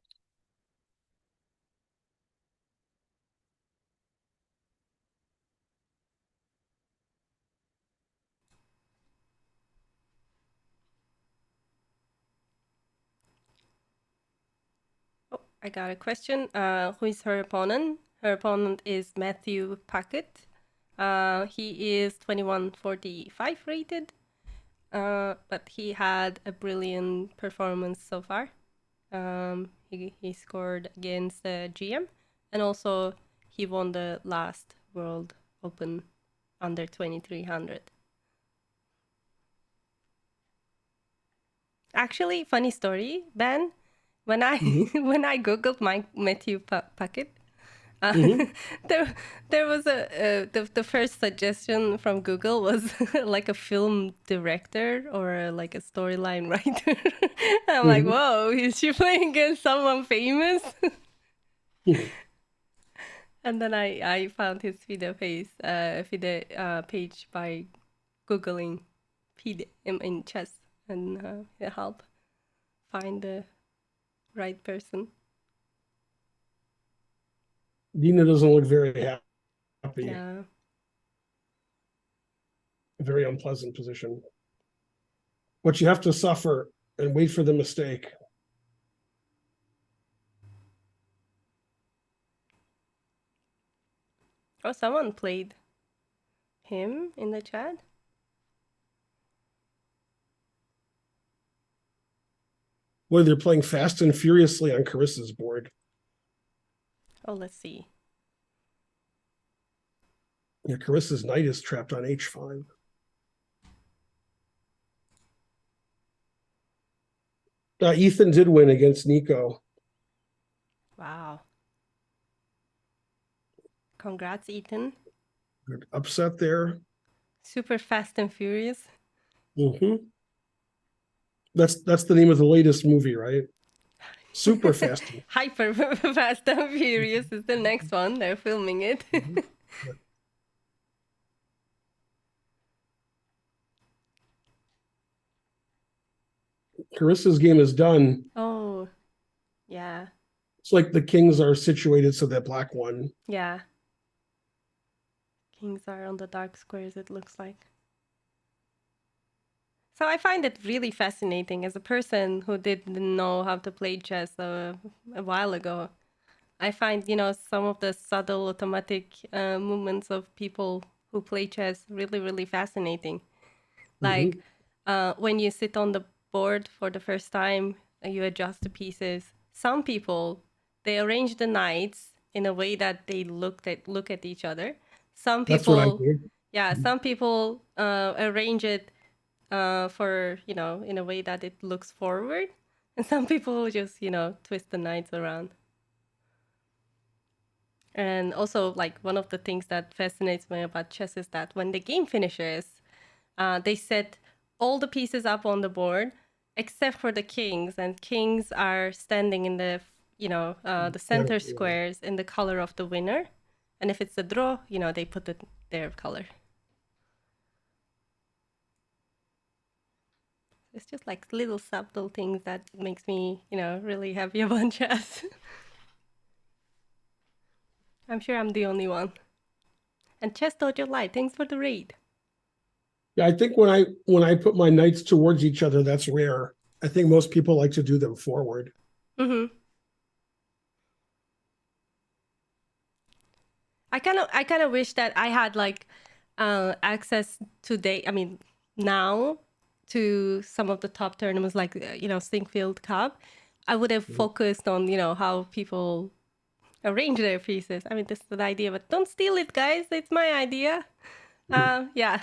Oh, I got a question. Who is her opponent? Her opponent is Matthew Packett. He is 2145 rated, but he had a brilliant performance so far. He scored against the GM, and also he won the last World Open under 2300. Actually, funny story, Ben. When I when I googled my Matthew Packett, there was the first suggestion from Google was like a film director or like a storyline writer. I'm like, whoa, is she playing against someone famous? And then I found his FIDE page by googling FIDE in chess, and it helped find the right person. Dina doesn't look very happy. Yeah. A very unpleasant position. But you have to suffer and wait for the mistake. Oh, someone played him in the chat. Boy, they're playing fast and furiously on Carissa's board. Oh, let's see. Yeah, Carissa's knight is trapped on h5. Ethan did win against Nico. Wow. Congrats, Ethan. Good upset there. Super fast and furious. That's the name of the latest movie, right? Super fast. Hyper fast and furious is the next one. They're filming it. Carissa's game is done. Oh, yeah. It's like the kings are situated so that black won. Yeah. Kings are on the dark squares, it looks like. So I find it really fascinating as a person who didn't know how to play chess a while ago. I find, some of the subtle automatic movements of people who play chess really, really fascinating. Like when you sit on the board for the first time, you adjust the pieces. Some people, they arrange the knights in a way that they look at each other. Some That's what I people, did. yeah, some people arrange it for, in a way that it looks forward. And some people just, twist the knights around. And also, like, one of the things that fascinates me about chess is that when the game finishes, they set all the pieces up on the board except for the kings, and kings are standing in the the center squares in the color of the winner. And if it's a draw, they put it their color. It's just like little subtle things that makes me, really happy about chess. I'm sure I'm the only one. And Chess Dojo Live, thanks for the raid. Yeah, I think when I put my knights towards each other, that's rare. I think most people like to do them forward. Mm-hmm. I kind of wish that I had like access today. I mean, now to some of the top tournaments like Stinkfield Cup. I would have focused on how people arrange their pieces. I mean, this is the idea, but don't steal it, guys. It's my idea. Yeah.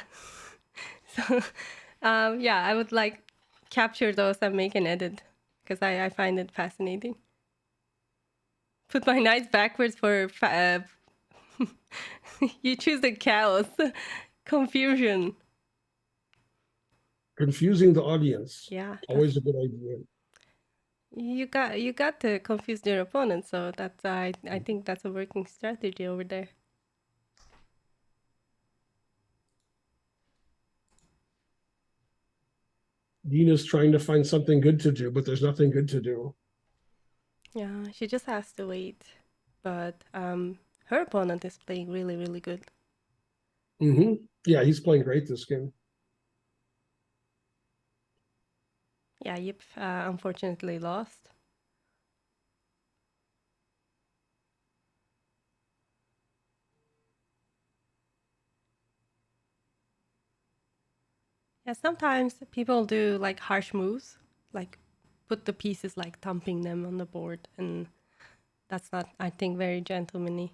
So, yeah, I would like capture those and make an edit because I find it fascinating. Put my knights backwards for you choose the chaos, confusion. Confusing the audience. Yeah, Always a good idea. you got to confuse your opponent, so that's I think that's a working strategy over there. Dina's trying to find something good to do, but there's nothing good to do. Yeah, she just has to wait. But her opponent is playing really, really good. Yeah, he's playing great this game. Yeah, Yip unfortunately lost. Yeah, sometimes people do like harsh moves, like put the pieces like thumping them on the board, and that's not, I think, very gentlemanly,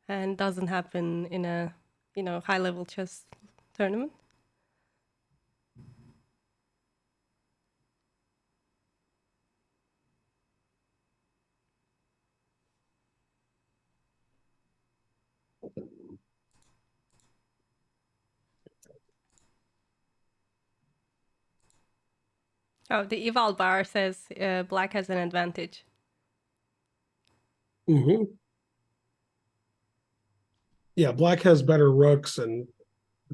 and doesn't happen in a high level chess tournament. Oh, the eval bar says black has an advantage. Yeah, black has better rooks, and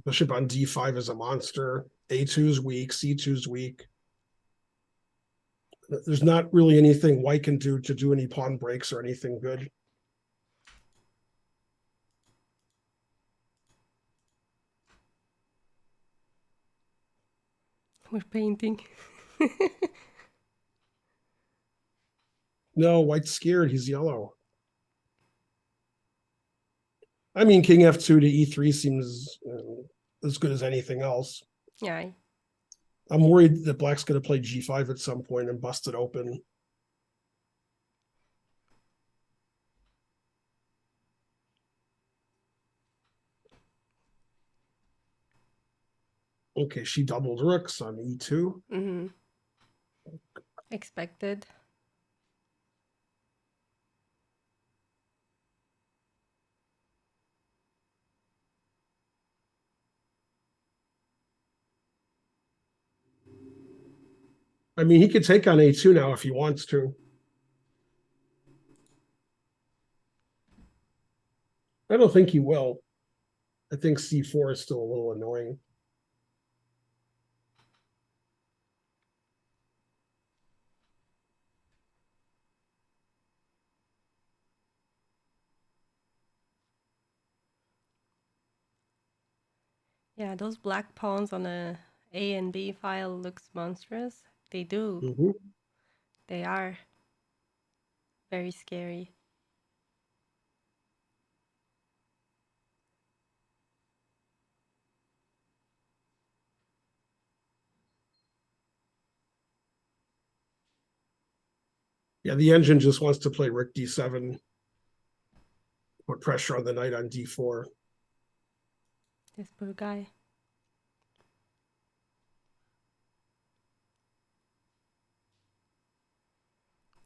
bishop on d5 is a monster. A2 is weak, C2 is weak. There's not really anything white can do to do any pawn breaks or anything good. We're painting. No, white's scared. He's yellow. I mean, king f2 to e3 seems as good as anything else. Yeah. I'm worried that black's going to play g5 at some point and bust it open. Okay, she doubled rooks on e2. Mm-hmm. Expected. I mean, he could take on a2 now if he wants to. I don't think he will. I think c4 is still a little annoying. Yeah, those black pawns on a and B file looks monstrous. They do. They are very scary. Yeah, the engine just wants to play rook d7, put pressure on the knight on d4. This poor guy.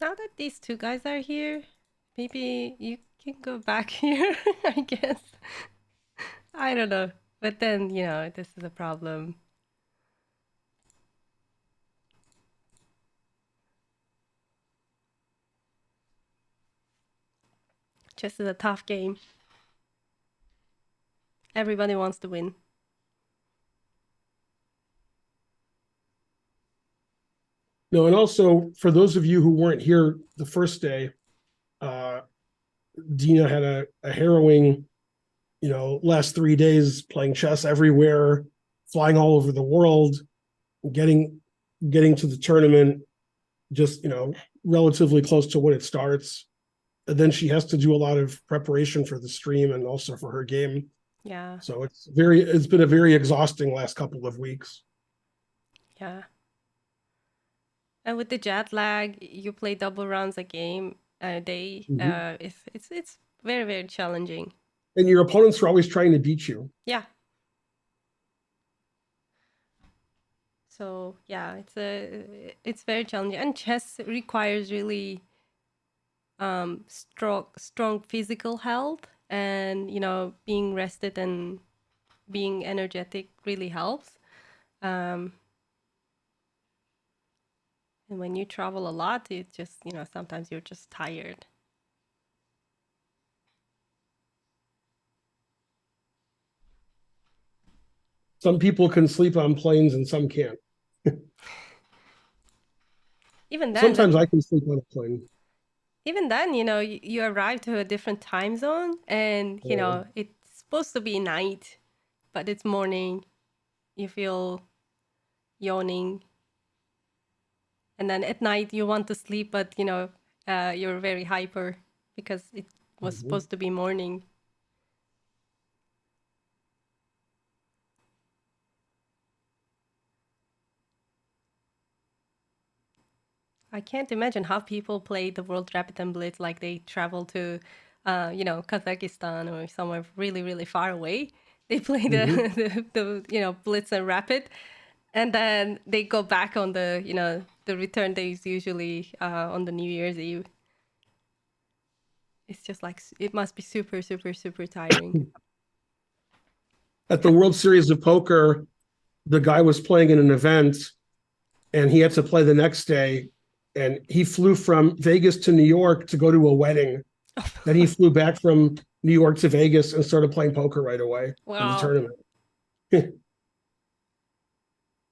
Now that these two guys are here, maybe you can go back here, I guess. I don't know. But then, this is a problem. Chess is a tough game. Everybody wants to win. No, and also for those of you who weren't here the first day, Dina had a harrowing, last 3 days playing chess everywhere, flying all over the world, getting to the tournament just, relatively close to when it starts. And then she has to do a lot of preparation for the stream and also for her game. Yeah. So it's been a very exhausting last couple of weeks. Yeah. And with the jet lag, you play double rounds a game a day. It's very, very challenging. And your opponents are always trying to beat you. Yeah. So yeah, it's very challenging, and chess requires really strong physical health, and being rested and being energetic really helps. And when you travel a lot, it just sometimes you're just tired. Some people can sleep on planes and some can't. Even then, Sometimes I can sleep on a plane. you arrive to a different time zone, and it's supposed to be night, but it's morning. You feel yawning, and then at night you want to sleep, but you're very hyper because it was supposed to be morning. I can't imagine how people play the World Rapid and Blitz, like they travel to, Kazakhstan or somewhere really, really far away. They play the Blitz and Rapid, and then they go back on the return days, usually on the New Year's Eve. It's just like, it must be super, super, super tiring. At the World Series of Poker, the guy was playing in an event and he had to play the next day. And he flew from Vegas to New York to go to a wedding. Then he flew back from New York to Vegas and started playing poker right away in the Wow. tournament.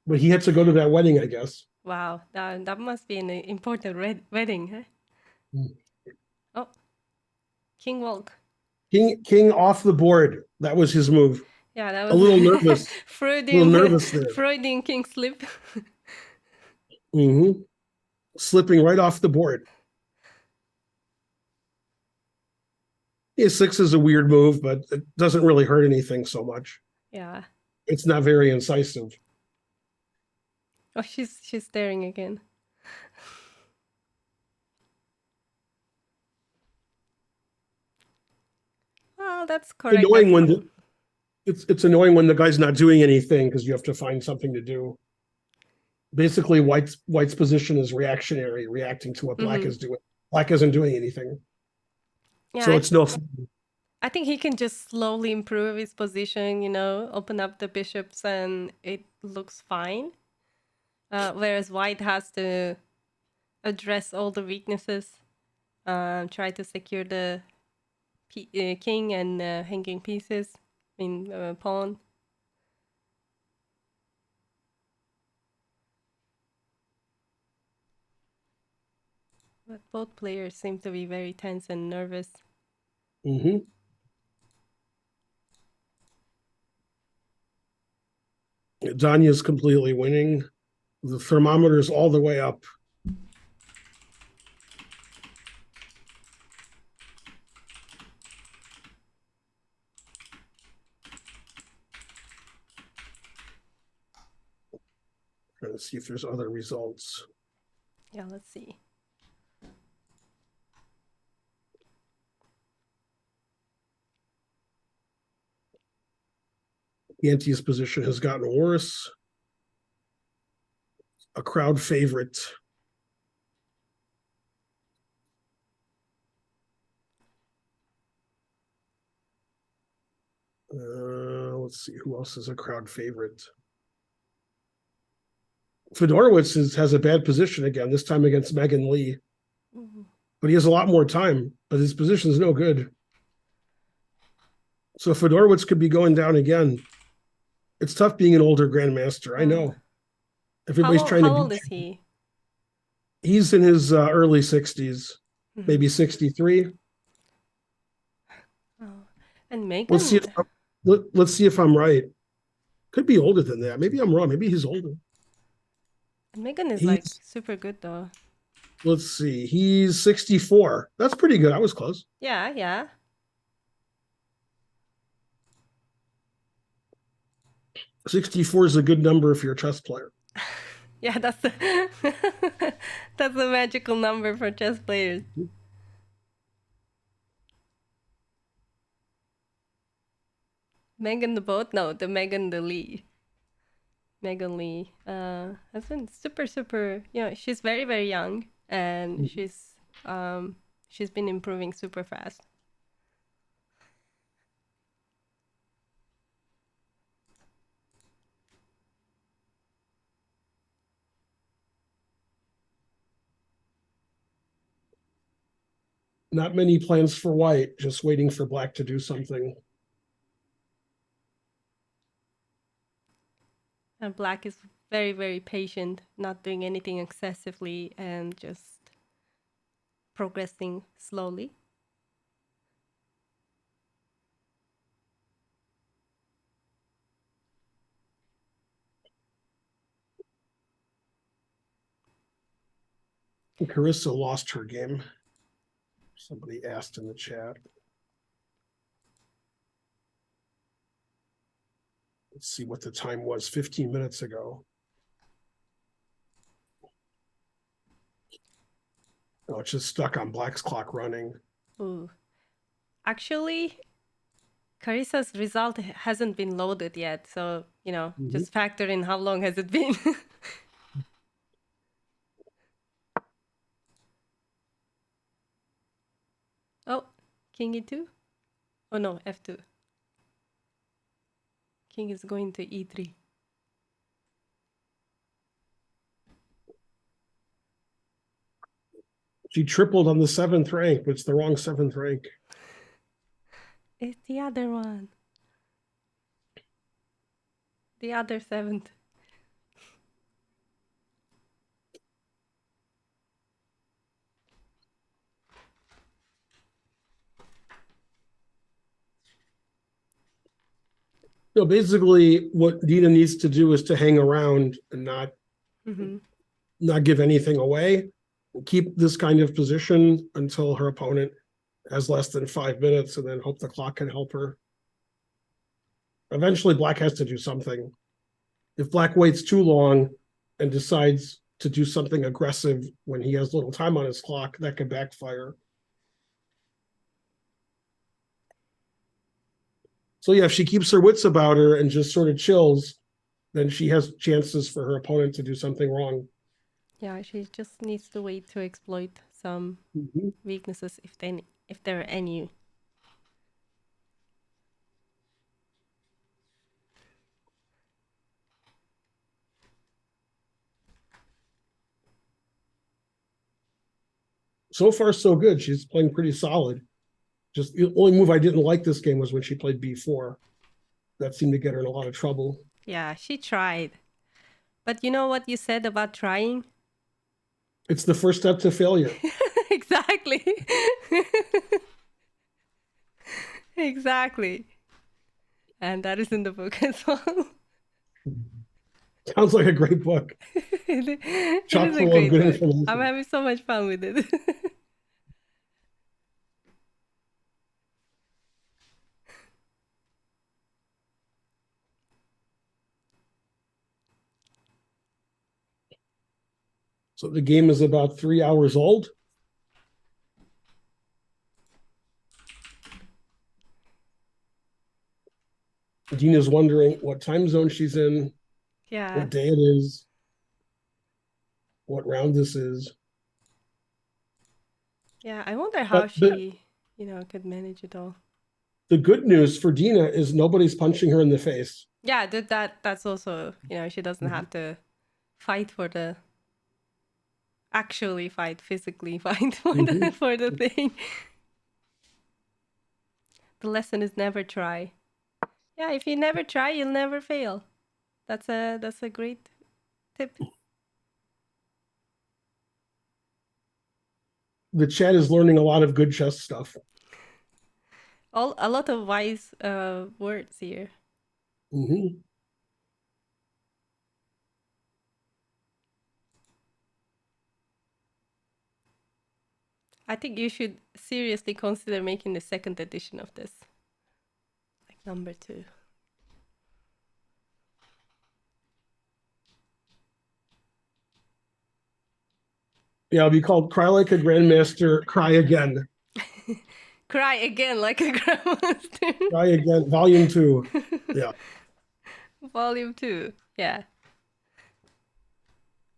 But he had to go to that wedding, I guess. Wow. That must be an important wedding, huh? Oh, King Walk. King off the board. That was his move. Yeah, that was a little nervous. Freudian, a little nervous there. Freudian king slip. Slipping right off the board. Yeah, 6 is a weird move, but it doesn't really hurt anything so much. Yeah. It's not very incisive. Oh, she's staring again. Well, that's correct. Annoying when it's annoying when the guy's not doing anything because you have to find something to do. Basically, white's position is reactionary, reacting to what black is doing. Black isn't doing anything. Yeah, so it's no fun. I think he can just slowly improve his position, open up the bishops, and it looks fine. Whereas white has to address all the weaknesses, try to secure the king and hanging pieces, pawn. But both players seem to be very tense and nervous. Danya's completely winning. The thermometer's all the way up. Trying to see if there's other results. Yeah, let's see. Yanti's position has gotten worse. A crowd favorite. Let's see who else is a crowd favorite. Fedorowicz has a bad position again, this time against Megan Lee. But he has a lot more time, but his position is no good. So Fedorowicz could be going down again. It's tough being an older grandmaster. I know. Everybody's trying to How old beat is he? He's in his early 60s, maybe 63. Oh. And Megan. Let's see if I'm right. Could be older than that. Maybe I'm wrong. Maybe he's older. And Megan is like He's super good though. let's see. He's 64. That's pretty good. I was close. Yeah, yeah. 64 is a good number if you're a chess player. Yeah, that's the that's the magical number for chess players. Megan the boat? No, the Megan the Lee. Megan Lee has been super, you know, she's very, very young and she's been improving super fast. Not many plans for white, just waiting for black to do something. And black is very, very patient, not doing anything excessively and just progressing slowly. Carissa lost her game. Somebody asked in the chat. Let's see what the time was 15 minutes ago. Oh, it's just stuck on black's clock running. Ooh. Actually, Carissa's result hasn't been loaded yet, so, you know, just factor in how long has it been. Oh, king e2? Oh no, f2. King is going to e3. She tripled on the 7th rank, but it's the wrong 7th rank. It's the other one. The other 7th. So basically, what Dina needs to do is to hang around and not give anything away. Keep this kind of position until her opponent has less than 5 minutes, and then hope the clock can help her. Eventually, black has to do something. If black waits too long and decides to do something aggressive when he has little time on his clock, that could backfire. So yeah, if she keeps her wits about her and just sort of chills, then she has chances for her opponent to do something wrong. Yeah, she just needs to wait to exploit some weaknesses if there are any. So far, so good. She's playing pretty solid. Just the only move I didn't like this game was when she played b4. That seemed to get her in a lot of trouble. Yeah, she tried. But you know what you said about trying? It's the first step to failure. Exactly. Exactly. And that is in the book as well. Sounds like a great book. It Chock is a full of great good book. information. I'm having so much fun with it. So the game is about 3 hours old. Dina's wondering what time zone she's in, Yeah. what day it is, what round this is. Yeah, I wonder how she, you know, could manage it all. The good news for Dina is nobody's punching her in the face. Yeah, that's also, she doesn't Mhm. have to fight for the actually fight, physically fight for the Mhm. for the thing. The lesson is never try. Yeah, if you never try, you'll never fail. That's a great tip. The chat is learning a lot of good chess stuff. A lot of wise words here. Mhm. I think you should seriously consider making the second edition of this, like number 2. Yeah, it'll be called Cry Like a Grandmaster, Cry Again. Cry again like a grandmaster. Cry Again, Volume 2. Yeah. Volume 2. Yeah.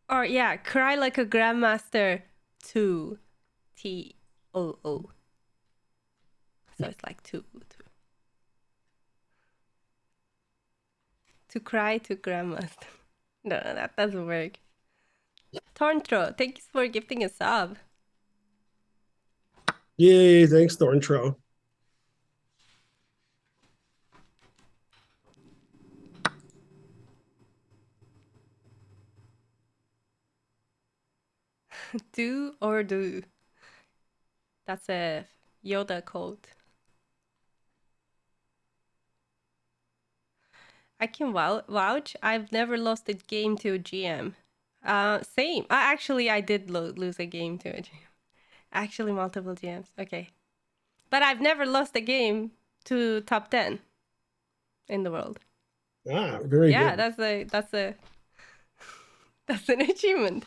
Or yeah, cry like a grandmaster 2. TOO. So it's like two. To cry to grandmaster. No, that doesn't work. Torntro, thank you for gifting a sub. Yay, thanks, Thorntro. Do or do. That's a Yoda quote. I can vouch. I've never lost a game to a GM. Same. I did lose a game to a GM. Actually, multiple GMs. Okay, but I've never lost a game to top 10 in the world. Ah, very Yeah, good. that's that's an achievement.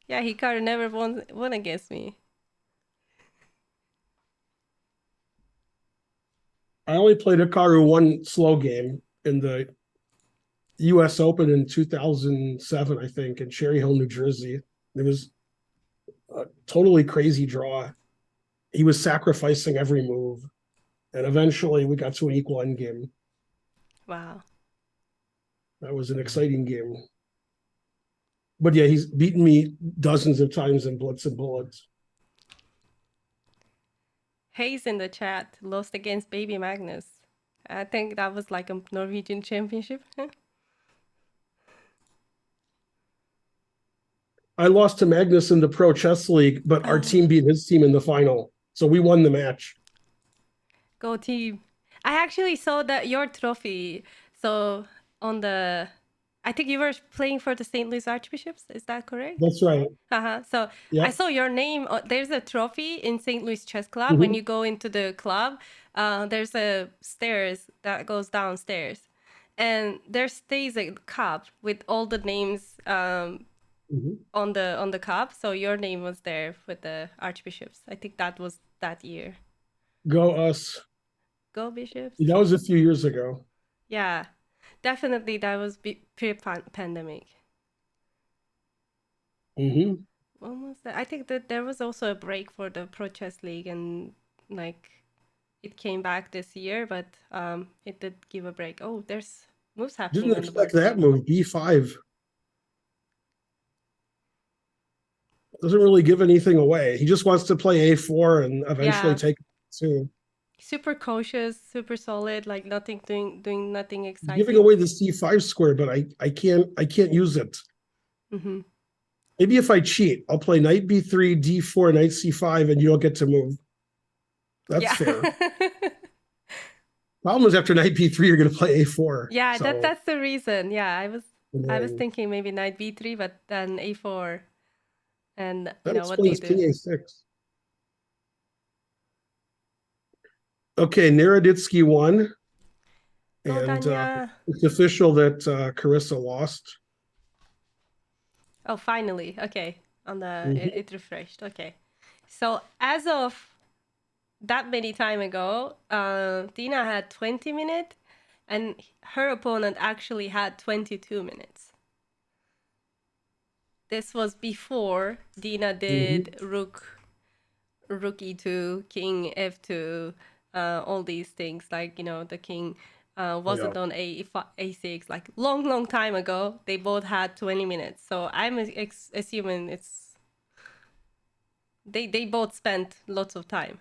Yeah, Hikaru never won against me. I only played Hikaru one slow game in the US Open in 2007, I think, in Cherry Hill, New Jersey. It was a totally crazy draw. He was sacrificing every move. And eventually we got to an equal end game. Wow. That was an exciting game. But yeah, he's beaten me dozens of times in Blitz and Bullets. Hayes in the chat lost against Baby Magnus. I think that was like a Norwegian championship. I lost to Magnus in the Pro Chess League, but our team beat his team in the final. So we won the match. Go team. I actually saw that your trophy. So on the, I think you were playing for the St. Louis Archbishops. Is that correct? That's right. So I Yeah. saw your name. There's a trophy in St. Louis Chess Club. When Mm-hmm. you go into the club, there's a stairs that goes downstairs, and there stays a cup with all the names Mm-hmm. on the cup. So your name was there with the Archbishops. I think that was that year. Go us. Go Bishops. That was a few years ago. Yeah, definitely that was pre-pandemic. Mm-hmm. Almost. I think that there was also a break for the Pro Chess League, and like it came back this year, but it did give a break. Oh, there's moves happening Didn't on the expect board. that move. B5 doesn't really give anything away. He just wants to play A4 and eventually Yeah, take two. super cautious, super solid, like nothing doing nothing He's giving exciting. away the C5 square, but I can't use it. Mm-hmm. Maybe if I cheat, I'll play knight B3, D4, knight C5, and you don't get to move. That's Yeah. fair. Problem is after knight B3, you're going to play A4. Yeah, So that's the reason. Yeah, I was annoying. thinking maybe knight b3, but then a4, and That what do you explains do? king A6. Okay, Naroditsky won, Go and Danya. it's official that Carissa lost. Oh, finally. Okay, on the Mhm. it refreshed. Okay, so as of that many time ago, Dina had 20 minutes, and her opponent actually had 22 minutes. this was before Dina did rook e2, king f2, all these things. Like, you know, the king wasn't on a6, like long time ago. They both had 20 minutes. So I'm assuming it's they both spent lots of time.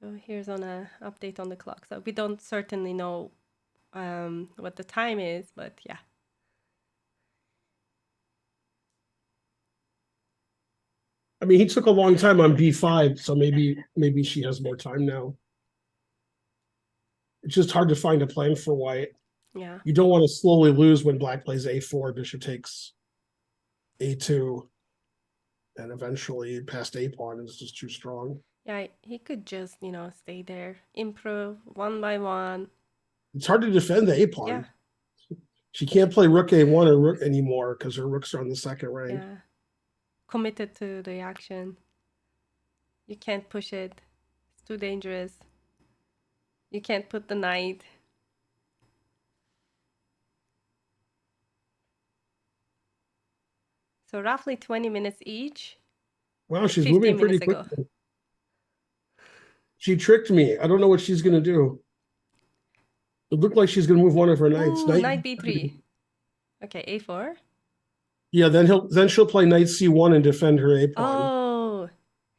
So here's on a update on the clock. So we don't certainly know what the time is, but yeah. I mean, he took a long time on b5, so maybe she has more time now. It's just hard to find a plan for white. Yeah. You don't want to slowly lose when black plays a4, bishop takes a2, and eventually past a pawn is just too strong. Yeah, he could just, you know, stay there, improve one by one. It's hard to defend the a pawn. Yeah. She can't play rook a1 or rook anymore because her rooks are on the second rank. Yeah. Committed to the action. You can't push it. It's too dangerous. You can't put the knight. So roughly 20 minutes each. Wow, she's 15 moving pretty minutes ago. quickly. She tricked me. I don't know what she's going to do. It looked like she's going to move one of her knights. Ooh, knight b3. Okay, a4. Yeah, then she'll play knight c1 and defend her a pawn. Oh.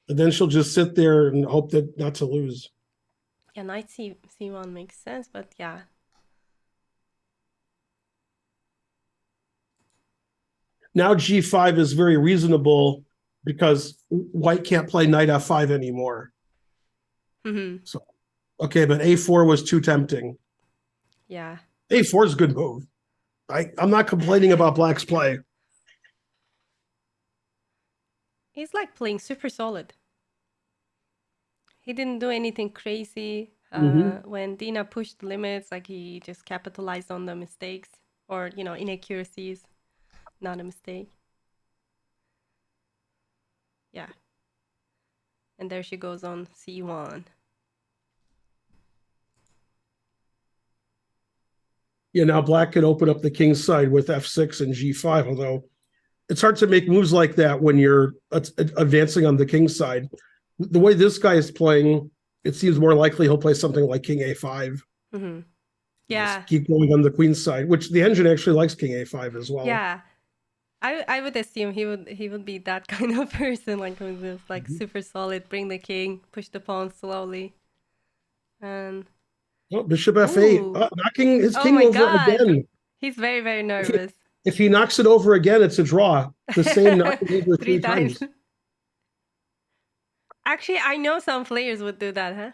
And then she'll just sit there and hope that not to lose. Yeah, knight c1 makes sense, but yeah. Now g5 is very reasonable because white can't play knight f5 anymore. So, okay, but a4 was too tempting. Yeah. a4 is a good move. I'm not complaining about black's play. He's like playing super solid. He didn't do anything crazy. When Dina pushed the limits, like he just capitalized on the mistakes or, you know, inaccuracies. Not a mistake. Yeah. And there she goes on c1. Yeah, now black can open up the king's side with f6 and g5, although it's hard to make moves like that when you're advancing on the king's side. The way this guy is playing, it seems more likely he'll play something like king a5. Yeah. Just keep going on the queen's side, which the engine actually likes king a5 as well. Yeah. I would assume he would be that kind of person, like who's just like super solid, bring the king, push the pawn slowly. And bishop f8, knocking his king my over God. again. He's very, very nervous. If he knocks it over again, it's a draw. The same knocking over three times. Actually, I know some players would do that, huh?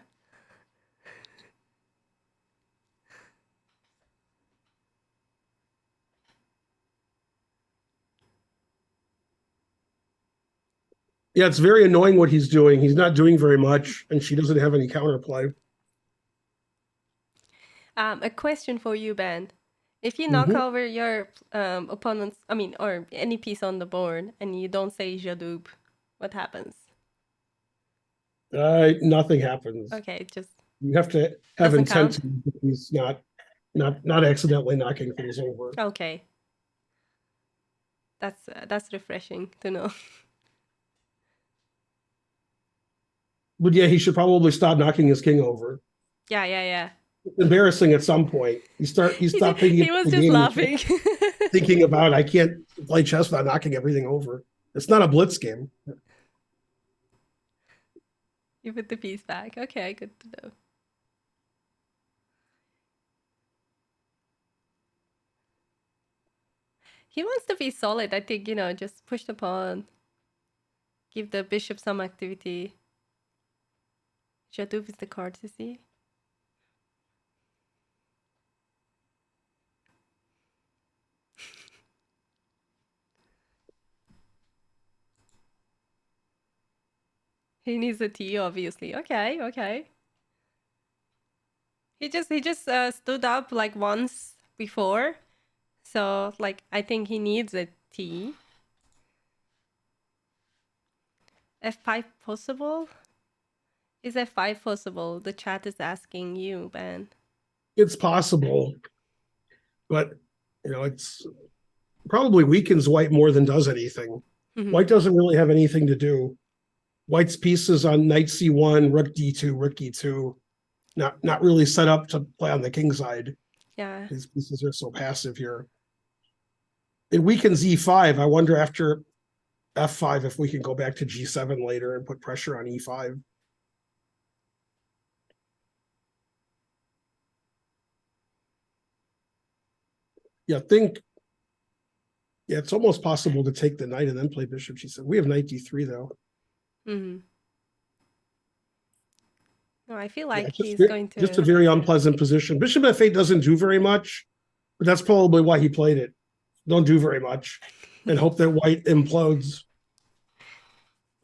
Yeah, it's very annoying what he's doing. He's not doing very much, and she doesn't have any counterplay. A question for you, Ben. If you knock over your opponent's, or any piece on the board, and you don't say Jadoub, what happens? Nothing happens. Okay, just you have to have intent. He's not accidentally knocking things over. Okay, that's refreshing to know. But yeah, he should probably stop knocking his king over. Yeah. It's embarrassing at some point. He stopped thinking. He was just laughing, thinking about I can't play chess without knocking everything over. It's not a blitz game. You put the piece back. Okay, good to know. He wants to be solid. I think, just push the pawn. Give the bishop some activity. Jadoub is the card to see. He needs a T, obviously. Okay. He just stood up like once before. So, like, I think he needs a T. F5 possible? Is f5 possible? The chat is asking you, Ben. It's possible, but it's probably weakens white more than does anything. White doesn't really have anything to do. White's pieces on knight c1, rook d2, rook e2, not really set up to play on the king side. Yeah. These pieces are so passive here. It weakens e5. I wonder after f5 if we can go back to g7 later and put pressure on e5. Yeah, it's almost possible to take the knight and then play bishop g7. We have knight d3 though. No, I feel like he's just going to. Just a very unpleasant position. Bishop f8 doesn't do very much, but that's probably why he played it. Don't do very much and hope that white implodes.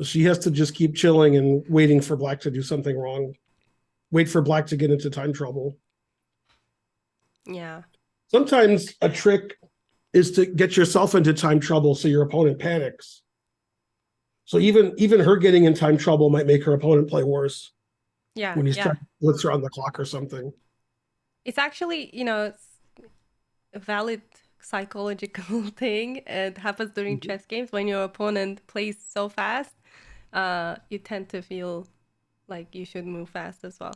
She has to just keep chilling and waiting for black to do something wrong. Wait for black to get into time trouble. Yeah. Sometimes a trick is to get yourself into time trouble so your opponent panics. So even her getting in time trouble might make her opponent play worse. Yeah. When you start blitz her on the clock or something. It's actually, it's a valid psychological thing. It happens during chess games. When your opponent plays so fast, you tend to feel like you should move fast as well.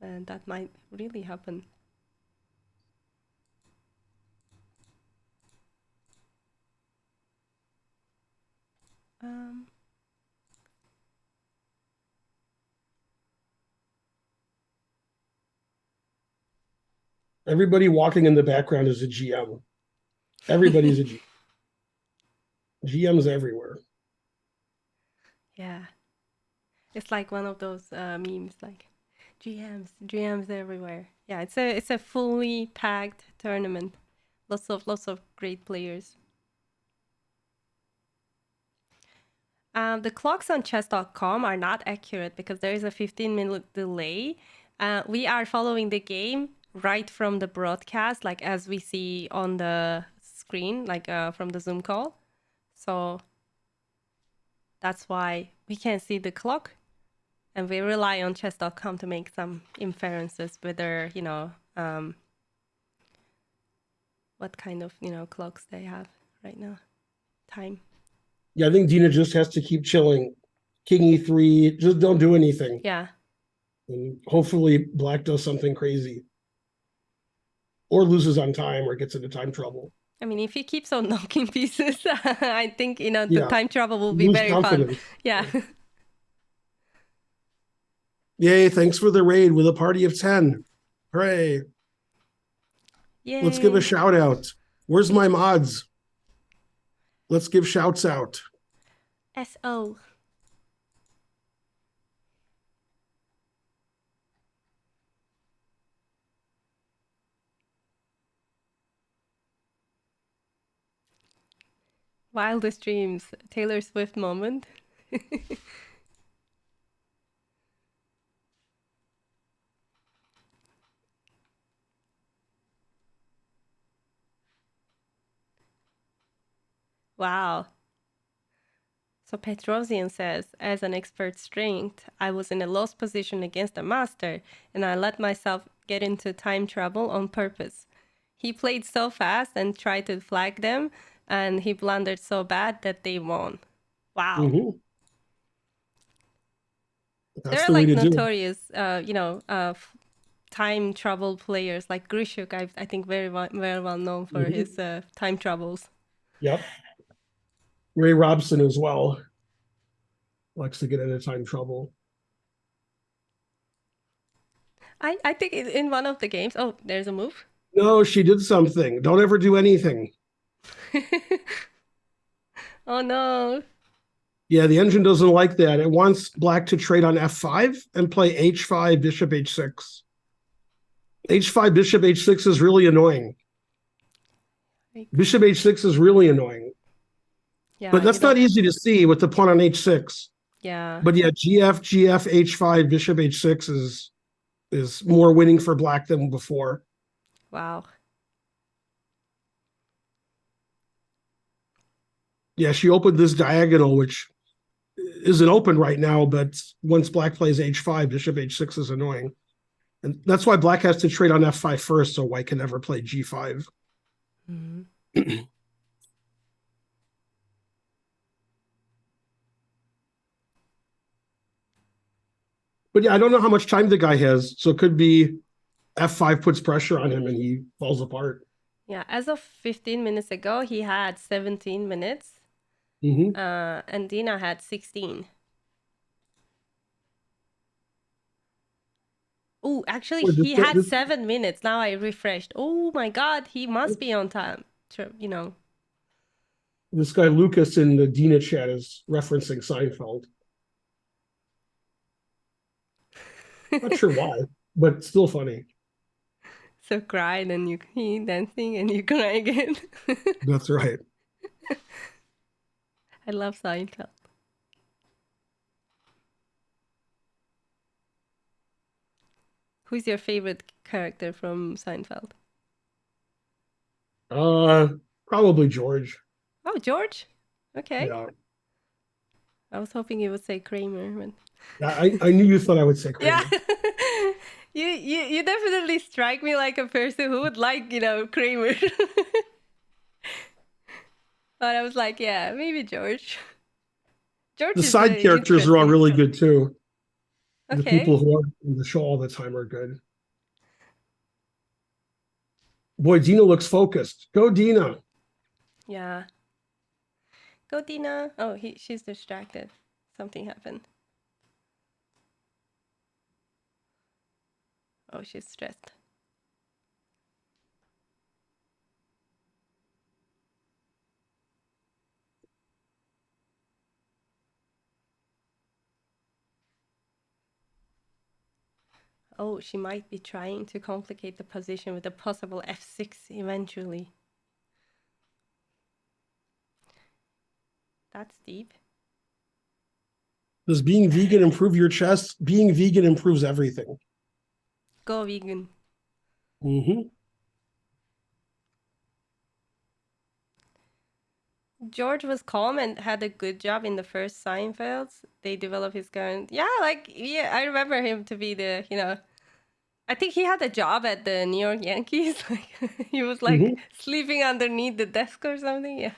And that might really happen. Everybody walking in the background is a GM. Everybody's a GM. GMs everywhere. Yeah. It's like one of those memes, like GMs everywhere. Yeah, it's a fully packed tournament. Lots of great players. The clocks on chess.com are not accurate because there is a 15-minute delay. We are following the game right from the broadcast, like as we see on the screen, like from the Zoom call. So that's why we can see the clock. And we rely on chess.com to make some inferences whether, what kind of, clocks they have right now. Time. Yeah, I think Dina just has to keep chilling. King e3, just don't do anything. Yeah. And hopefully black does something crazy. Or loses on time or gets into time trouble. I mean, if he keeps on knocking pieces, I think, the time trouble will be Lose very confidence. fun. Yeah. Yay, thanks for the raid with a party of 10. Hooray. Yay. Let's give a shout out. Where's my mods? Let's give shouts out. SO. Wildest dreams. Taylor Swift moment. Wow. So Petrosian says, as an expert strength, I was in a lost position against a master, and I let myself get into time trouble on purpose. He played so fast and tried to flag them, and he blundered so bad that they won. Wow. Mm-hmm. There are like notorious, time trouble players like Grishuk. I think very well known for his time troubles. Yep. Ray Robson as well likes to get into time trouble. I think in one of the games. Oh, there's a move. No, she did something. Don't ever do anything. Oh no. Yeah, the engine doesn't like that. It wants black to trade on f5 and play h5, bishop h6. h5, bishop h6 is really annoying. Bishop h6 is really annoying. Yeah, but that's not easy to see with the pawn on h6. Yeah. But yeah, gf, h5, bishop h6 is more winning for black than before. Wow. Yeah, she opened this diagonal, which isn't open right now, but once black plays h5, bishop h6 is annoying. And that's why black has to trade on f5 first, so white can never play g5. Mm-hmm. But yeah, I don't know how much time the guy has. So it could be f5 puts pressure on him and he falls apart. Yeah, as of 15 minutes ago, he had 17 minutes, and Dina had 16. Oh, actually, Or he had 7 minutes. Now I refreshed. Oh my God, he must be on time. This guy Lucas in the Dina chat is referencing Seinfeld. Not sure why, but still funny. So cry, then you he dancing, and you cry again. That's right. I love Seinfeld. Who's your favorite character from Seinfeld? Probably George. Oh, George. Okay. Yeah. I was hoping you would say Kramer, but I knew you thought I would say yeah. Kramer. You definitely strike me like a person who would like, Kramer. But I was like, yeah, maybe George. George The is side characters are all interesting. really good too. The people Okay. who are in the show all the time are good. Boy, Dina looks focused. Go, Dina. Yeah. Go, Dina. Oh, she's distracted. Something happened. Oh, she's stressed. Oh, she might be trying to complicate the position with a possible f6 eventually. That's deep. Does being vegan improve your chest? Being vegan improves everything. Go vegan. Mm-hmm. George was calm and had a good job in the first Seinfelds. They developed his current. Yeah, I remember him to be I think he had a job at the New York Yankees. Like he was Mm-hmm. sleeping underneath the desk or something. Yeah.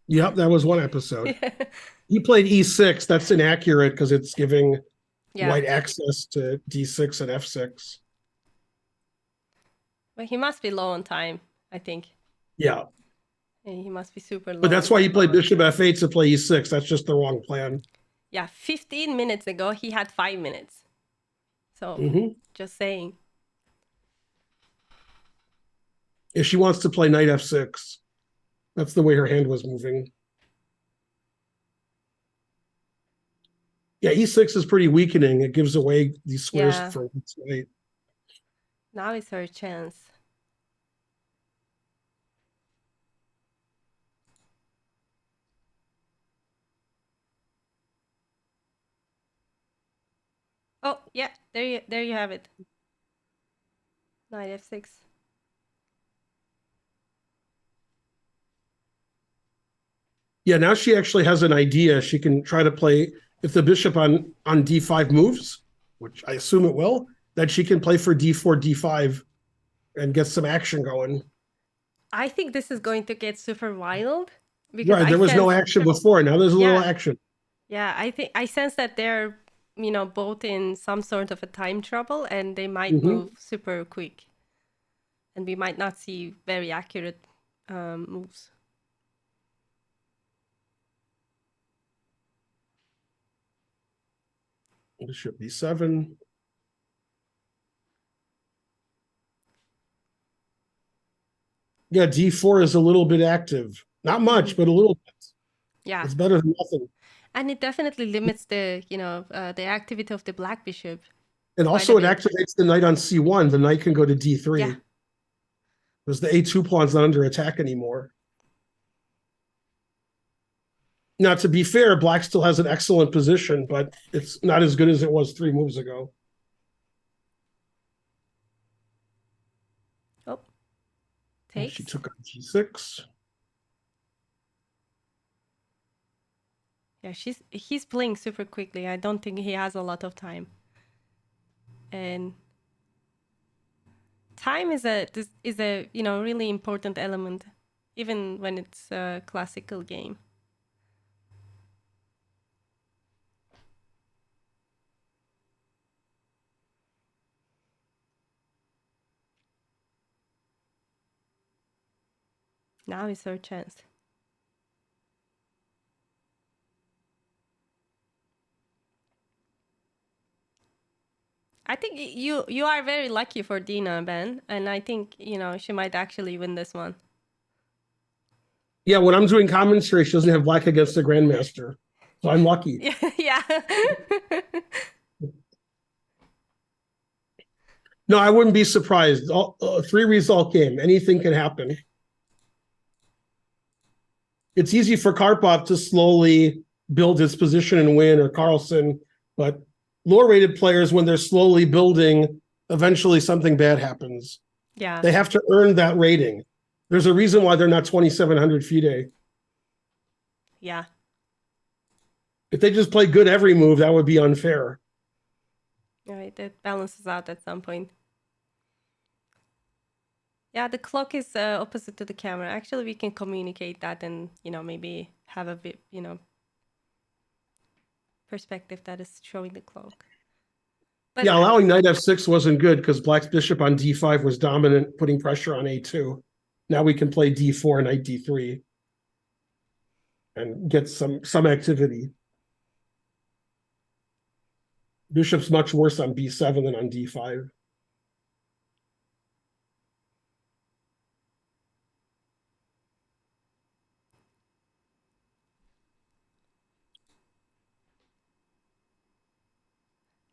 Yep, that was one episode. Yeah. He played e6. That's inaccurate because it's giving Yeah. white access to d6 and f6. But he must be low on time, I think. Yeah. He must be super low But on that's why he time. played bishop f8 to play e6. That's just the wrong plan. Yeah, 15 minutes ago, he had 5 minutes. So, just saying. If she wants to play knight f6, that's the way her hand was moving. Yeah, e6 is pretty weakening. It gives away these squares for white. Now is her chance. Oh, yeah, there you have it. Knight f6. Yeah, now she actually has an idea. She can try to play if the bishop on d5 moves, which I assume it will, that she can play for d4, d5 and get some action going. I think this is going to get super wild because Right, I there was no sense action before. Now there's a little action. Yeah, I sense that they're, both in some sort of a time trouble and they might move super quick. And we might not see very accurate moves. Bishop b7. Yeah, d4 is a little bit active. Not much, but a little bit. Yeah. It's better than nothing. And it definitely limits the activity of the black bishop. And also it activates the knight on c1. The knight can go to d3. Yeah. Because the a2 pawn's not under attack anymore. Now, to be fair, black still has an excellent position, but it's not as good as it was 3 moves ago. Oh. Takes. She took on g6. Yeah, he's playing super quickly. I don't think he has a lot of time. And time is a really important element, even when it's a classical game. Now is her chance. I think you are very lucky for Dina, Ben, and I think she might actually win this one. Yeah, when I'm doing commentary, she doesn't have black against the grandmaster, so I'm lucky. Yeah. No, I wouldn't be surprised. Three result game, anything can happen. It's easy for Karpov to slowly build his position and win, or Carlson, but lower rated players, when they're slowly building, eventually something bad happens. Yeah. They have to earn that rating. There's a reason why they're not 2,700 FIDE. Yeah. If they just play good every move, that would be unfair. All right, that balances out at some point. Yeah, the clock is opposite to the camera. Actually, we can communicate that and, maybe have a bit, perspective that is showing the clock. But yeah, allowing knight f6 wasn't good because black's bishop on d5 was dominant, putting pressure on a2. Now we can play d4, knight d3, and get some activity. Bishop's much worse on b7 than on d5.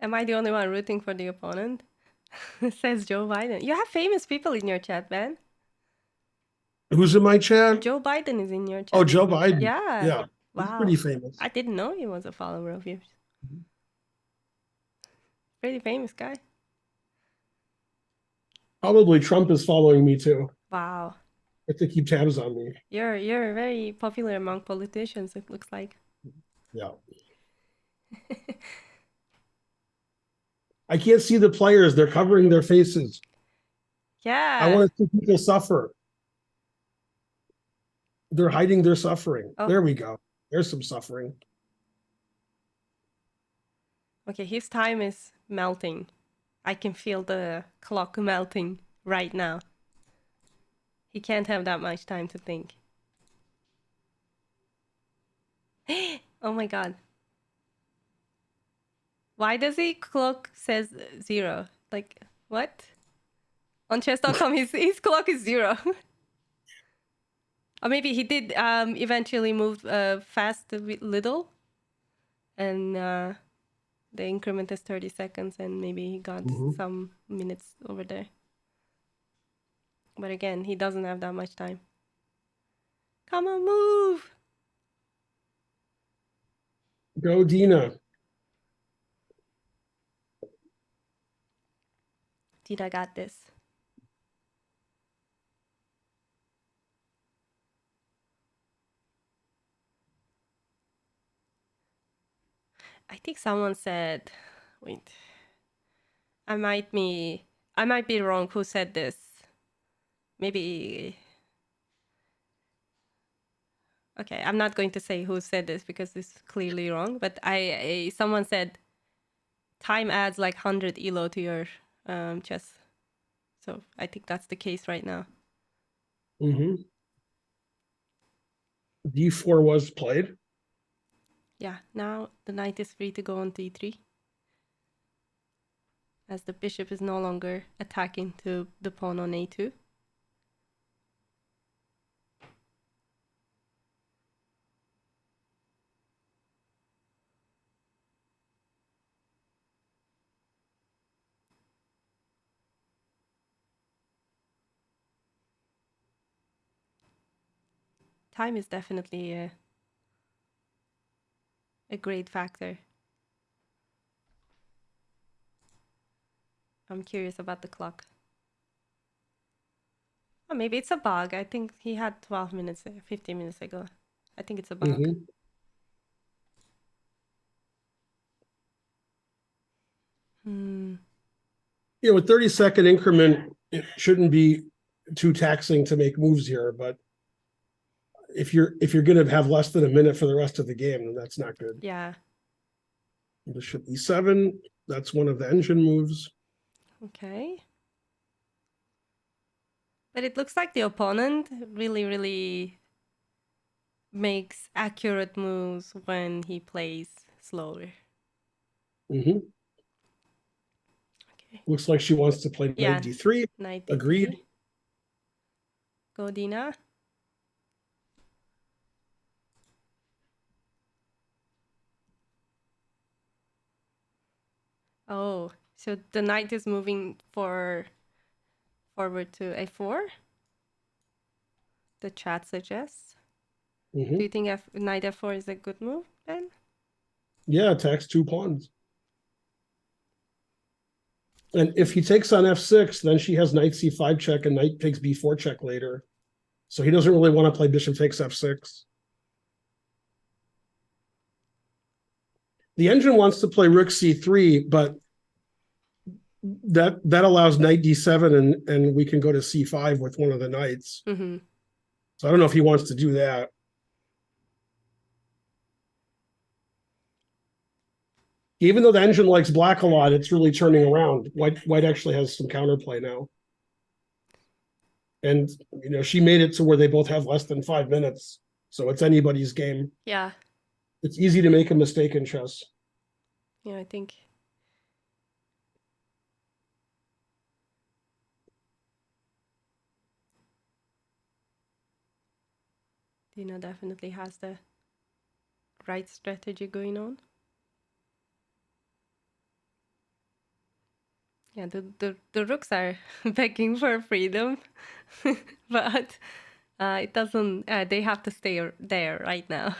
am I the only one rooting for the opponent? Says Joe Biden. You have famous people in your chat, man. Who's in my chat? Joe Biden is in your chat. Oh, Joe Biden. Yeah. Yeah. Wow. He's pretty famous. I didn't know he was a follower of yours. Pretty famous guy. Probably Trump is following me too. Wow. I have to keep tabs on me. You're very popular among politicians, it looks like. Yeah. I can't see the players. They're covering their faces. Yeah. I want to see people suffer. They're hiding their suffering. Oh. There we go. There's some suffering. Okay, his time is melting. I can feel the clock melting right now. He can't have that much time to think. Oh my god. Why does he clock says 0? Like, what? On chess.com, his clock is 0. Or maybe he did eventually move fast a little. And the increment is 30 seconds and maybe he got some minutes over there. But again, he doesn't have that much time. Come on, move! Go, Dina. Dina got this. I think someone said, wait, I might be wrong. Who said this? Maybe. Okay, I'm not going to say who said this because it's clearly wrong. But someone said, time adds like 100 elo to your chess. So I think that's the case right now. D4 was played. Yeah, now the knight is free to go on d3. As the bishop is no longer attacking to the pawn on a2. Time is definitely a great factor. I'm curious about the clock. Oh, maybe it's a bug. I think he had 12 minutes, 15 minutes ago. I think it's a bug. Hmm. With 30-second increment, it shouldn't be too taxing to make moves here, but if you're going to have less than a minute for the rest of the game, then that's not good. Yeah. Bishop e7, that's one of the engine moves. Okay. But it looks like the opponent really, really makes accurate moves when he plays slower. Mm-hmm. Okay. Looks like she wants to play Yeah. knight d3. Knight d3. Agreed. Go Dina. Oh, so the knight is moving forward to a4. The chat suggests. Mm-hmm. Do you think knight f4 is a good move then? Yeah, attacks 2 pawns. And if he takes on f6, then she has knight c5 check and knight takes b4 check later. So he doesn't really want to play bishop takes f6. The engine wants to play rook c3, but that allows knight d7 and we can go to c5 with one of the knights. Mm-hmm. So I don't know if he wants to do that. Even though the engine likes black a lot, it's really turning around. White actually has some counterplay now. And she made it to where they both have less than 5 minutes. So it's anybody's game. Yeah. It's easy to make a mistake in chess. Yeah, I think. Dina definitely has the right strategy going on. Yeah, the rooks are begging for freedom, but it doesn't. They have to stay there right now.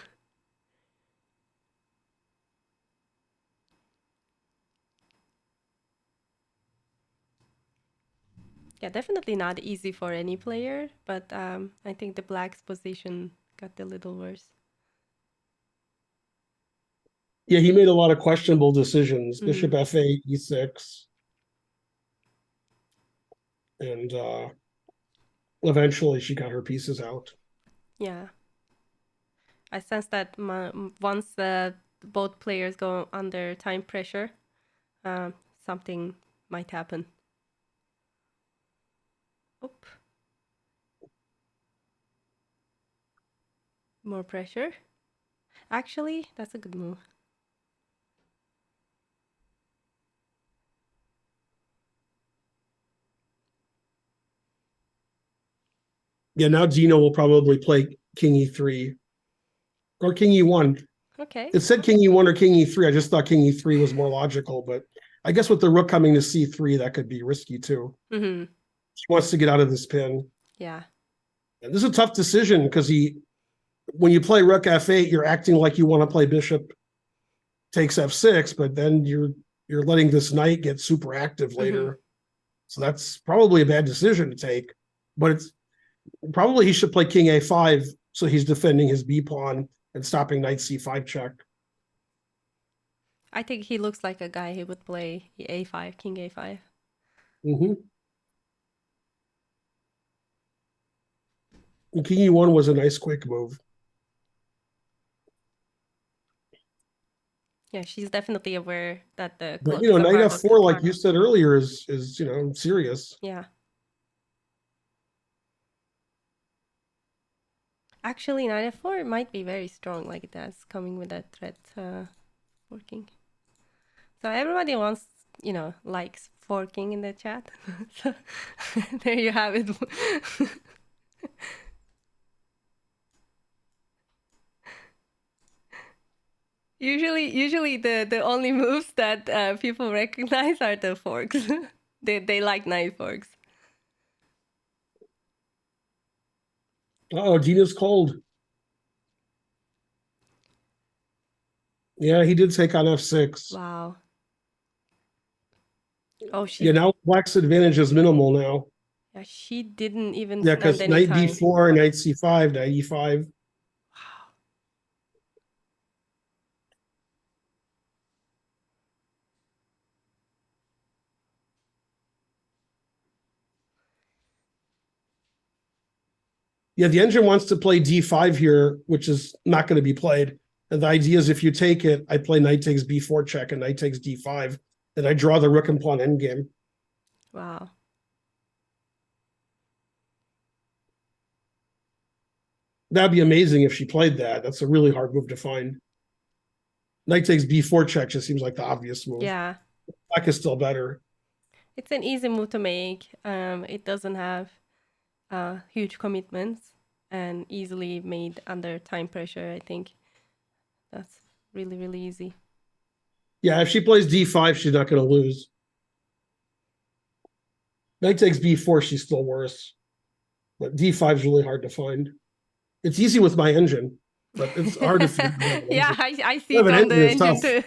Yeah, definitely not easy for any player, but I think the black's position got a little worse. Yeah, he made a lot of questionable decisions. Mm. Bishop f8, e6. And eventually she got her pieces out. Yeah. I sense that once both players go under time pressure, something might happen. Oop. More pressure. Actually, that's a good move. Yeah, now Dina will probably play king e3 or king e1. Okay. It said king e1 or king e3. I just thought king e3 was more logical, but I guess with the rook coming to c3, that could be risky too. Mm-hmm. He wants to get out of this pin. Yeah. And this is a tough decision because when you play rook f8, you're acting like you want to play bishop takes f6, but then you're letting this knight get super active later. Mm-hmm. So that's probably a bad decision to take. But it's probably he should play king a5, so he's defending his b pawn and stopping knight c5 check. I think he looks like a guy who would play a5, king a5. Mm-hmm. And king e1 was a nice quick move. Yeah, she's definitely aware that the But clock is a knight part of the f4, like plan. you said earlier, is serious. Yeah. Actually, knight f4 might be very strong, like that's coming with that threat forking. So everybody wants, likes forking in the chat. So there you have it. Usually the only moves that people recognize are the forks. They like knife forks. Oh, Dina's cold. Yeah, he did take on f6. Wow. Oh, Yeah, now black's advantage is minimal now. Yeah, she didn't even Yeah, spend because any knight time. d4, knight c5, knight e5. Wow. Yeah, the engine wants to play d5 here, which is not going to be played. And the idea is if you take it, I play knight takes b4 check and knight takes d5, and I draw the rook and pawn endgame. Wow. That'd be amazing if she played that. That's a really hard move to find. Knight takes b4 check just seems like the obvious move. Yeah. Black is still better. It's an easy move to make. It doesn't have huge commitments and easily made under time pressure. I think that's really, really easy. Yeah, if she plays d5, she's not going to lose. Knight takes b4, she's still worse. But d5 is really hard to find. It's easy with my engine, but it's hard to figure out. Yeah, I see it on the engine too.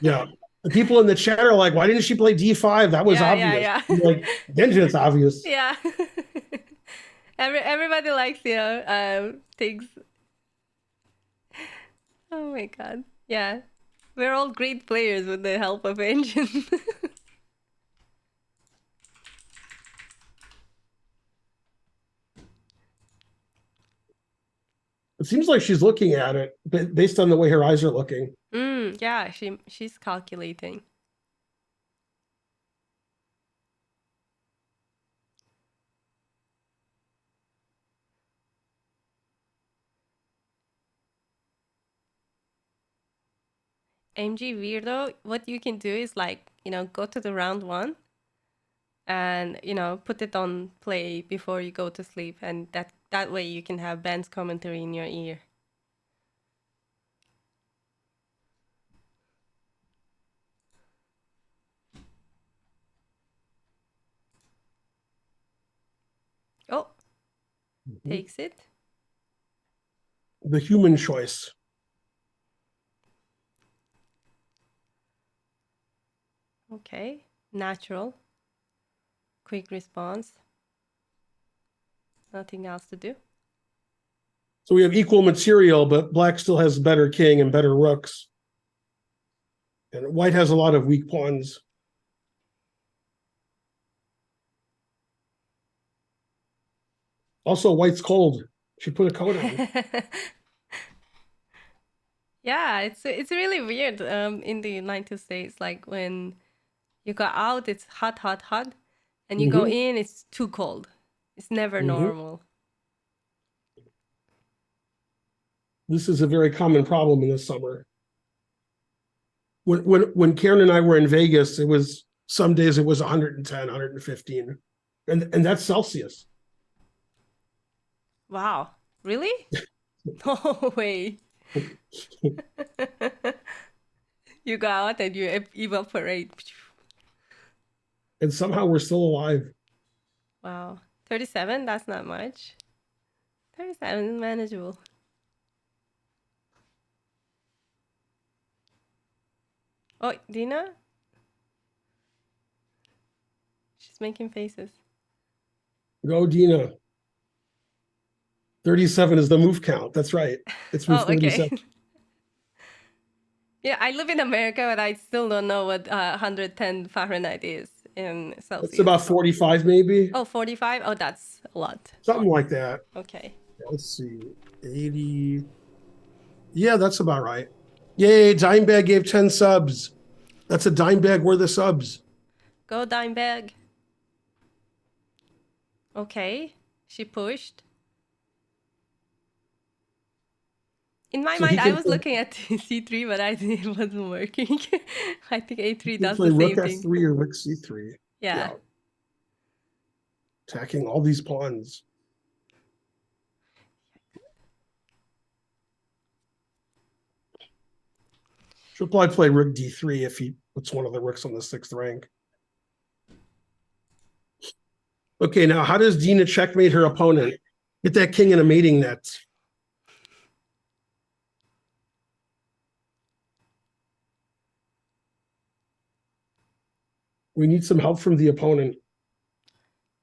Yeah. The people in the chat are like, why didn't she play d5? That was obvious. Yeah. Like, the engine, it's obvious. Yeah. Everybody likes, things. Oh my god. Yeah. We're all great players with the help of engine. It seems like she's looking at it based on the way her eyes are looking. Yeah, she's calculating. MG Weirdo, what you can do is like, go to the round one and, put it on play before you go to sleep. And that way you can have Ben's commentary in your ear. Oh, takes it. The human choice. Okay, natural. Quick response. Nothing else to do. So we have equal material, but black still has better king and better rooks. And white has a lot of weak pawns. Also, white's cold. She put a coat on. Yeah, it's really weird in the United States. Like when you go out, it's hot, hot, hot. And you go in, it's too cold. It's never normal. This is a very common problem in the summer. When Karen and I were in Vegas, it was some days it was 110, 115. And that's Celsius. Wow. Really? No way. You go out and you evaporate. And somehow we're still alive. Wow. 37, that's not much. 37 is manageable. Oh, Dina? She's making faces. Go, Dina. 37 is the move count. That's right. It's move 37. Okay. Yeah, I live in America, but I still don't know what 110 Fahrenheit is in Celsius. It's about 45, maybe. Oh, 45? Oh, that's a lot. Something like that. Okay. Let's see. 80. Yeah, that's about right. Yay, Dimebag gave 10 subs. That's a Dimebag worth of subs. Go, Dimebag. Okay. She pushed. In my mind, I was looking at c3, but it wasn't working. I think a3 does the same rook thing. f3 or rook c3. Yeah. Attacking all these pawns. She'll probably play rook d3 if he puts one of the rooks on the 6th rank. Okay, now how does Dina checkmate her opponent? Get that king in a mating net. We need some help from the opponent.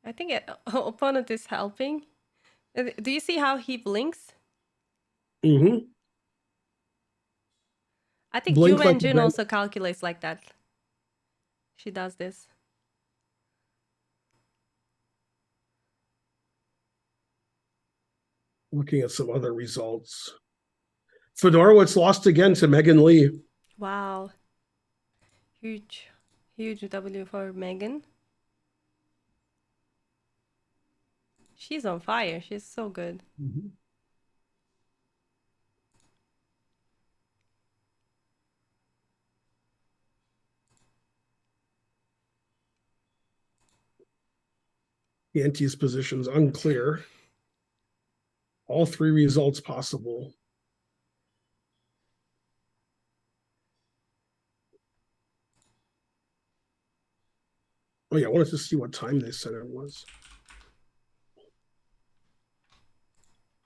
I think opponent is helping. Do you see how he blinks? Mm-hmm. I think June and June also calculates like that. She does this. Looking at some other results. Fedorowicz lost again to Megan Lee. Wow. Huge, huge W for Megan. She's on fire. She's so good. Mm-hmm. The ante's position's unclear. All three results possible. Oh yeah, I wanted to see what time they said it was.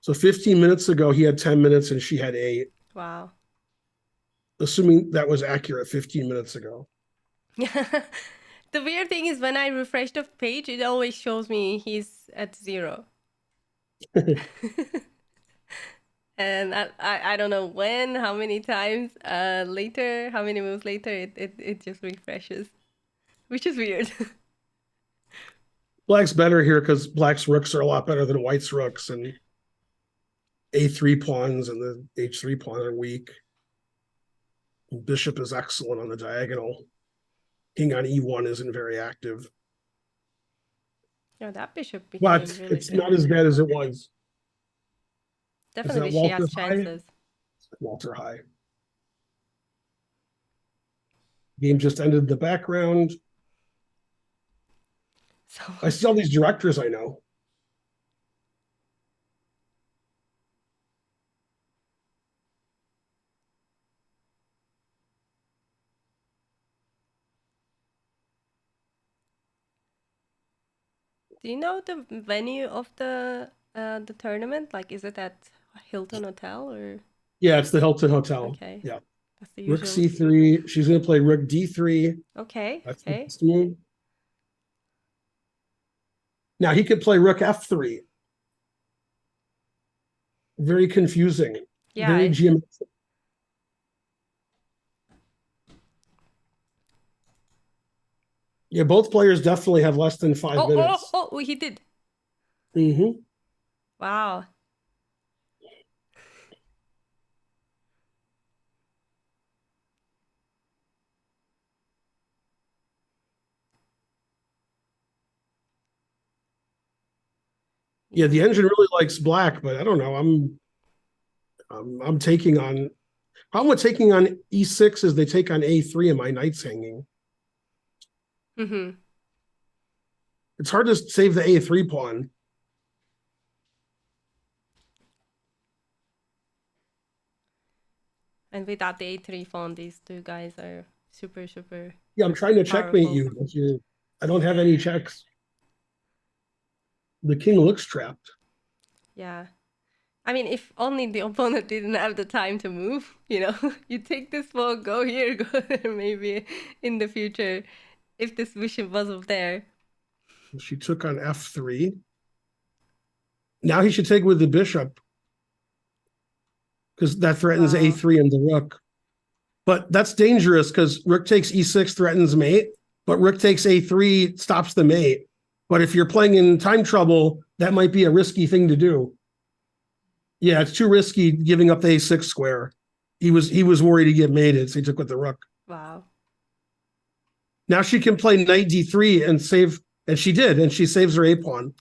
So 15 minutes ago, he had 10 minutes and she had 8. Wow. Assuming that was accurate 15 minutes ago. The weird thing is when I refresh the page, it always shows me he's at 0. And I don't know when, how many times later, how many moves later, it just refreshes, which is weird. Black's better here because black's rooks are a lot better than white's rooks, and A3 pawns and the H3 pawn are weak. Bishop is excellent on the diagonal. King on E1 isn't very active. Yeah, that bishop became But really it's good. not as bad as it was. Definitely, she Walter has High? chances. Walter High. Game just ended the background. So I see all these directors I know. do you know the venue of the tournament? Like, is it at Hilton Hotel or? Yeah, it's the Hilton Hotel. Okay. Yeah. That's the Rook usual. C3. She's going to play Rook D3. Okay. That's the Okay. best move. Now he could play Rook F3. Very confusing. Yeah. Very geometric. Yeah, both players definitely have less than 5 minutes. Oh, he did. Mm-hmm. Wow. Yeah, the engine really likes black, but I don't know. I'm taking on. Problem with taking on E6 is they take on A3 and my knight's hanging. Mm-hmm. It's hard to save the A3 pawn. And without the A3 pawn, these two guys are super, super Yeah, I'm trying to checkmate powerful. you, but I don't have any checks. The king looks trapped. Yeah. I mean, if only the opponent didn't have the time to move, you take this ball, go here, go there, maybe in the future, if this bishop wasn't there. She took on F3. Now he should take with the bishop because that threatens Wow. A3 and the rook. But that's dangerous because rook takes E6 threatens mate, but rook takes A3 stops the mate. But if you're playing in time trouble, that might be a risky thing to do. Yeah, it's too risky giving up the A6 square. He was worried to get mated, so he took with the rook. Wow. Now she can play knight D3 and save, and she did, and she saves her A pawn.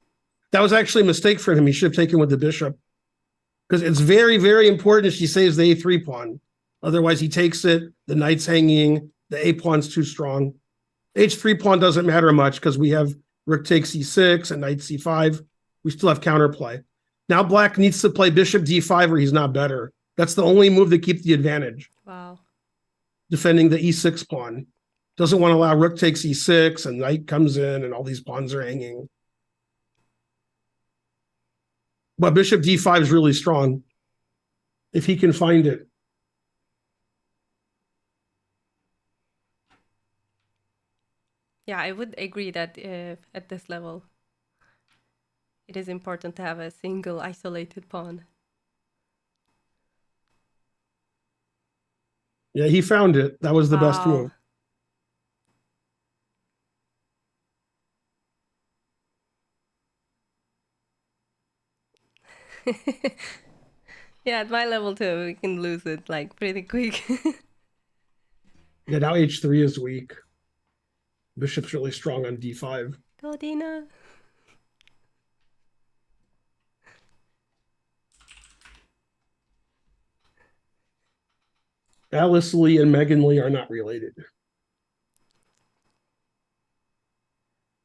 That was actually a mistake for him. He should have taken with the bishop because it's very, very important she saves the A3 pawn. Otherwise, he takes it, the knight's hanging, the A pawn's too strong. H3 pawn doesn't matter much because we have rook takes E6 and knight C5. We still have counterplay. Now black needs to play bishop D5 or he's not better. That's the only move to keep the advantage. Wow. Defending the E6 pawn. Doesn't want to allow rook takes E6 and knight comes in and all these pawns are hanging. But bishop D5 is really strong if he can find it. Yeah, I would agree that at this level, it is important to have a single isolated pawn. Yeah, he found it. That was the best move. Yeah, at my level too, we can lose it like pretty quick. Yeah, now h3 is weak. Bishop's really strong on d5. Go, Dina. Alice Lee and Megan Lee are not related.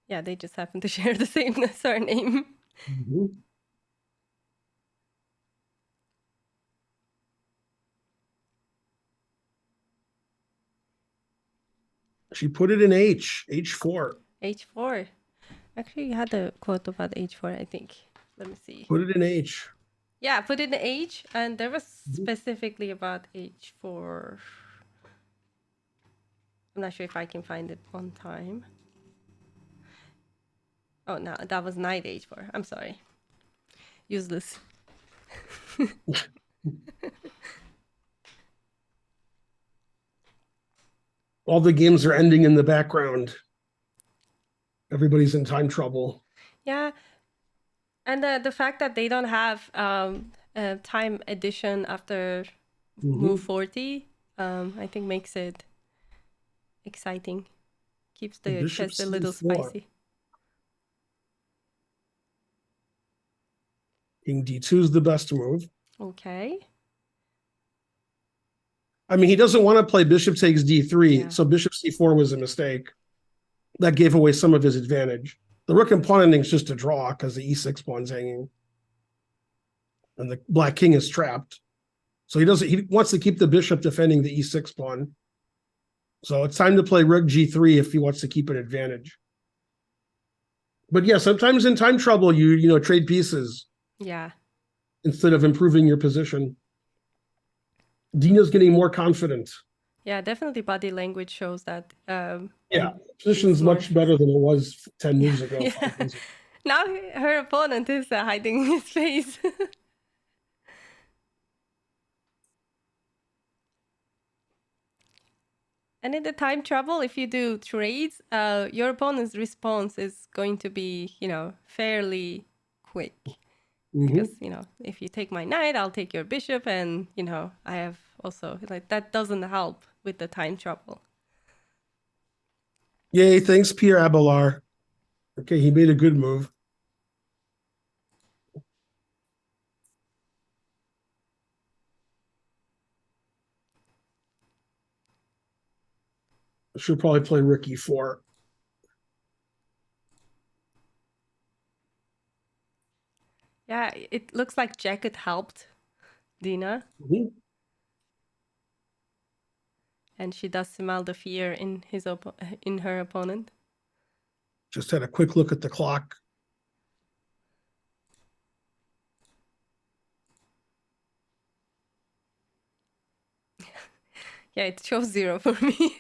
Yeah, they just happen to share the same surname. Mhm. She put it in h4. H4. Actually, you had a quote about H4, I think. Let me see. Put it in h. Yeah, put in the H, and there was Mhm. specifically about H4. I'm not sure if I can find it on time. Oh, no, that was knight H4. I'm sorry. Useless. All the games are ending in the background. Everybody's in time trouble. Yeah, and the fact that they don't have time addition after move Mhm. 40, I think makes it exciting. Keeps the Bishop chess a little c4. spicy. King d2 is the best move. Okay. I mean, he doesn't want to play bishop takes d3, Yeah. so bishop c4 was a mistake. That gave away some of his advantage. The rook and pawn ending is just a draw because the e6 pawn's hanging, and the black king is trapped. So he wants to keep the bishop defending the e6 pawn. So it's time to play rook g3 if he wants to keep an advantage. But yeah, sometimes in time trouble, you trade pieces Yeah. instead of improving your position. Dina's getting more confident. Yeah, definitely body language shows that Yeah, she's position's more. much better than it was 10 Yeah. moves ago, Yeah. 5 moves ago. Now her opponent is hiding his face. And in the time trouble, if you do trades, your opponent's response is going to be, fairly quick. Because, Mhm. if you take my knight, I'll take your bishop. And, I have also, like, that doesn't help with the time trouble. Yay, thanks, Pierre Abelard. Okay, he made a good move. Should probably play rook e4. Yeah, it looks like Jacket helped Dina. Mhm. And she does smell the fear in in her opponent. Just had a quick look at the clock. Yeah, it shows 0 for me.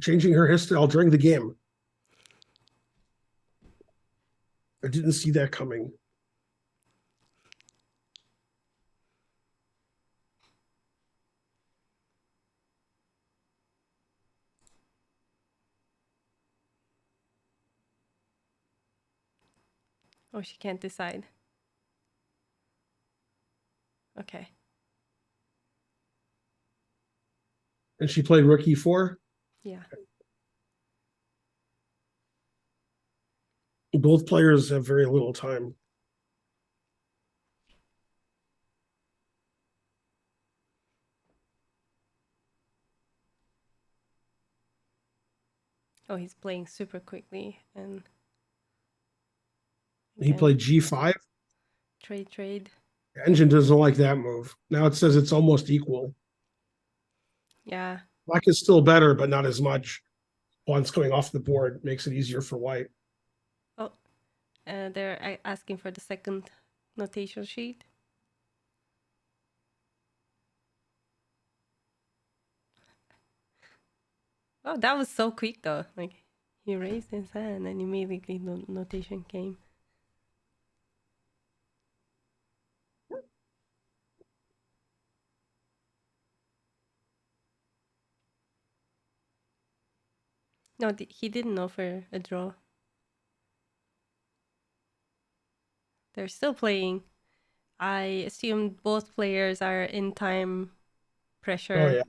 Changing her hairstyle during the game. I didn't see that coming. Oh, she can't decide. Okay. And she played rook e4. Yeah. Both players have very little time. Oh, he's playing super quickly and He again, played g5. trade. The engine doesn't like that move. Now it says it's almost equal. Yeah. Black is still better, but not as much. Pawns coming off the board makes it easier for white. Oh, they're asking for the second notation sheet. Oh, that was so quick though. Like he raised his hand and immediately the notation came. No, he didn't offer a draw. They're still playing. I assume both players are in time pressure. Oh, yeah.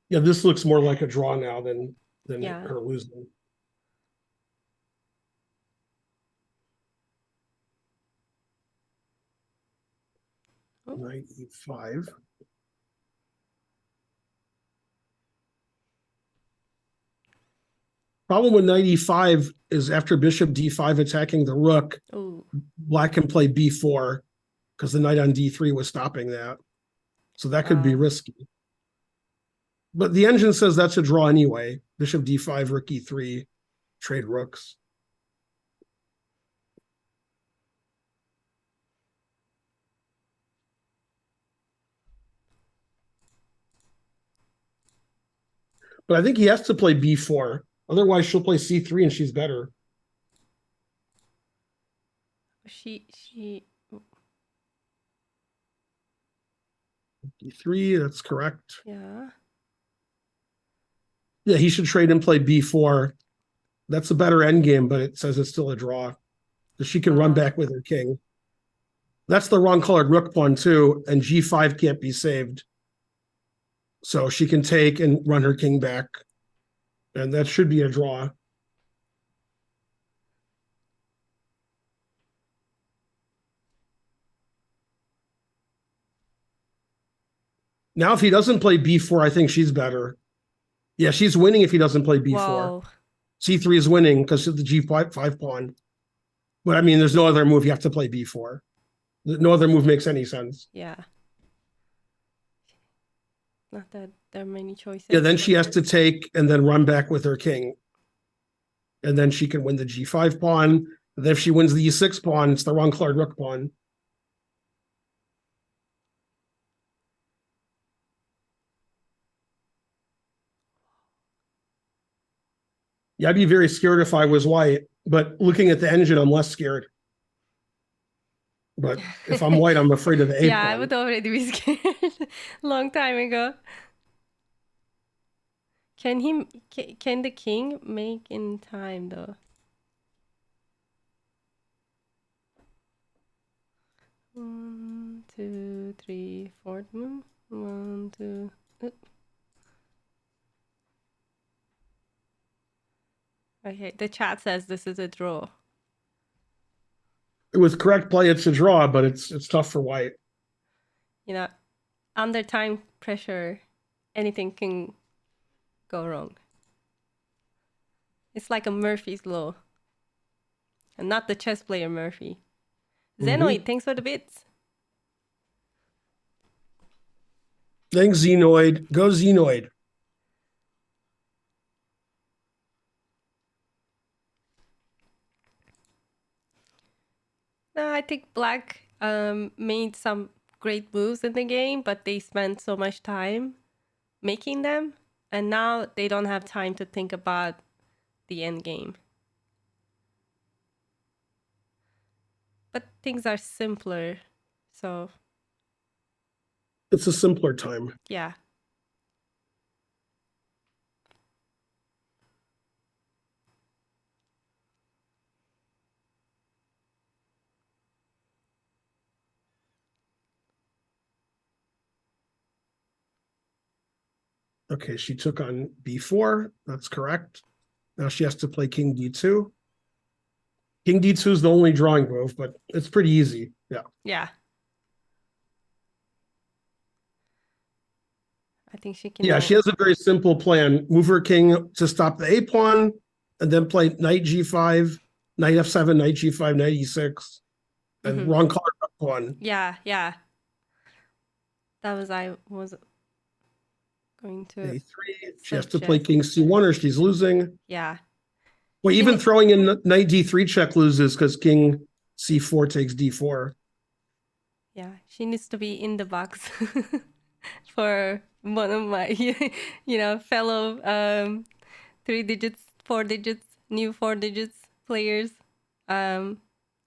Yeah, this looks more like a draw now than Yeah. her losing. Oh. Knight e5. Problem with knight e5 is after bishop d5 attacking the rook, Ooh. black can play b4 because the knight on d3 was stopping that. So that could be risky. But the engine says that's a draw anyway. Bishop d5, rook e3, trade rooks. But I think he has to play b4. Otherwise, she'll play c3 and she's better. She d3, that's correct. Yeah. Yeah, he should trade and play b4. That's a better endgame, but it says it's still a draw. So she can run back with her king. That's the wrong colored rook pawn too, and g5 can't be saved. So she can take and run her king back. And that should be a draw. Now, if he doesn't play b4, I think she's better. Yeah, she's winning if he doesn't play b4. Whoa. c3 is winning because of the g5 pawn. But I mean, there's no other move. You have to play b4. No other move makes any sense. Yeah. Not that there are many choices. Yeah, then she has to take and then run back with her king. And then she can win the g5 pawn. And then if she wins the e6 pawn, it's the wrong colored rook pawn. Yeah, I'd be very scared if I was white, but looking at the engine, I'm less scared. But if I'm white, I'm afraid of the A Yeah, pawn. I would already be scared long time ago. Can the king make in time though? One, two, three, fourth move. One, two. Okay, the chat says this is a draw. With correct play, it's a draw, but it's tough for white. You know, under time pressure, anything can go wrong. It's like a Murphy's Law. And not the chess player Murphy. Zenoid, thanks for the bits. Thanks, Xenoid. Go Xenoid. No, I think Black made some great moves in the game, but they spent so much time making them, and now they don't have time to think about the end game. But things are simpler, so it's a simpler time. Yeah. Okay, she took on b4. That's correct. Now she has to play king d2. King d2 is the only drawing move, but it's pretty easy. Yeah. Yeah. I think she can. Yeah, she has a very simple plan. Move her king to stop the A pawn, and then play knight g5, knight f7, knight g5, knight e6, and wrong color pawn. Yeah, yeah. That was I was going to. A3. She has to play king c1 or she's losing. Yeah. Well, even throwing in knight d3 check loses because king c4 takes d4. Yeah, she needs to be in the box for one of my, fellow 3 digits, 4 digits, new 4 digits players.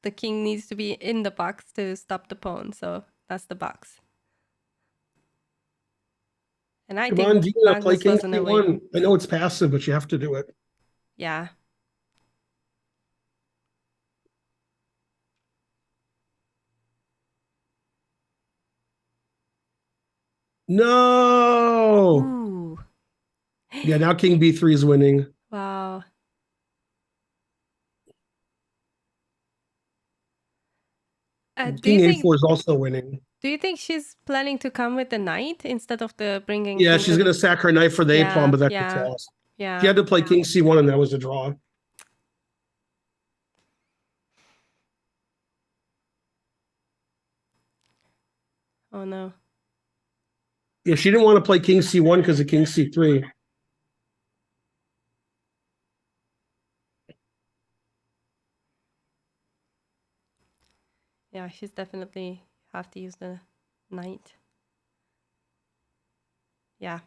the king needs to be in the box to stop the pawn. So that's the box. And I Come think on, Dina, play Magnus king wasn't awake. c1. I know it's passive, but you have to do it. Yeah. No. Ooh. Yeah, now king b3 is winning. Wow. Do you King think a4 is also winning. she's planning to come with the knight instead of the bringing Yeah, king she's to going to the... sack her knight for the a pawn, Yeah, but that's a yeah, toss. She yeah. had to play king c1, and that was a draw. Oh no. Yeah, she didn't want to play king c1 because of king c3. Yeah, she's definitely have to use the knight. Yeah.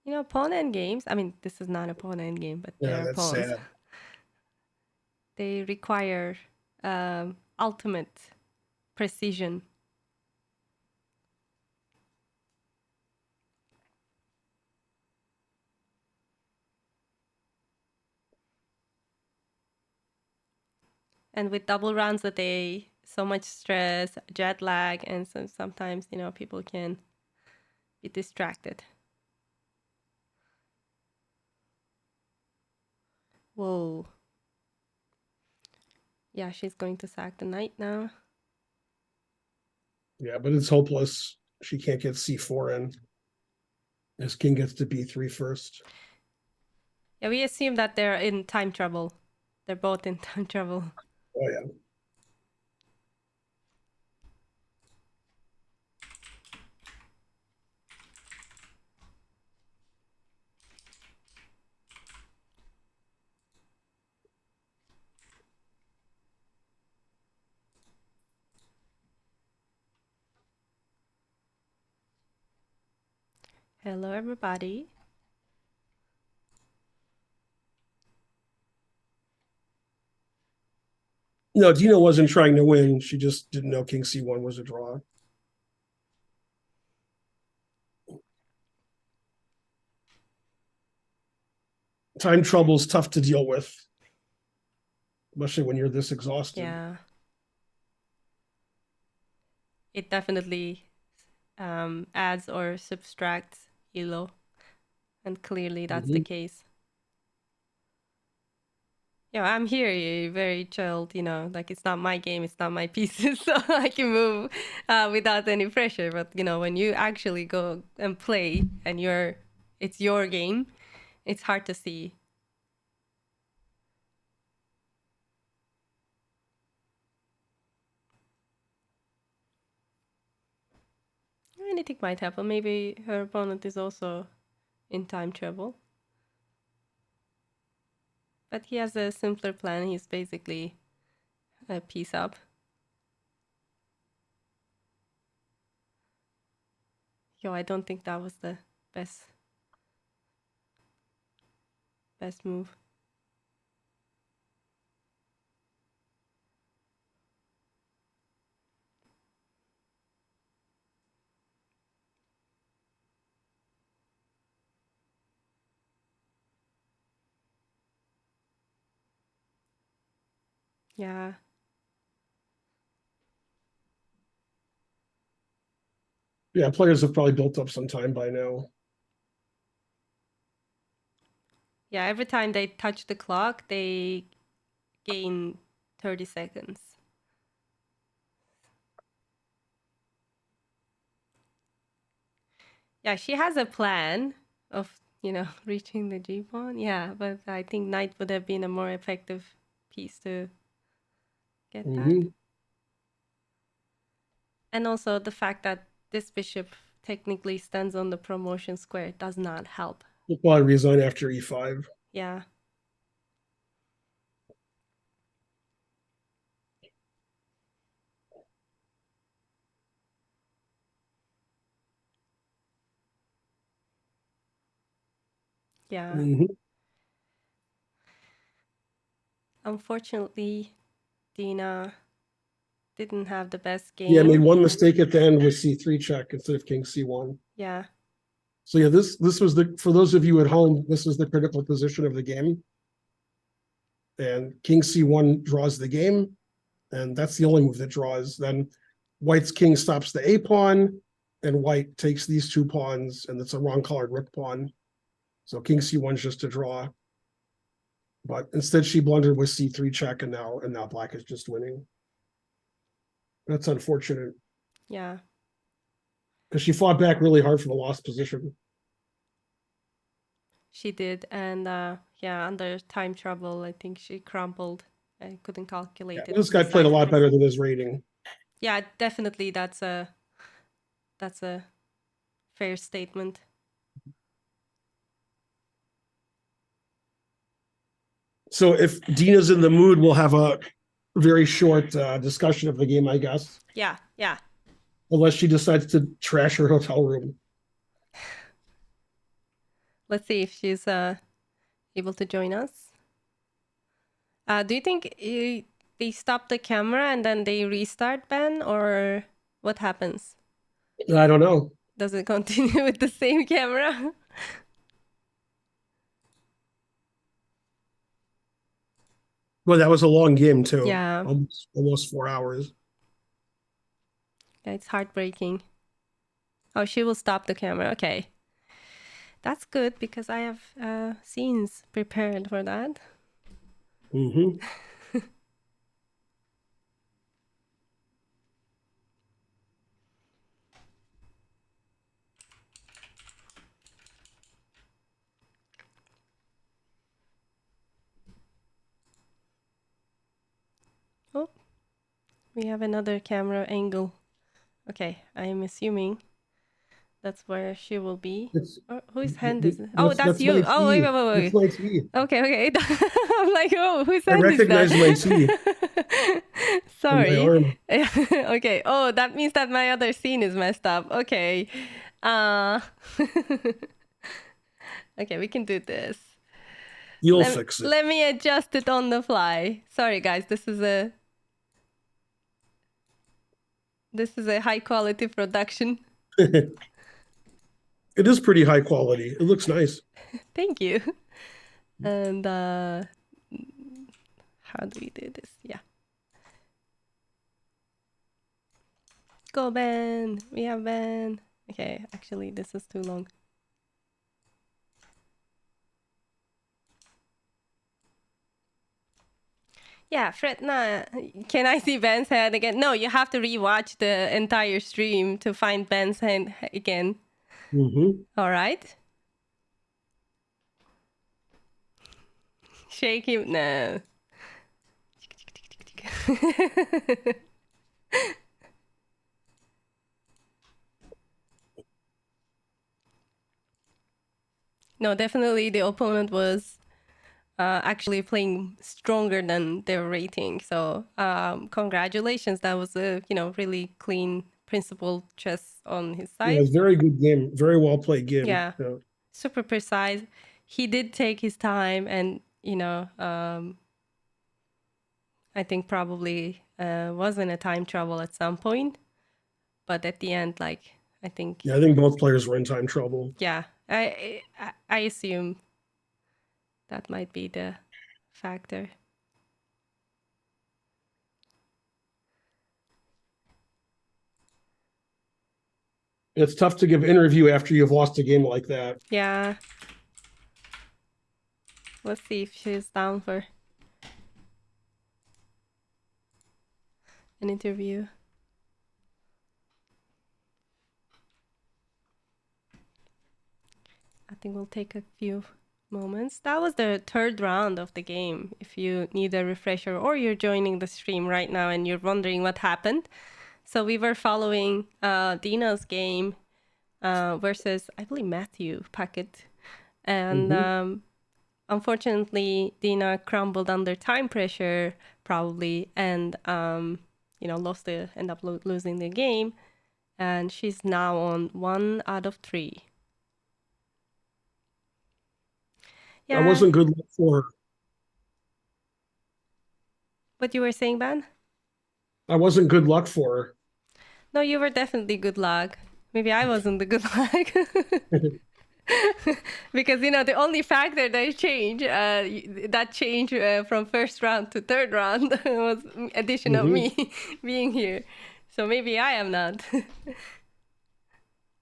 You know, pawn end games. I mean, this is not a pawn end game, but Yeah, there are that's pawns. sad. They require ultimate precision. And with double rounds a day, so much stress, jet lag, and sometimes, you know, people can be distracted. Whoa. Yeah, she's going to sack the knight now. Yeah, but it's hopeless. She can't get c4 in. This king gets to b3 first. Yeah, we assume that they're in time trouble. They're both in time trouble. Oh, yeah. Hello, everybody. No, Dina wasn't trying to win. She just didn't know king c1 was a draw. Time trouble's tough to deal with, especially when you're this exhausted. Yeah. It definitely adds or subtracts elo. And clearly that's the case. Yeah, I'm here, very chilled, you know, like it's not my game, it's not my pieces, so I can move without any pressure. But, you know, when you actually go and play and it's your game, it's hard to see. Anything might happen. Maybe her opponent is also in time trouble. But he has a simpler plan. He's basically a piece up. Yo, I don't think that was the best move. Yeah. Yeah, players have probably built up some time by now. Yeah, every time they touch the clock, they gain 30 seconds. Yeah, she has a plan of, you know, reaching the G pawn. Yeah, but I think knight would have been a more effective piece to get that. And also the fact that this bishop technically stands on the promotion square does not help. He'll probably resign after e5. Yeah. Yeah. Mm-hmm. Unfortunately, Dina didn't have the best Yeah, made game. one mistake at the end with C3 check instead of King C1. Yeah. So yeah, this was for those of you at home, this is the critical position of the game. And King C1 draws the game, and that's the only move that draws. Then White's king stops the A pawn, and White takes these two pawns, and it's a wrong colored rook pawn. So King C1 is just a draw. But instead, she blundered with C3 check, and now Black is just winning. That's unfortunate Yeah. because she fought back really hard from a lost position. She did. And yeah, under time trouble, I think she crumpled and couldn't calculate Yeah, it this guy played a lot better than his rating. Yeah, definitely that's a fair statement. So if Dina's in the mood, we'll have a very short discussion of the game, I guess. Yeah, yeah. Unless she decides to trash her hotel room. Let's see if she's able to join us. Do you think they stop the camera and then they restart, Ben, or what happens? I don't know. Does it continue with the same camera? Well, that was a long game too. Yeah. Almost 4 hours. Yeah, it's heartbreaking. Oh, she will stop the camera. Okay. That's good because I have scenes prepared for that. Mm-hmm. Oh, we have another camera angle. Okay, I am assuming that's where she will be. Whose hand is it? Oh, that's you. Oh, wait. That's my tea. Okay. I'm like, oh, whose I hand is that? recognize my tea. Sorry. On my arm. Okay. Oh, that means that my other scene is messed up. Okay. Okay, we can do this. You'll fix it. Let me adjust it on the fly. Sorry, guys. This is a high quality production. It is pretty high quality. It looks nice. Thank you. And how do we do this? Yeah. Go, Ben. We have Ben. Okay, actually, this is too long. Yeah, Fretna, can I see Ben's hand again? No, you have to rewatch the entire stream to find Ben's hand again. Mm-hmm. All right. Shake him. No. No, definitely the opponent was actually playing stronger than their rating. So congratulations. That was a really clean, principled chess on his side. Yeah, it was a very good game. Very well played game. Yeah. Super precise. He did take his time and, I think probably was in a time trouble at some point. But at the end, I think... Yeah, I think both players were in time trouble. Yeah, I assume that might be the factor. It's tough to give interview after you've lost a game like that. Yeah. Let's see if she's down for an interview. I think we'll take a few moments. That was the third round of the game. If you need a refresher or you're joining the stream right now and you're wondering what happened. So we were following Dina's game versus, I believe, Matthew Packet. And unfortunately, Dina crumbled under time pressure, probably, and end up losing the game. And she's now on 1 out of 3. That Yeah. wasn't good luck for her. What you were saying, Ben? That wasn't good luck for No, you were definitely good luck. Maybe I wasn't the good luck. her. Because the only factor that change from first round to third round was addition of Hmm. me being here. So maybe I am not.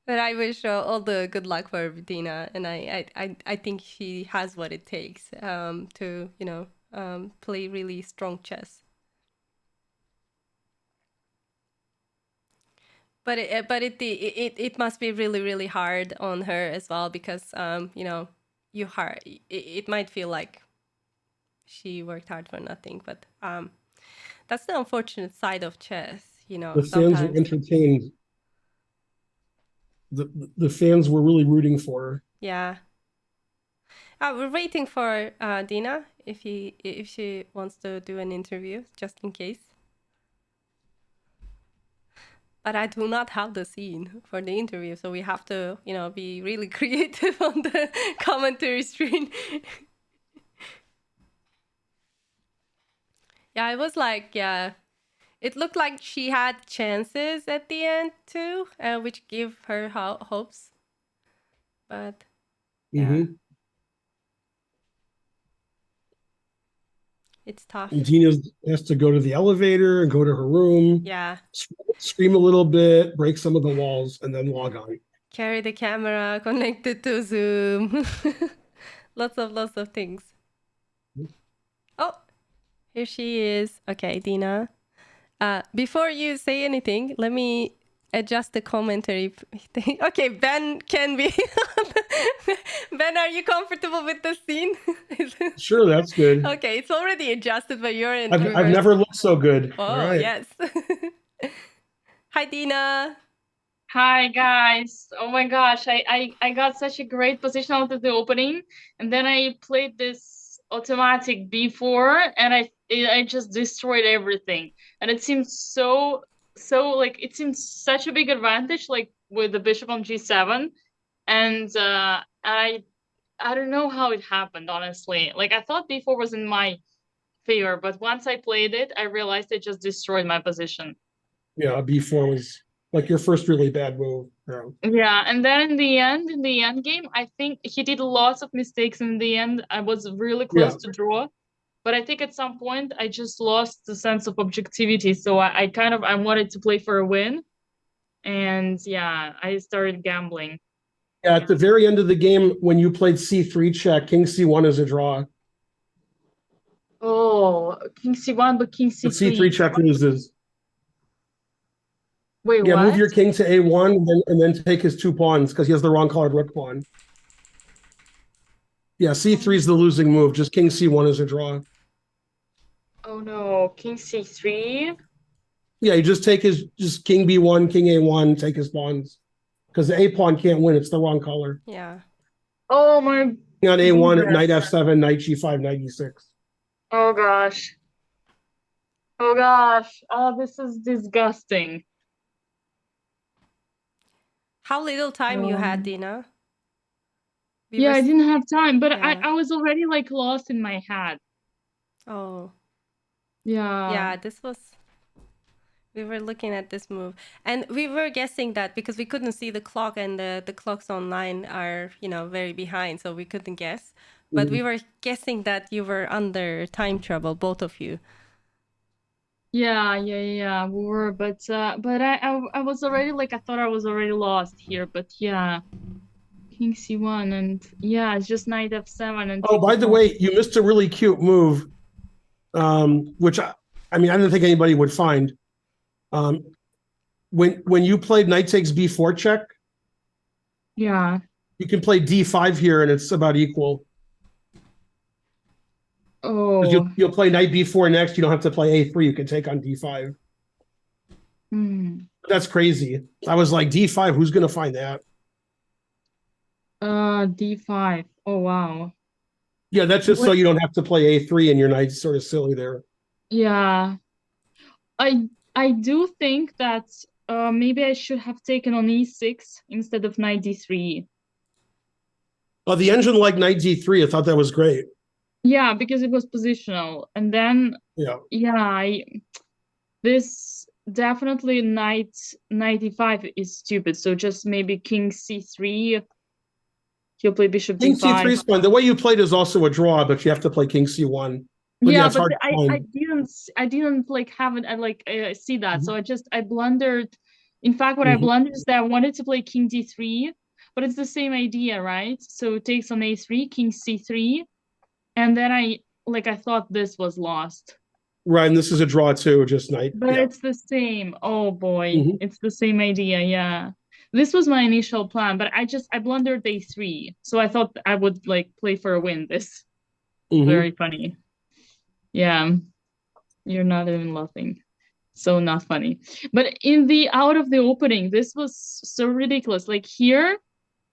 But I wish all the good luck for Dina, and I think she has what it takes to play really strong chess. But it must be really really hard on her as well, because it might feel like she worked hard for nothing. But that's the unfortunate side of chess. The fans were Sometimes. entertained. The fans were really rooting for her. Yeah. We're waiting for Dina if she wants to do an interview, just in case. But I do not have the scene for the interview, so we have to, be really creative on the commentary screen. Yeah, it was like, yeah, it looked like she had chances at the end too, which gave her hopes. But yeah, Hmm. it's tough. And Tina has to go to the elevator and go to her room, Yeah, scream a little bit, break some of the walls, and then log on. carry the camera connected to Zoom. Lots of things. Oh, here she is. Okay, Dina. Before you say anything, let me adjust the commentary thing. Okay, Ben can be. Ben, are you comfortable with the scene? Sure, that's good. Okay, it's already adjusted, but you're in I've reverse. never looked so good. All Oh, right. yes. Hi, Dina. Hi guys. Oh my gosh, I got such a great position after the opening, and then I played this automatic b4 and I just destroyed everything. And it seems so like it seems such a big advantage, like with the bishop on g7. And I don't know how it happened, honestly. Like I thought b4 was in my favor, but once I played it, I realized it just destroyed my position. Yeah, B4 was like your first really bad move. Yeah. Yeah, and then in the end game, I think he did lots of mistakes in the end. I was really Yeah. close to draw, but I think at some point I just lost the sense of objectivity. So I wanted to play for a win, and yeah, I started gambling. Yeah, at the very end of the game, when you played C3 check, King C1 is a draw. Oh, King C1, but King But C3 C3. check loses. Wait, Yeah, move what? your king to A1 and then take his two pawns because he has the wrong colored rook pawn. Yeah, C3 is the losing move. Just King C1 is a draw. Oh no, King C3. Yeah, you just take just King B1, King A1, take his pawns. Because the A pawn can't win, it's the wrong color. Yeah. Oh my On A1, knight goodness. F7, knight G5, knight E6. Oh gosh. Oh gosh. Oh, this is disgusting. How little time you had, Dina? Yeah, I didn't have time, but Yeah. I was already like lost in my head. Oh. Yeah. Yeah, we were looking at this move, and we were guessing that because we couldn't see the clock, and the clocks online are, very behind, so we couldn't guess. But we were guessing that you were under time trouble, both of you. Yeah, we were, but I was already like I thought I was already lost here, but yeah. King C1 and yeah, it's just knight F7 and Oh, by the way, you missed a really cute move, which I mean, I didn't think anybody would find. When you played knight takes B4 check, yeah. you can play D5 here and it's about equal. Oh. You'll play knight B4 next. You don't have to play A3. You can take on D5. That's crazy. I was like, D5, who's going to find that? D5. Oh, wow. Yeah, that's just so you don't have to play A3 and your knight's sort of silly there. Yeah. I do think that maybe I should have taken on E6 instead of knight D3. Oh, the engine like knight d3. I thought that was great. Yeah, because it was positional. And then, Yeah. yeah, this definitely knight 95 is stupid. So just maybe king c3. He'll play bishop King d5. c3 is fine. The way you played is also a draw, but you have to play king c1. But yeah, Yeah, it's but hard to find. I didn't like have it. I like see that. So Mhm. I blundered. In fact, what I Mhm. blundered is that I wanted to play king d3, but it's the same idea, right? So it takes on a3, king c3, and then I thought this was lost. Right, and this is a draw too, just knight. But Yeah. it's the same. Oh boy, Mhm. it's the same idea. Yeah. This was my initial plan, but I blundered a3. So I thought I would like play for a win this. Very Mhm. funny. Yeah. You're not even laughing. So not funny. But in the out of the opening, this was so ridiculous. Like here,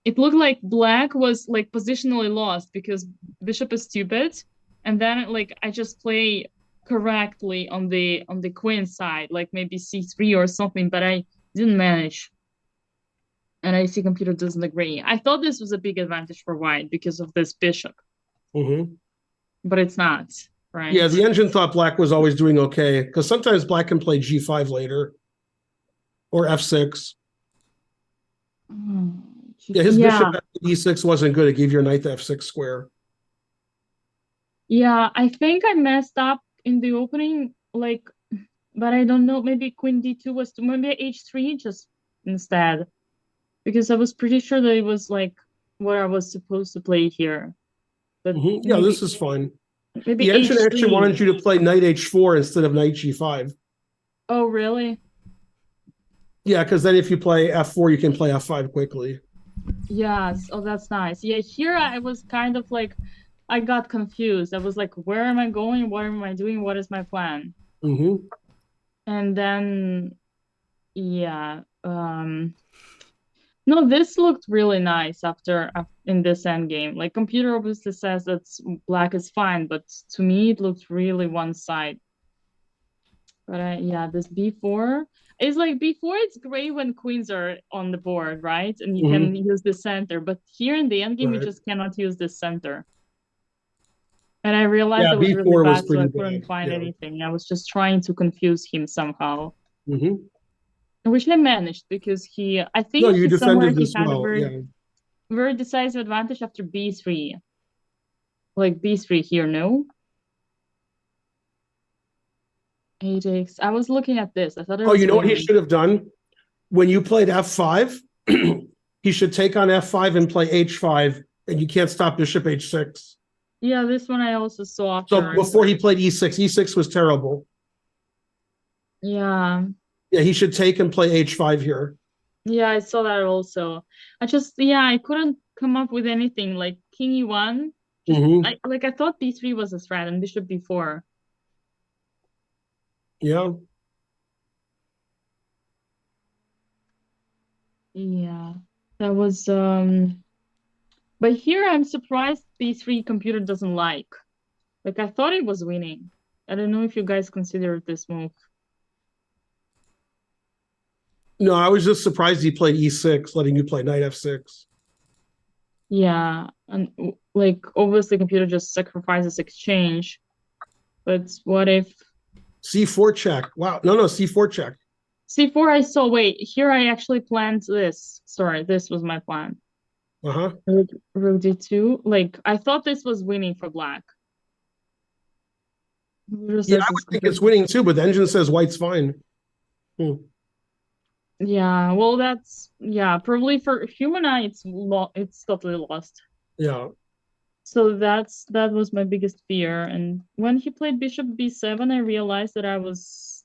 it looked like black was like positionally lost because bishop is stupid. And then like I just play correctly on the queen side, like maybe c3 or something, but I didn't manage. And I see computer doesn't agree. I thought this was a big advantage for white because of this bishop, Mhm. but it's not, Yeah, right? the engine thought black was always doing okay because sometimes black can play g5 later or f6. Yeah, his bishop Yeah. at e6 wasn't good. It gave your knight the f6 square. Yeah, I think I messed up in the opening, like, but I don't know. Maybe queen d2 was maybe h3 just instead, because I was pretty sure that it was like what I was supposed to play here. But Mhm. Yeah, this maybe is fine. maybe The engine actually h3. wanted you to play knight h4 instead of knight g5. Oh, really? Yeah, because then if you play f4, you can play f5 quickly. Yes. Oh, that's nice. Yeah, here I was kind of like I got confused. I was like, where am I going? What am I doing? What is my plan? Hmm. And then yeah, no, this looked really nice after in this end game. Like computer obviously says that black is fine, but to me it looked really one side. But yeah, this b4 is like b4. It's great when queens are on the board, right? And you can Hmm. use the center. But here in the end game, you Right. just cannot use the center. And I realized Yeah, that was really b4 was bad, so I pretty couldn't bad. find Yeah. anything. I was just trying to confuse him somehow, Hmm. which I managed because I No, think you somewhere defended he this had a well. Yeah. very decisive advantage after b3. Like b3 here, no? 8x. I was looking at this. I thought I Oh, was you know what he winning. should have done? When you played f5, he should take on f5 and play h5, and you can't stop bishop h6. Yeah, this one I also saw So after. before he played e6, e6 was terrible. Yeah. Yeah, he should take and play h5 here. Yeah, I saw that also. Yeah, I couldn't come up with anything like king e1. Just Hmm. I thought b3 was a threat and bishop b4. Yeah. Yeah. That was but here I'm surprised b3 computer doesn't like. Like I thought it was winning. I don't know if you guys considered this move. No, I was just surprised he played e6, letting you play knight f6. Yeah, and like obviously computer just sacrifices exchange. But what if c4 check. Wow. No, c4 check. c4 I saw, wait, here I actually planned this. Sorry, this was my plan. Uh-huh. Rook d2. Like I thought this was winning for black. Computer Yeah, says I it's would think it's winning too, but the engine says white's fine. Hmm. yeah, well that's yeah, probably for human eye it's totally lost. Yeah. So that was my biggest fear. And when he played bishop b7, I realized that I was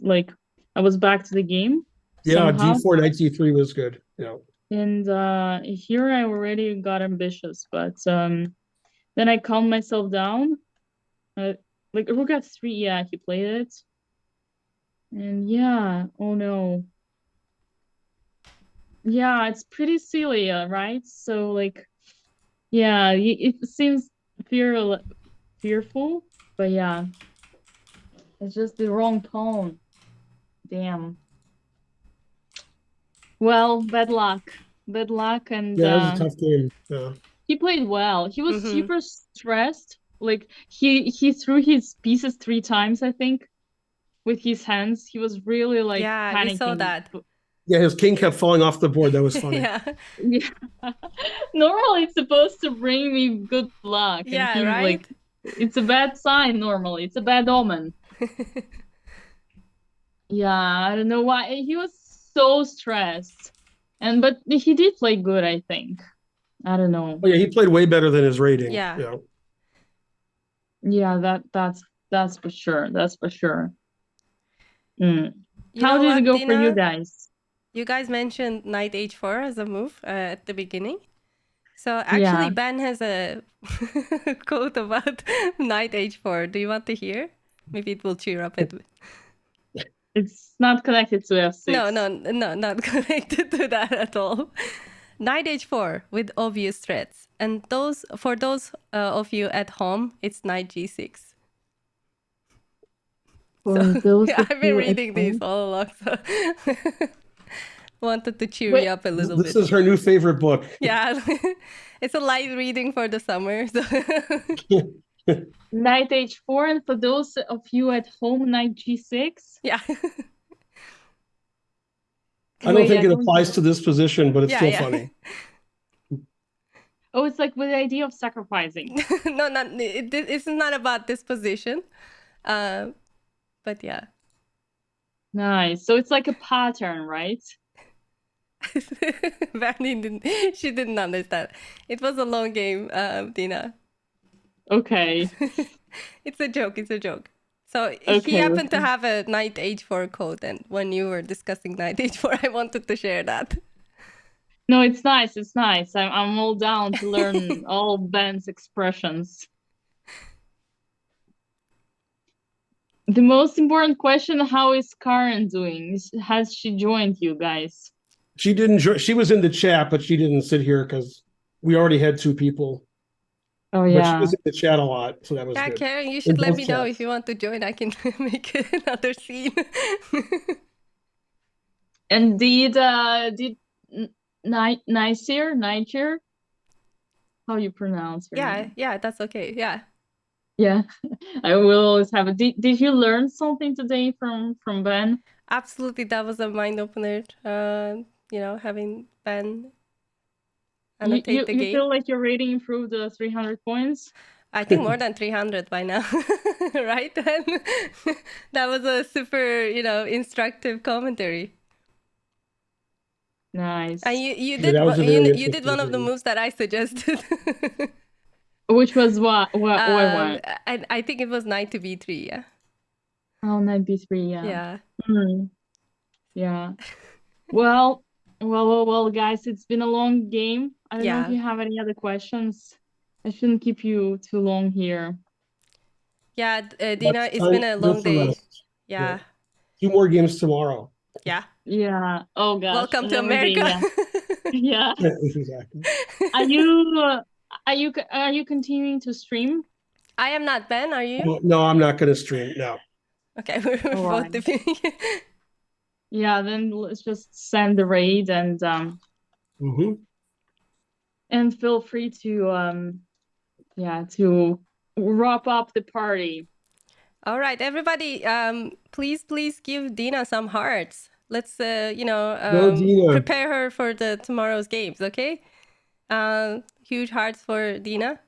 back to the game Yeah, somehow. d4, knight d3 was good. Yeah. And here I already got ambitious, but then I calmed myself down. Like rook f3, yeah, he played it. And yeah, oh no. Yeah, it's pretty silly, right? So like yeah, it seems fearful, but yeah, it's just the wrong tone. Damn. Well, bad luck. Bad luck and Yeah, that was a tough game. Yeah. He played well. He was Mhm. super stressed. Like he threw his pieces 3 times, I think, with his hands. He was really like Yeah, we saw panicking. that. Yeah, his king kept falling off the board. That was funny. Yeah. Yeah. Normally it's supposed to bring me good luck, and Yeah, he right? like it's a bad sign normally. It's a bad omen. Yeah, I don't know why he was so stressed. But he did play good, I think. I don't know. Oh yeah, he played way better than his rating. Yeah. Yeah. Yeah, that's for sure. That's for sure. Mm. You How know did what, it go for you Dina? guys? You guys mentioned knight h4 as a move at the beginning. So actually, Yeah. Ben has a quote about knight h4. Do you want to hear? Maybe it will cheer up a bit. It's not connected to F6. No, not connected to that at all. Knight h4 with obvious threats. And for those of you at home, it's knight g6. For So those yeah, of I've been you at reading these home. all along. So wanted to cheer you up a little This bit. is her new favorite book. Yeah, it's a light reading for the summer. So Knight h4, and for those of you at home, knight g6. yeah. I don't Wait, think I it don't applies get to this position, but it's Yeah, still yeah. funny. Oh, it's like with the idea of sacrificing. No, it's not about this position. But yeah. Nice. So it's like a pattern, right? She didn't understand. It was a long game, Dina. Okay. It's a joke. It's a joke. So he Okay, happened to okay. have a knight h4 code, and when you were discussing knight h4, I wanted to share that. No, it's nice. It's nice. I'm all down to learn all Ben's expressions. The most important question, how is Karen doing? Has she joined you guys? She didn't. She was in the chat, but she didn't sit here because we already had 2 people. Oh, But she yeah. was in the chat a lot, so that was Yeah, good. Karen, you In should let both me know chats. if you want to join. I can make another scene. And did Naycir? How you pronounce her name? Yeah, that's okay. Yeah. Yeah, I will always have it. Did you learn something today from Ben? Absolutely, that was a mind opener. Having Ben annotate the You game. feel like your rating improved 300 points? I think more than 300 by now, right? That was a super, instructive commentary. Nice. And you Yeah, did that was a very you did one of the interesting moves that I suggested. Which was what one? I think it was knight to b3. Yeah. Oh, knight b3. Yeah. Yeah. Yeah. Well, guys, it's been a long game. I don't know if Yeah. you have any other questions. I shouldn't keep you too long here. Yeah, Dina, it's been a long day. Yeah. 2 more games tomorrow. Yeah. Yeah. Oh gosh. Welcome to Every day, America. yeah. Exactly. Are you continuing to stream? I am not, Ben. Are you? No, I'm not going to stream. No. Okay, we're both right. defeating. Yeah, then let's just send the raid and and feel free to to wrap up the party. All right, everybody, please give Dina some hearts. Let's prepare her for the tomorrow's games, okay? Huge hearts for Dina.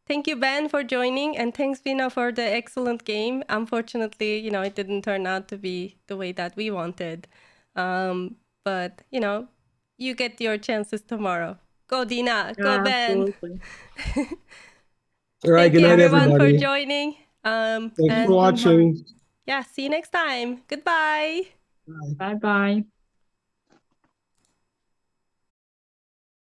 Thank you, Ben, for joining, and thanks, Dina, for the excellent game. Unfortunately, it didn't turn out to be the way that we wanted. But, you get your chances tomorrow. Go, Dina. Go, Ben. Absolutely. All right, good night, everyone, everybody. for joining. Thanks for watching. Yeah, see you next time. Goodbye. Bye-bye.